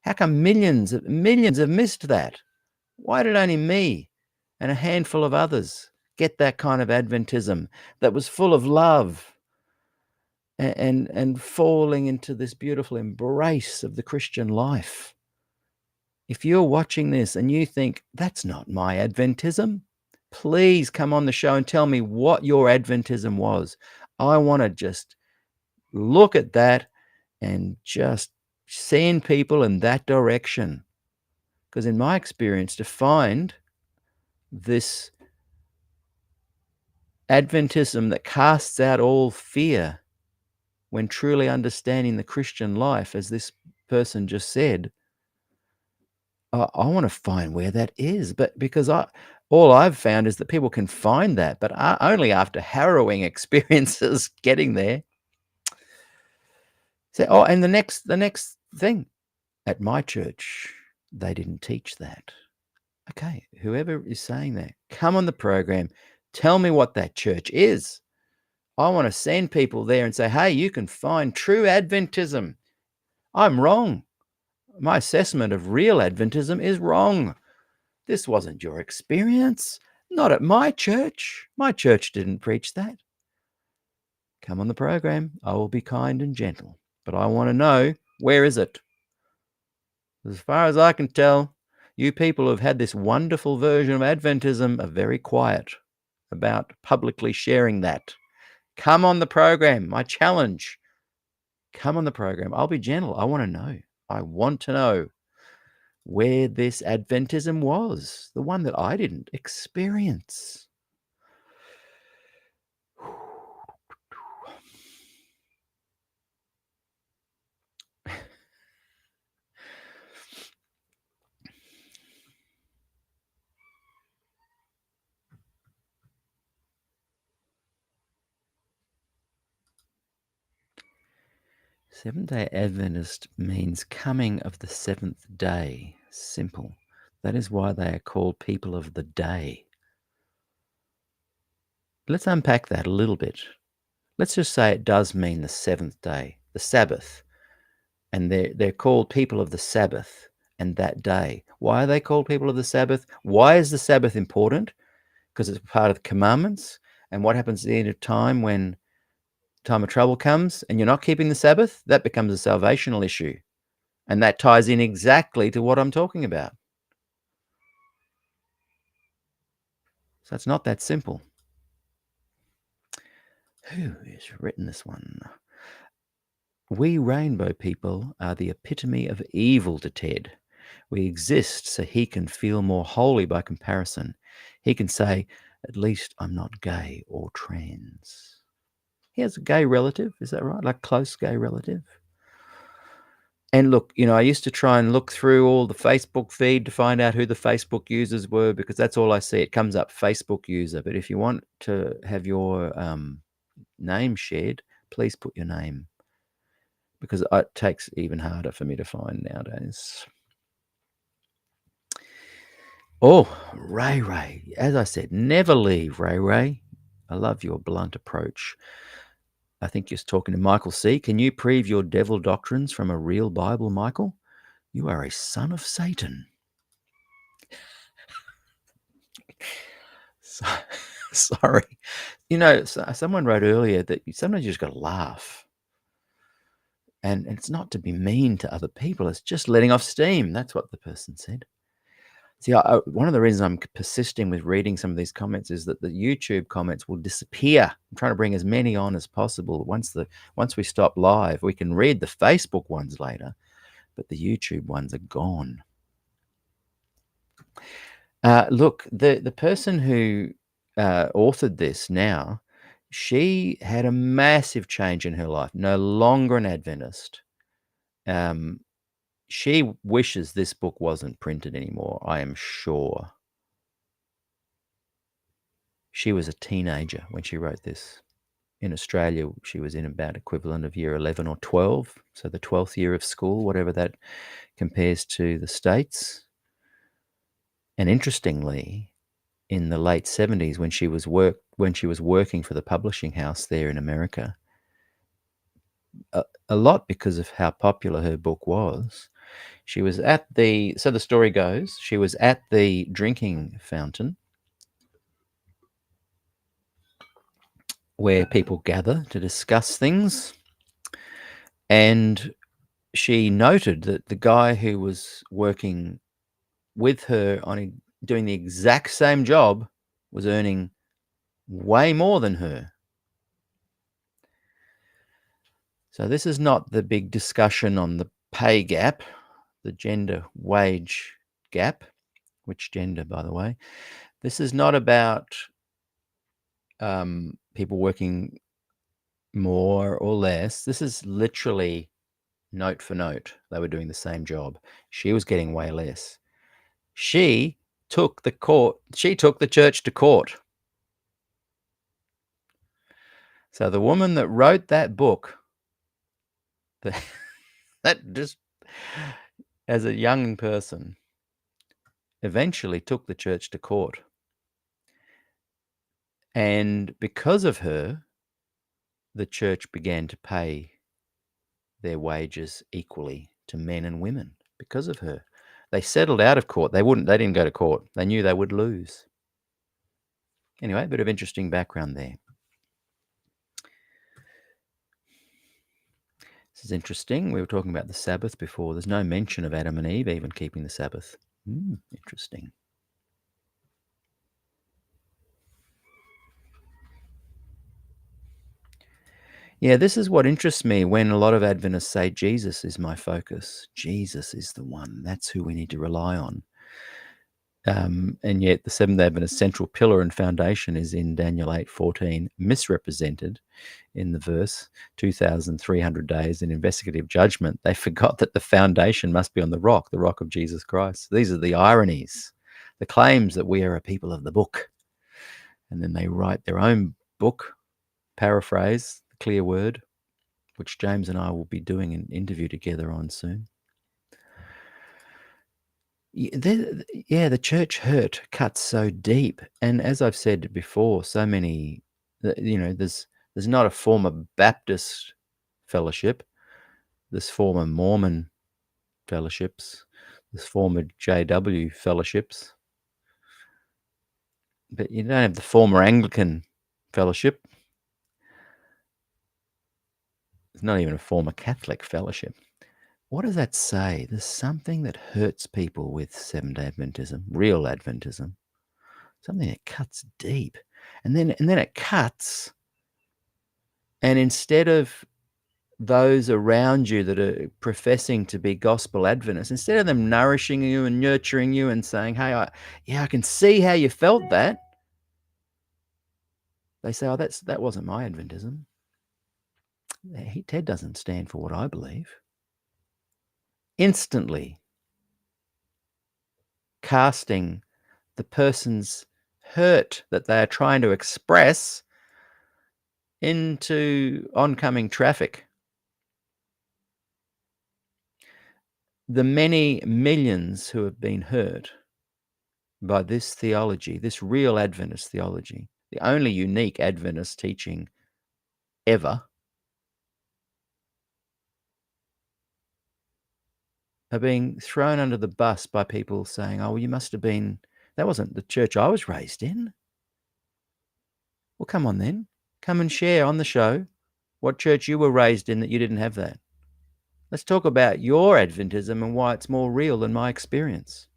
[SPEAKER 2] How come millions have missed that? Why did only me and a handful of others get that kind of Adventism that was full of love and falling into this beautiful embrace of the Christian life? If you're watching this and you think, that's not my Adventism, please come on the show and tell me what your Adventism was. I want to just look at that and just send people in that direction. Because in my experience, to find this Adventism that casts out all fear when truly understanding the Christian life, as this person just said, I want to find where that is. But because all I've found is that people can find that, but only after harrowing experiences getting there. So, and the next thing, at my church, they didn't teach that. Okay, whoever is saying that, come on the program, tell me what that church is. I want to send people there and say, hey, you can find true Adventism. I'm wrong. My assessment of real Adventism is wrong. This wasn't your experience. Not at my church. My church didn't preach that. Come on the program. I will be kind and gentle. But I want to know, where is it? As far as I can tell, you people who have had this wonderful version of Adventism are very quiet about publicly sharing that. Come on the program. My challenge. Come on the program. I'll be gentle. I want to know. I want to know where this Adventism was, the one that I didn't experience. Seventh-day Adventist means coming of the seventh day. Simple. That is why they are called people of the day. Let's unpack that a little bit. Let's just say it does mean the seventh day, the Sabbath. And they're called people of the Sabbath and that day. Why are they called people of the Sabbath? Why is the Sabbath important? Because it's part of the commandments. And what happens at the end of time when time of trouble comes and you're not keeping the Sabbath? That becomes a salvational issue. And that ties in exactly to what I'm talking about. So it's not that simple. Who has written this one? We rainbow people are the epitome of evil to Ted. We exist so he can feel more holy by comparison. He can say, at least I'm not gay or trans. He has a gay relative, is that right? Like close gay relative. And look, I used to try and look through all the Facebook feed to find out who the Facebook users were, because that's all I see. It comes up Facebook user. But if you want to have your name shared, please put your name, because it takes even harder for me to find nowadays. Oh, Ray. As I said, never leave, Ray. I love your blunt approach. I think you're talking to Michael C. Can you prove your devil doctrines from a real Bible, Michael? You are a son of Satan. Sorry. Someone wrote earlier that sometimes you just got to laugh. And it's not to be mean to other people. It's just letting off steam. That's what the person said. See, one of the reasons I'm persisting with reading some of these comments is that the YouTube comments will disappear. I'm trying to bring as many on as possible. Once we stop live, we can read the Facebook ones later, but the YouTube ones are gone. Look, the person who authored this now, she had a massive change in her life. No longer an Adventist. She wishes this book wasn't printed anymore, I am sure. She was a teenager when she wrote this. In Australia, she was in about equivalent of year 11 or 12, so the 12th year of school, whatever that compares to the States. And interestingly, in the late 70s, when she was working for the publishing house there in America, a lot because of how popular her book was, she was so the story goes, she was at the drinking fountain where people gather to discuss things, and she noted that the guy who was working with her doing the exact same job was earning way more than her. So this is not the big discussion on the pay gap, the gender wage gap, which gender, by the way. This is not about people working more or less. This is literally note for note. They were doing the same job. She was getting way less. She took the church to court. So the woman that wrote that book, that just as a young person, eventually took the church to court. And because of her, the church began to pay their wages equally to men and women because of her. They settled out of court. They didn't go to court. They knew they would lose. Anyway, a bit of interesting background there. This is interesting. We were talking about the Sabbath before. There's no mention of Adam and Eve even keeping the Sabbath. Interesting. Yeah, this is what interests me when a lot of Adventists say Jesus is my focus. Jesus is the one. That's who we need to rely on. And yet the Seventh Adventist central pillar and foundation is in Daniel 8:14, misrepresented in the verse 2,300 days in investigative judgment. They forgot that the foundation must be on the rock of Jesus Christ. These are the ironies, the claims that we are a people of the book. And then they write their own book, paraphrase, the clear word, which James and I will be doing an interview together on soon. The church hurt cuts so deep. And as I've said before, so many, there's not a former Baptist fellowship, there's former Mormon fellowships, there's former JW fellowships, but you don't have the former Anglican fellowship. There's not even a former Catholic fellowship. What does that say? There's something that hurts people with Seventh-day Adventism, real Adventism, something that cuts deep. And then it cuts, and instead of those around you that are professing to be gospel Adventists, instead of them nourishing you and nurturing you and saying, hey, I can see how you felt that, they say, that wasn't my Adventism. Ted doesn't stand for what I believe. Instantly casting the person's hurt that they are trying to express into oncoming traffic. The many millions who have been hurt by this theology, this real Adventist theology, the only unique Adventist teaching ever, are being thrown under the bus by people saying, oh, well, you must have been, that wasn't the church I was raised in. Well, come on then. Come and share on the show what church you were raised in that you didn't have that. Let's talk about your Adventism and why it's more real than my experience.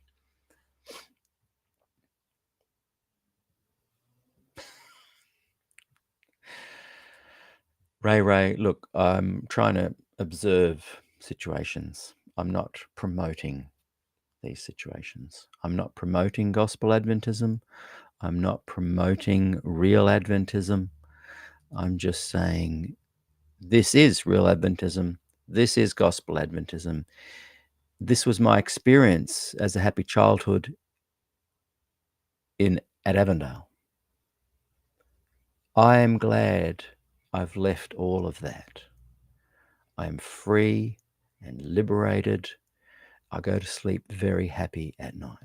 [SPEAKER 2] Ray, look, I'm trying to observe situations. I'm not promoting these situations. I'm not promoting gospel Adventism. I'm not promoting real Adventism. I'm just saying this is real Adventism. This is gospel Adventism. This was my experience as a happy childhood at Avondale. I am glad I've left all of that. I am free and liberated. I go to sleep very happy at night.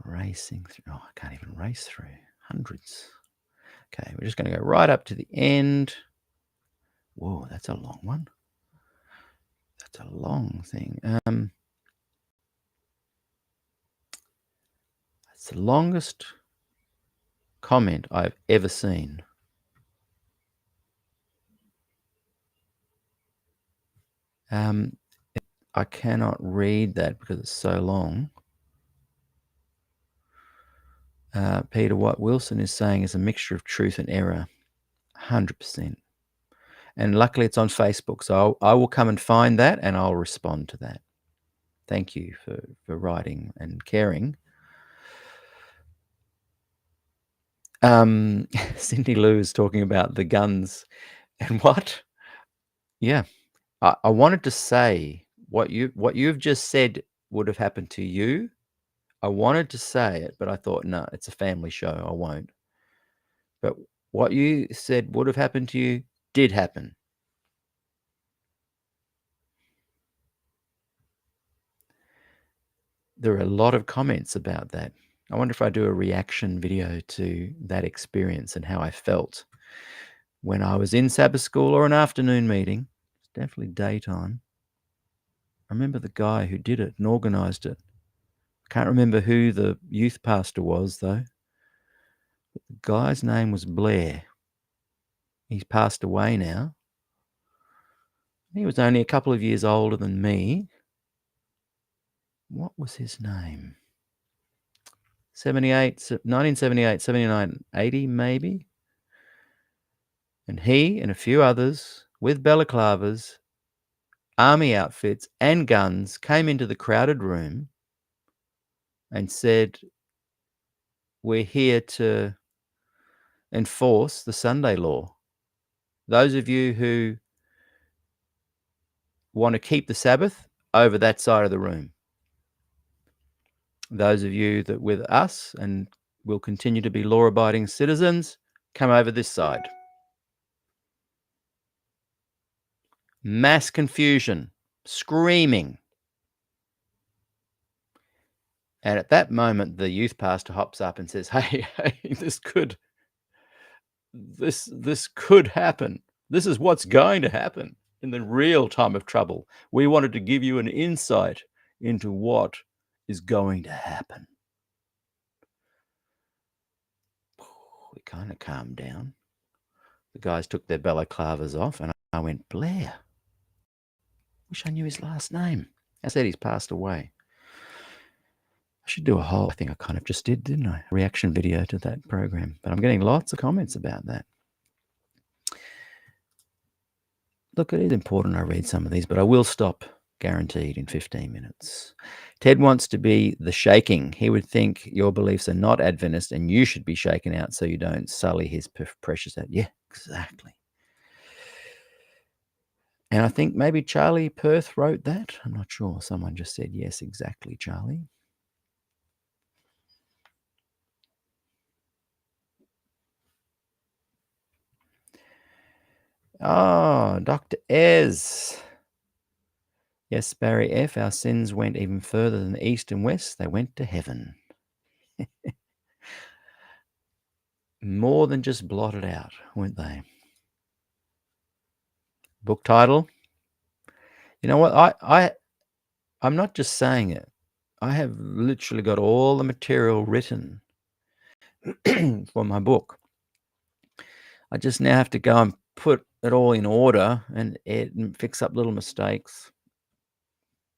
[SPEAKER 2] Racing through, I can't even race through hundreds. Okay, we're just going to go right up to the end. Whoa, that's a long one. That's a long thing. It's the longest comment I've ever seen. I cannot read that because it's so long. Peter, what Wilson is saying is a mixture of truth and error, 100%. And luckily it's on Facebook, so I will come and find that and I'll respond to that. Thank you for writing and caring. Cindy Lou is talking about the guns and what? Yeah, I wanted to say what you've just said would have happened to you. I wanted to say it, but I thought, no, it's a family show. I won't. But what you said would have happened to you did happen. There are a lot of comments about that. I wonder if I do a reaction video to that experience and how I felt when I was in Sabbath school or an afternoon meeting. It's definitely daytime. I remember the guy who did it and organized it. I can't remember who the youth pastor was, though. But the guy's name was Blair. He's passed away now. He was only a couple of years older than me. What was his name? 1978, 79, 80 maybe. And he and a few others with balaclavas, army outfits and guns came into the crowded room and said, we're here to enforce the Sunday law. Those of you who want to keep the Sabbath, over that side of the room. Those of you that with us and will continue to be law-abiding citizens, come over this side. Mass confusion, screaming. And at that moment, the youth pastor hops up and says, hey, this could happen. This is what's going to happen in the real time of trouble. We wanted to give you an insight into what is going to happen. We kind of calmed down. The guys took their balaclavas off and I went, Blair. Wish I knew his last name. I said he's passed away. I should do I think I kind of just did, didn't I? A reaction video to that program. But I'm getting lots of comments about that. look, it is important I read some of these, but I will stop, guaranteed, in 15 minutes. Ted wants to be the shaking. He would think your beliefs are not Adventist and you should be shaken out so you don't sully his precious out. Yeah, exactly. And I think maybe Charlie Perth wrote that. I'm not sure. Someone just said, yes, exactly, Charlie. Oh, Dr. Ez. Yes, Barry F., our sins went even further than the east and west. They went to heaven. More than just blotted out, weren't they? Book title? You know what? I'm not just saying it. I have literally got all the material written for my book. I just now have to go and put it all in order and edit and fix up little mistakes,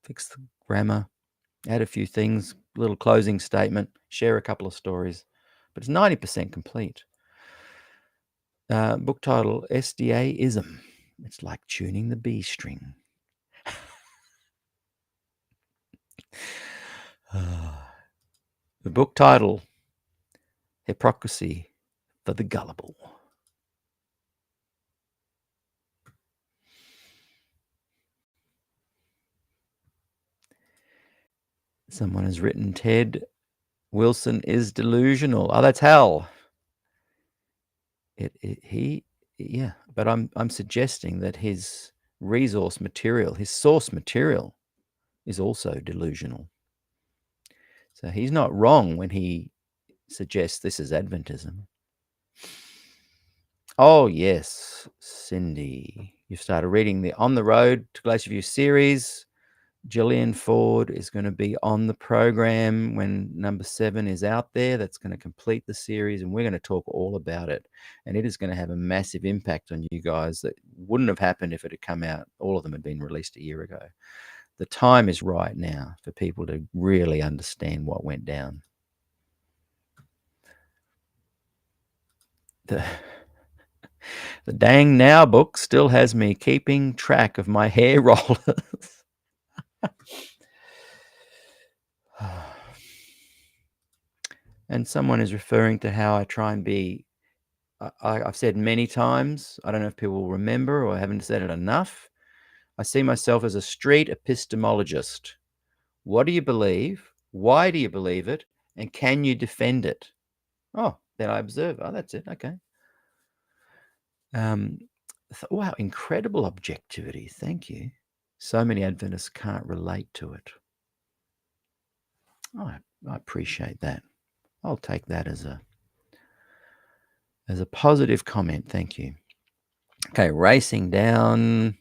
[SPEAKER 2] fix the grammar, add a few things, little closing statement, share a couple of stories. But it's 90% complete. Book title, SDAism. It's like tuning the B string. The book title, Hypocrisy for the Gullible. Someone has written, Ted Wilson is delusional. Oh, that's hell. Yeah, but I'm suggesting that his resource material, his source material, is also delusional. So he's not wrong when he suggests this is Adventism. Oh, yes, Cindy. You've started reading the On the Road to Glacier View series. Gillian Ford is going to be on the program when number 7 is out there. That's going to complete the series, and we're going to talk all about it. And it is going to have a massive impact on you guys that wouldn't have happened if it had come out. All of them had been released a year ago. The time is right now for people to really understand what went down. The Dang Now book still has me keeping track of my hair rollers. And someone is referring to how I try and be, I've said many times, I don't know if people will remember or I haven't said it enough. I see myself as a street epistemologist. What do you believe? Why do you believe it? And can you defend it? Oh, then I observe. Oh, that's it. Okay. Wow, incredible objectivity. Thank you. So many Adventists can't relate to it. Oh, I appreciate that. I'll take that as a positive comment. Thank you. Okay, racing down.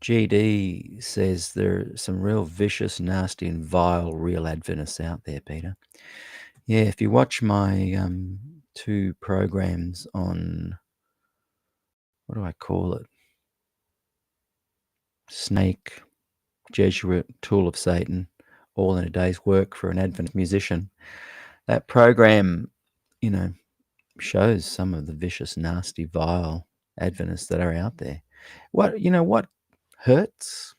[SPEAKER 2] GD says there are some real vicious, nasty, and vile real Adventists out there, Peter. Yeah, if you watch my 2 programs on, what do I call it? Snake, Jesuit, Tool of Satan, all in a day's work for an Adventist musician. That program, shows some of the vicious, nasty, vile Adventists that are out there. What hurts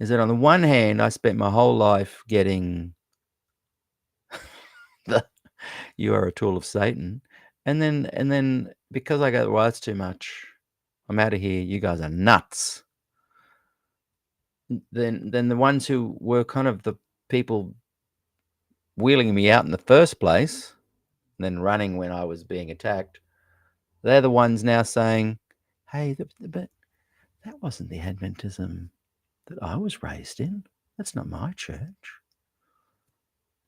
[SPEAKER 2] is that on the one hand, I spent my whole life getting you are a tool of Satan, and then because I go, well, that's too much, I'm out of here, you guys are nuts. Then the ones who were kind of the people wheeling me out in the first place, and then running when I was being attacked, they're the ones now saying, hey, but that wasn't the Adventism that I was raised in. That's not my church.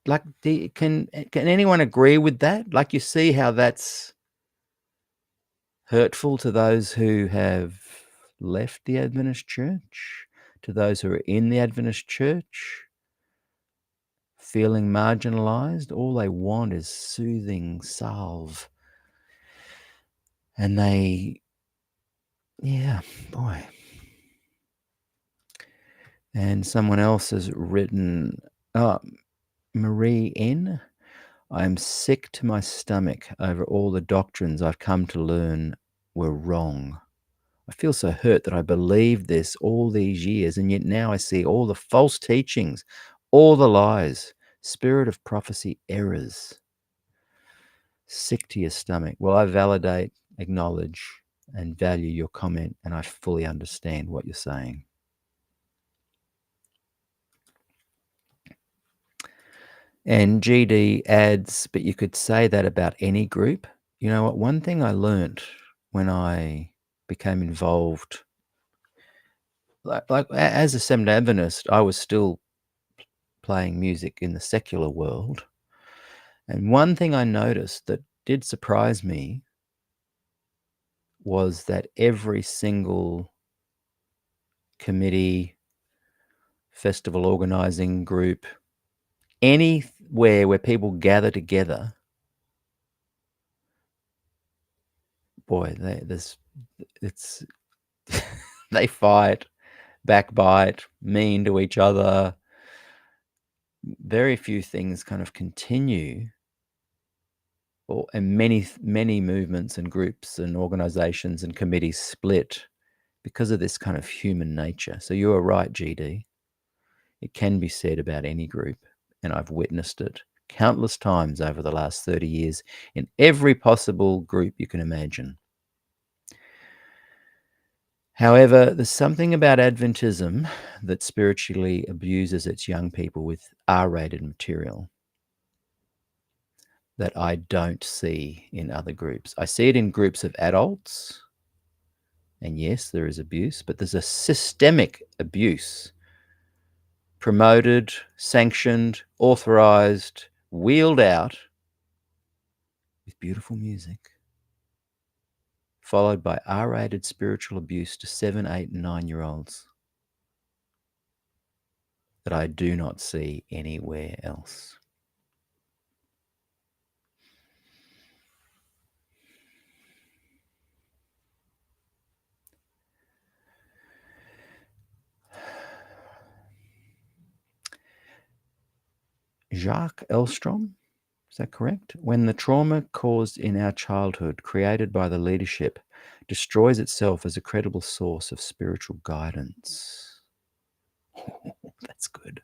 [SPEAKER 2] Like, can anyone agree with that? Like, you see how that's hurtful to those who have left the Adventist church, to those who are in the Adventist church, feeling marginalized. All they want is soothing salve. And yeah, boy. And someone else has written, Marie N. I am sick to my stomach over all the doctrines I've come to learn were wrong. I feel so hurt that I believed this all these years, and yet now I see all the false teachings, all the lies, spirit of prophecy errors. Sick to your stomach. Well, I validate, acknowledge, and value your comment, and I fully understand what you're saying. And GD adds, but you could say that about any group. You know what? One thing I learned when I became involved, as a Seventh-day Adventist, I was still playing music in the secular world. And one thing I noticed that did surprise me was that every single committee, festival organizing group, anywhere where people gather together, boy, it's they fight, backbite, mean to each other. Very few things kind of continue, and many movements and groups and organizations and committees split because of this kind of human nature. So you are right, GD. It can be said about any group, and I've witnessed it countless times over the last 30 years in every possible group you can imagine. However, there's something about Adventism that spiritually abuses its young people with R-rated material that I don't see in other groups. I see it in groups of adults, and yes, there is abuse, but there's a systemic abuse promoted, sanctioned, authorized, wheeled out with beautiful music, followed by R-rated spiritual abuse to 7, 8, and 9-year-olds that I do not see anywhere else. Jacques Elstrom, is that correct? When the trauma caused in our childhood, created by the leadership, destroys itself as a credible source of spiritual guidance. That's good.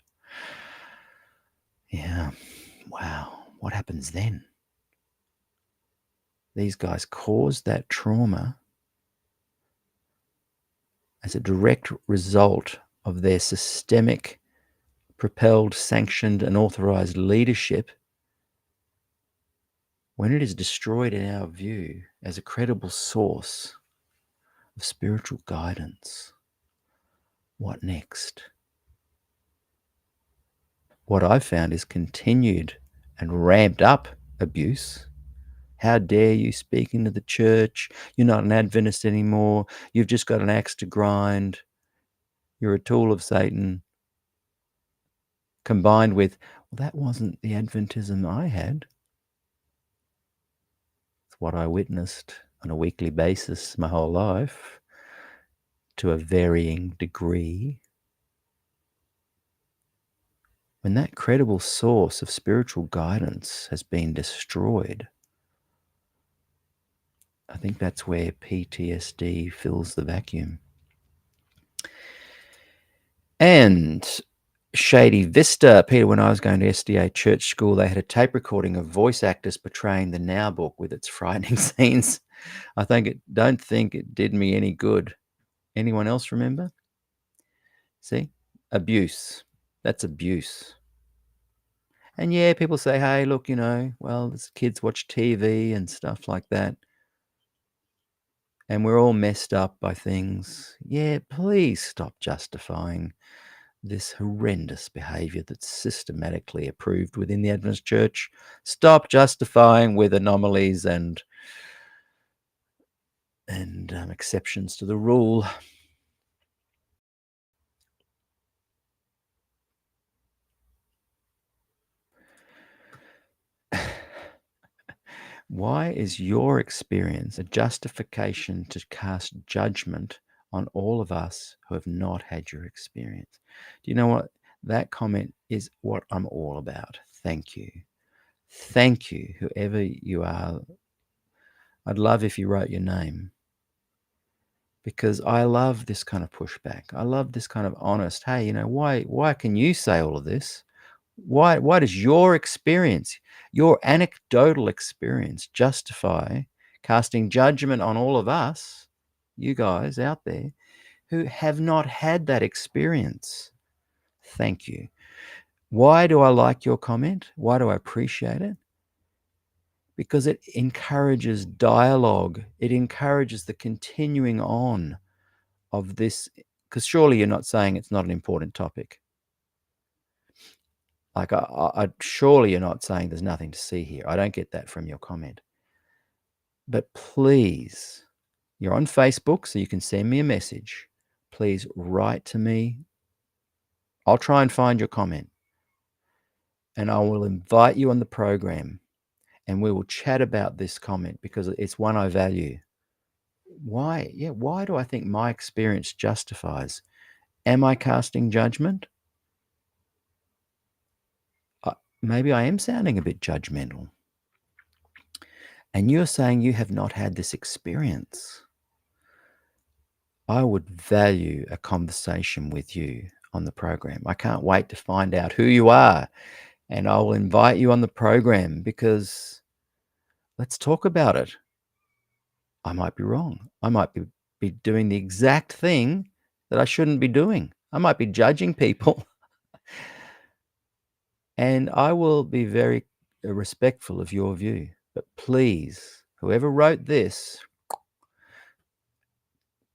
[SPEAKER 2] Yeah. Wow. What happens then? These guys caused that trauma as a direct result of their systemic, propelled, sanctioned, and authorized leadership. When it is destroyed in our view as a credible source of spiritual guidance, what next? What I've found is continued and ramped up abuse. How dare you speak into the church? You're not an Adventist anymore. You've just got an axe to grind. You're a tool of Satan. Combined with, well, that wasn't the Adventism I had. It's what I witnessed on a weekly basis my whole life, to a varying degree. When that credible source of spiritual guidance has been destroyed, I think that's where PTSD fills the vacuum. And Shady Vista, Peter, when I was going to SDA church school, they had a tape recording of voice actors portraying the Now book with its frightening scenes. Don't think it did me any good. Anyone else remember? See? Abuse. That's abuse. And yeah, people say, hey, look, well, these kids watch TV and stuff like that. And we're all messed up by things. Yeah, please stop justifying this horrendous behavior that's systematically approved within the Adventist Church. Stop justifying with anomalies and exceptions to the rule. Why is your experience a justification to cast judgment on all of us who have not had your experience? Do you know what? That comment is what I'm all about. Thank you. Thank you, whoever you are. I'd love if you wrote your name, because I love this kind of pushback. I love this kind of honest, hey, why can you say all of this? Why does your experience, your anecdotal experience, justify casting judgment on all of us, you guys out there, who have not had that experience? Thank you. Why do I like your comment? Why do I appreciate it? Because it encourages dialogue. It encourages the continuing on of this, because surely you're not saying it's not an important topic. Like, surely you're not saying there's nothing to see here. I don't get that from your comment. But please, you're on Facebook, so you can send me a message. Please write to me. I'll try and find your comment, and I will invite you on the program, and we will chat about this comment, because it's one I value. Why? Yeah, why do I think my experience justifies? Am I casting judgment? Maybe I am sounding a bit judgmental. And you're saying you have not had this experience. I would value a conversation with you on the program. I can't wait to find out who you are, and I will invite you on the program, because let's talk about it. I might be wrong. I might be doing the exact thing that I shouldn't be doing. I might be judging people. And I will be very respectful of your view. But please, whoever wrote this,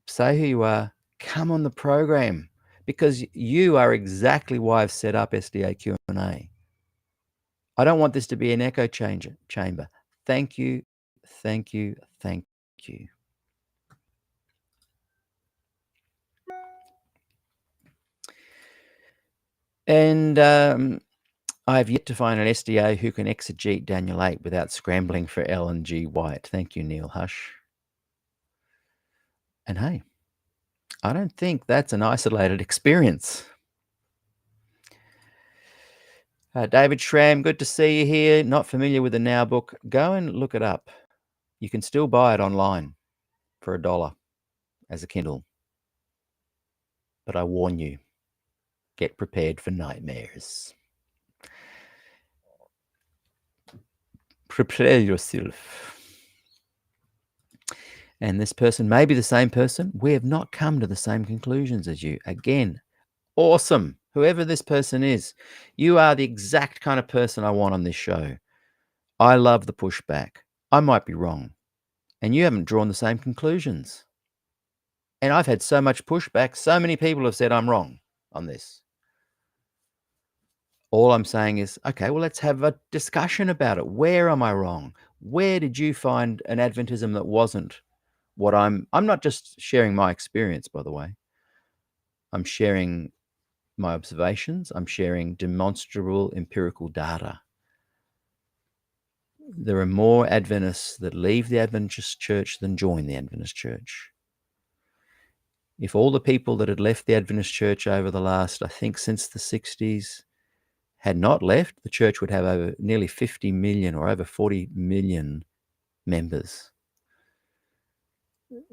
[SPEAKER 2] say who you are, come on the program, because you are exactly why I've set up SDAQ&A. I don't want this to be an echo chamber. Thank you, thank you, thank you. And I have yet to find an SDA who can exegete Daniel 8 without scrambling for Ellen G. White. Thank you, Neil Hush. And hey, I don't think that's an isolated experience. David Schramm, good to see you here. Not familiar with the Now book. Go and look it up. You can still buy it online for $1 as a Kindle. But I warn you, get prepared for nightmares. Prepare yourself. And this person may be the same person. We have not come to the same conclusions as you. Again, awesome. Whoever this person is, you are the exact kind of person I want on this show. I love the pushback. I might be wrong. And you haven't drawn the same conclusions. And I've had so much pushback. So many people have said I'm wrong on this. All I'm saying is, okay, well, let's have a discussion about it. Where am I wrong? Where did you find an Adventism that wasn't what I'm not just sharing my experience, by the way. I'm sharing my observations. I'm sharing demonstrable empirical data. There are more Adventists that leave the Adventist church than join the Adventist church. If all the people that had left the Adventist church over the last, I think since the 60s, had not left, the church would have over nearly 50 million or over 40 million members.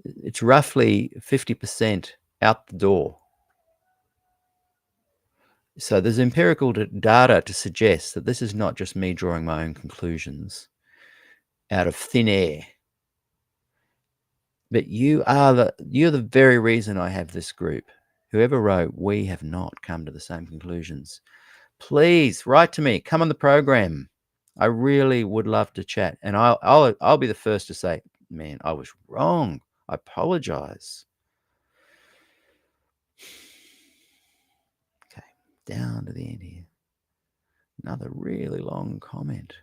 [SPEAKER 2] It's roughly 50% out the door. So there's empirical data to suggest that this is not just me drawing my own conclusions out of thin air. But you're the very reason I have this group. Whoever wrote, we have not come to the same conclusions. Please write to me. Come on the program. I really would love to chat, and I'll be the first to say, man, I was wrong. I apologize. Okay, down to the end here. Another really long comment.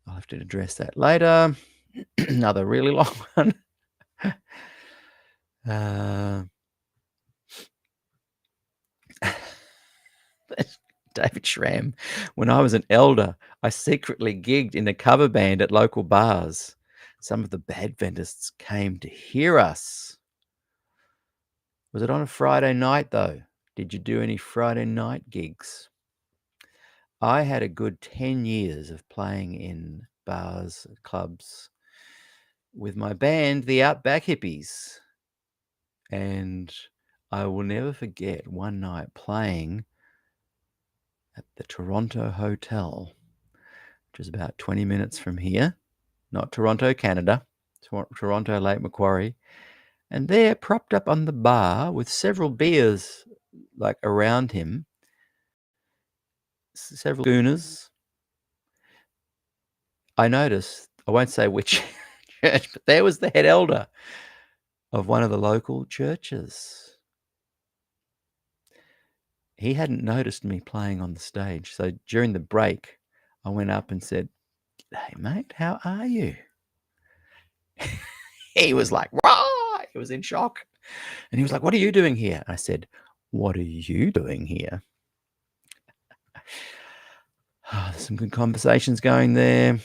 [SPEAKER 2] I'll have to address that later. Another really long one. David Schramm. When I was an elder, I secretly gigged in a cover band at local bars. Some of the Adventists came to hear us. Was it on a Friday night, though? Did you do any Friday night gigs? I had a good 10 years of playing in bars, clubs with my band, the Outback Hippies. And I will never forget one night playing at the Toronto Hotel, which is about 20 minutes from here, not Toronto, Canada, Toronto, Lake Macquarie. And there, propped up on the bar with several beers like around him, several schooners, I noticed, I won't say which church, but there was the head elder of one of the local churches. He hadn't noticed me playing on the stage. So during the break, I went up and said, "Hey, mate, how are you?" He was like, "Rah!" He was in shock. And he was like, "What are you doing here?" I said, "What are you doing here?" Oh, there's some good conversations going there.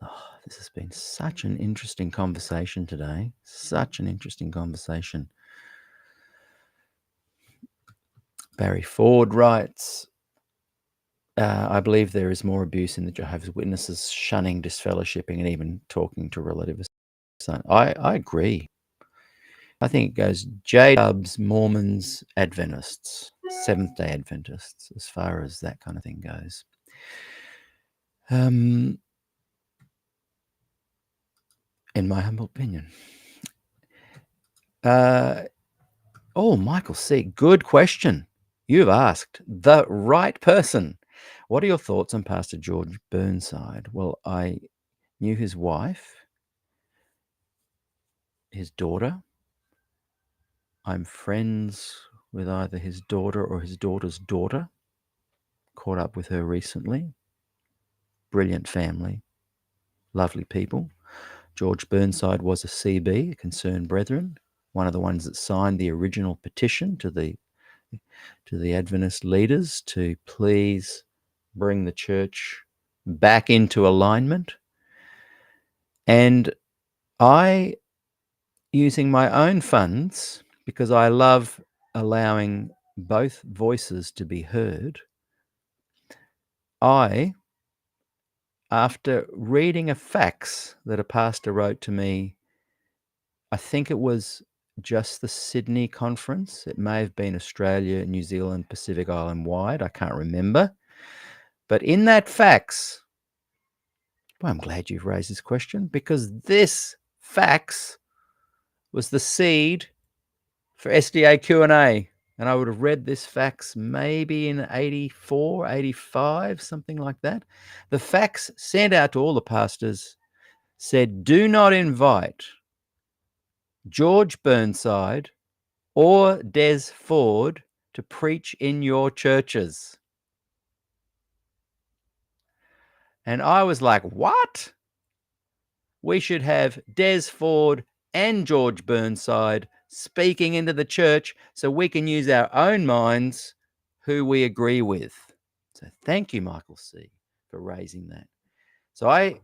[SPEAKER 2] Oh, this has been such an interesting conversation today. Such an interesting conversation. Barry Ford writes, I believe there is more abuse in the Jehovah's Witnesses, shunning, disfellowshipping, and even talking to relatives. I agree. I think it goes J-Dubs, Mormons, Adventists, Seventh-day Adventists, as far as that kind of thing goes. In my humble opinion. Michael C., good question. You've asked the right person. What are your thoughts on Pastor George Burnside? Well, I knew his wife, his daughter. I'm friends with either his daughter or his daughter's daughter. Caught up with her recently. Brilliant family. Lovely people. George Burnside was a CB, a Concerned Brethren, one of the ones that signed the original petition to the Adventist leaders to please bring the church back into alignment. And I, using my own funds, because I love allowing both voices to be heard, I, after reading a fax that a pastor wrote to me, I think it was just the Sydney conference. It may have been Australia, New Zealand, Pacific Island wide. I can't remember. But in that fax, well, I'm glad you've raised this question, because this fax was the seed for SDAQ&A. And I would have read this fax maybe in 84, 85, something like that. The fax sent out to all the pastors said, do not invite George Burnside or Des Ford to preach in your churches. And I was like, what? We should have Des Ford and George Burnside speaking into the church so we can use our own minds who we agree with. So thank you, Michael C., for raising that. So I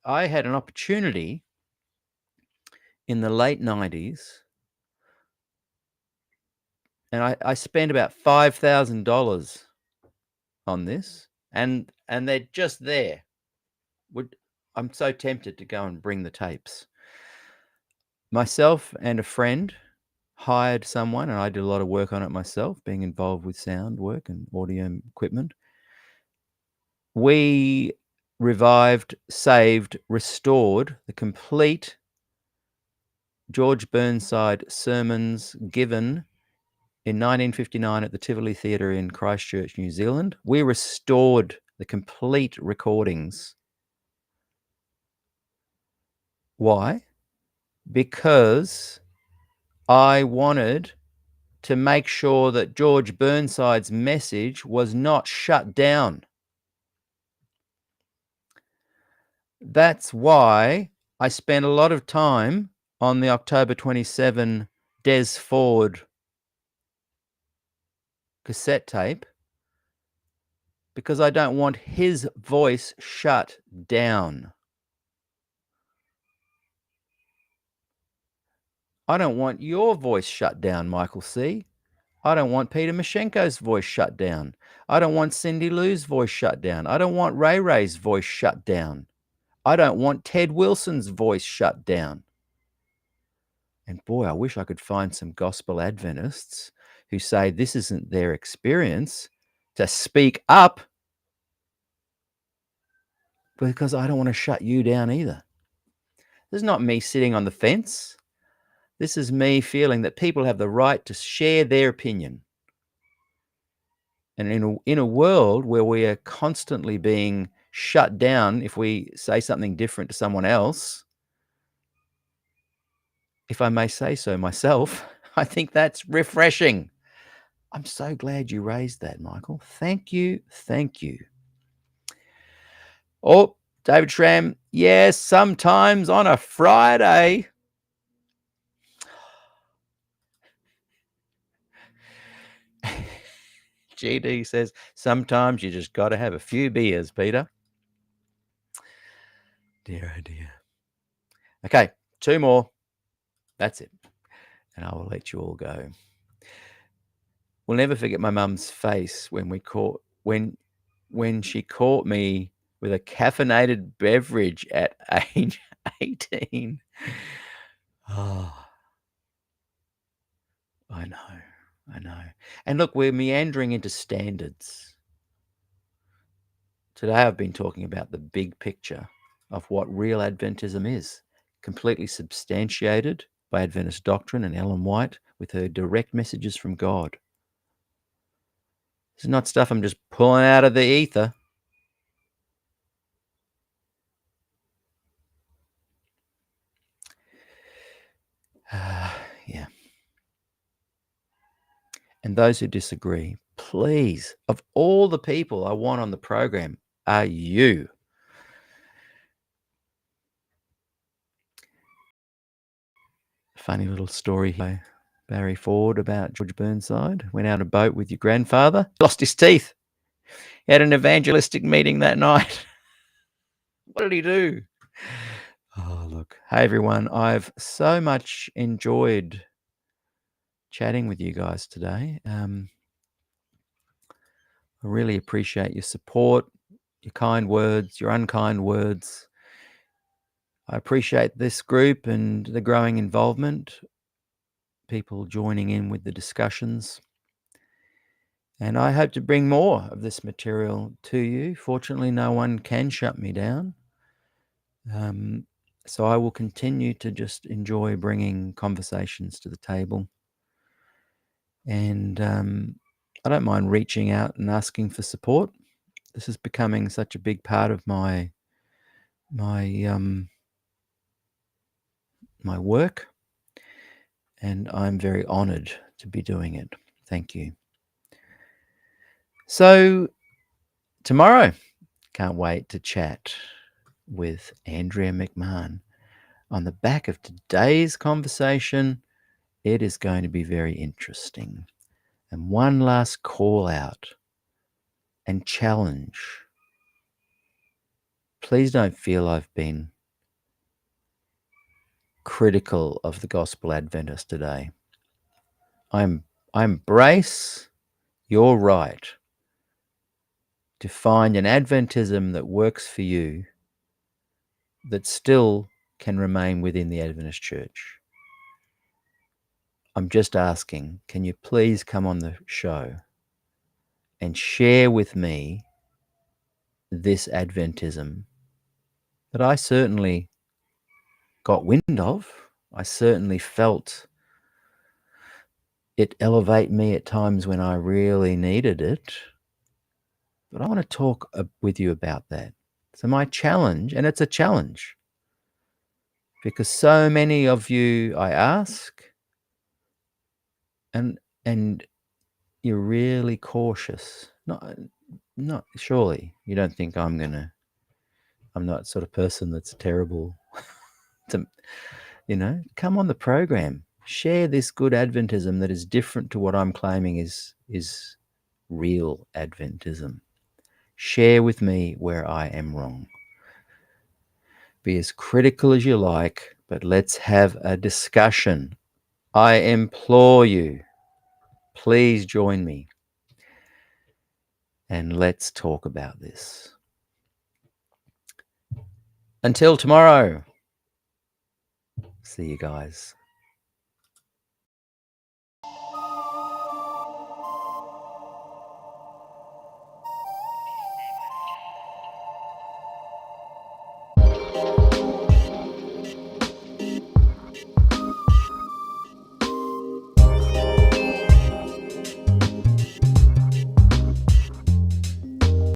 [SPEAKER 2] had an opportunity in the late 90s, and I spent about $5,000 on this, and they're just there. I'm so tempted to go and bring the tapes. Myself and a friend hired someone, and I did a lot of work on it myself, being involved with sound work and audio equipment. We revived, saved, restored the complete George Burnside sermons given in 1959 at the Tivoli Theatre in Christchurch, New Zealand. We restored the complete recordings. Why? Because I wanted to make sure that George Burnside's message was not shut down. That's why I spent a lot of time on the October 27 Des Ford cassette tape, because I don't want his voice shut down. I don't want your voice shut down, Michael C. I don't want Peter Mashenko's voice shut down. I don't want Cindy Lou's voice shut down. I don't want Ray Ray's voice shut down. I don't want Ted Wilson's voice shut down. And boy, I wish I could find some gospel Adventists who say this isn't their experience to speak up, because I don't want to shut you down either. This is not me sitting on the fence. This is me feeling that people have the right to share their opinion. And in a world where we are constantly being shut down if we say something different to someone else, if I may say so myself, I think that's refreshing. I'm so glad you raised that, Michael. Thank you. Thank you. Oh, David Schramm, yes, sometimes on a Friday. GD says, sometimes you just got to have a few beers, Peter. Dear, oh dear. Okay, 2 more. That's it. And I will let you all go. We'll never forget my mum's face when she caught me with a caffeinated beverage at age 18. Oh, I know. And look, we're meandering into standards. Today I've been talking about the big picture of what real Adventism is, completely substantiated by Adventist doctrine and Ellen White with her direct messages from God. This is not stuff I'm just pulling out of the ether. Yeah. And those who disagree, please, of all the people I want on the program, are you. Funny little story by Barry Ford about George Burnside. Went out a boat with your grandfather, lost his teeth. He had an evangelistic meeting that night. What did he do? Oh, look. Hey, everyone. I've so much enjoyed chatting with you guys today. I really appreciate your support, your kind words, your unkind words. I appreciate this group and the growing involvement, people joining in with the discussions. And I hope to bring more of this material to you. Fortunately, no one can shut me down. So I will continue to just enjoy bringing conversations to the table. And I don't mind reaching out and asking for support. This is becoming such a big part of my work, and I'm very honored to be doing it. Thank you. So tomorrow, can't wait to chat with Andrea McMahon. On the back of today's conversation, it is going to be very interesting. And one last call out and challenge. Please don't feel I've been critical of the Gospel Adventist today. I embrace your right to find an Adventism that works for you, that still can remain within the Adventist Church. I'm just asking, can you please come on the show and share with me this Adventism that I certainly got wind of. I certainly felt it elevate me at times when I really needed it. But I want to talk with you about that. So my challenge, and it's a challenge, because so many of you I ask, and you're really cautious. Not surely you don't think I'm not sort of person that's terrible to, come on the program, share this good Adventism that is different to what I'm claiming is real Adventism. Share with me where I am wrong. Be as critical as you like, but let's have a discussion. I implore you. Please join me and let's talk about this. Until tomorrow. See you guys.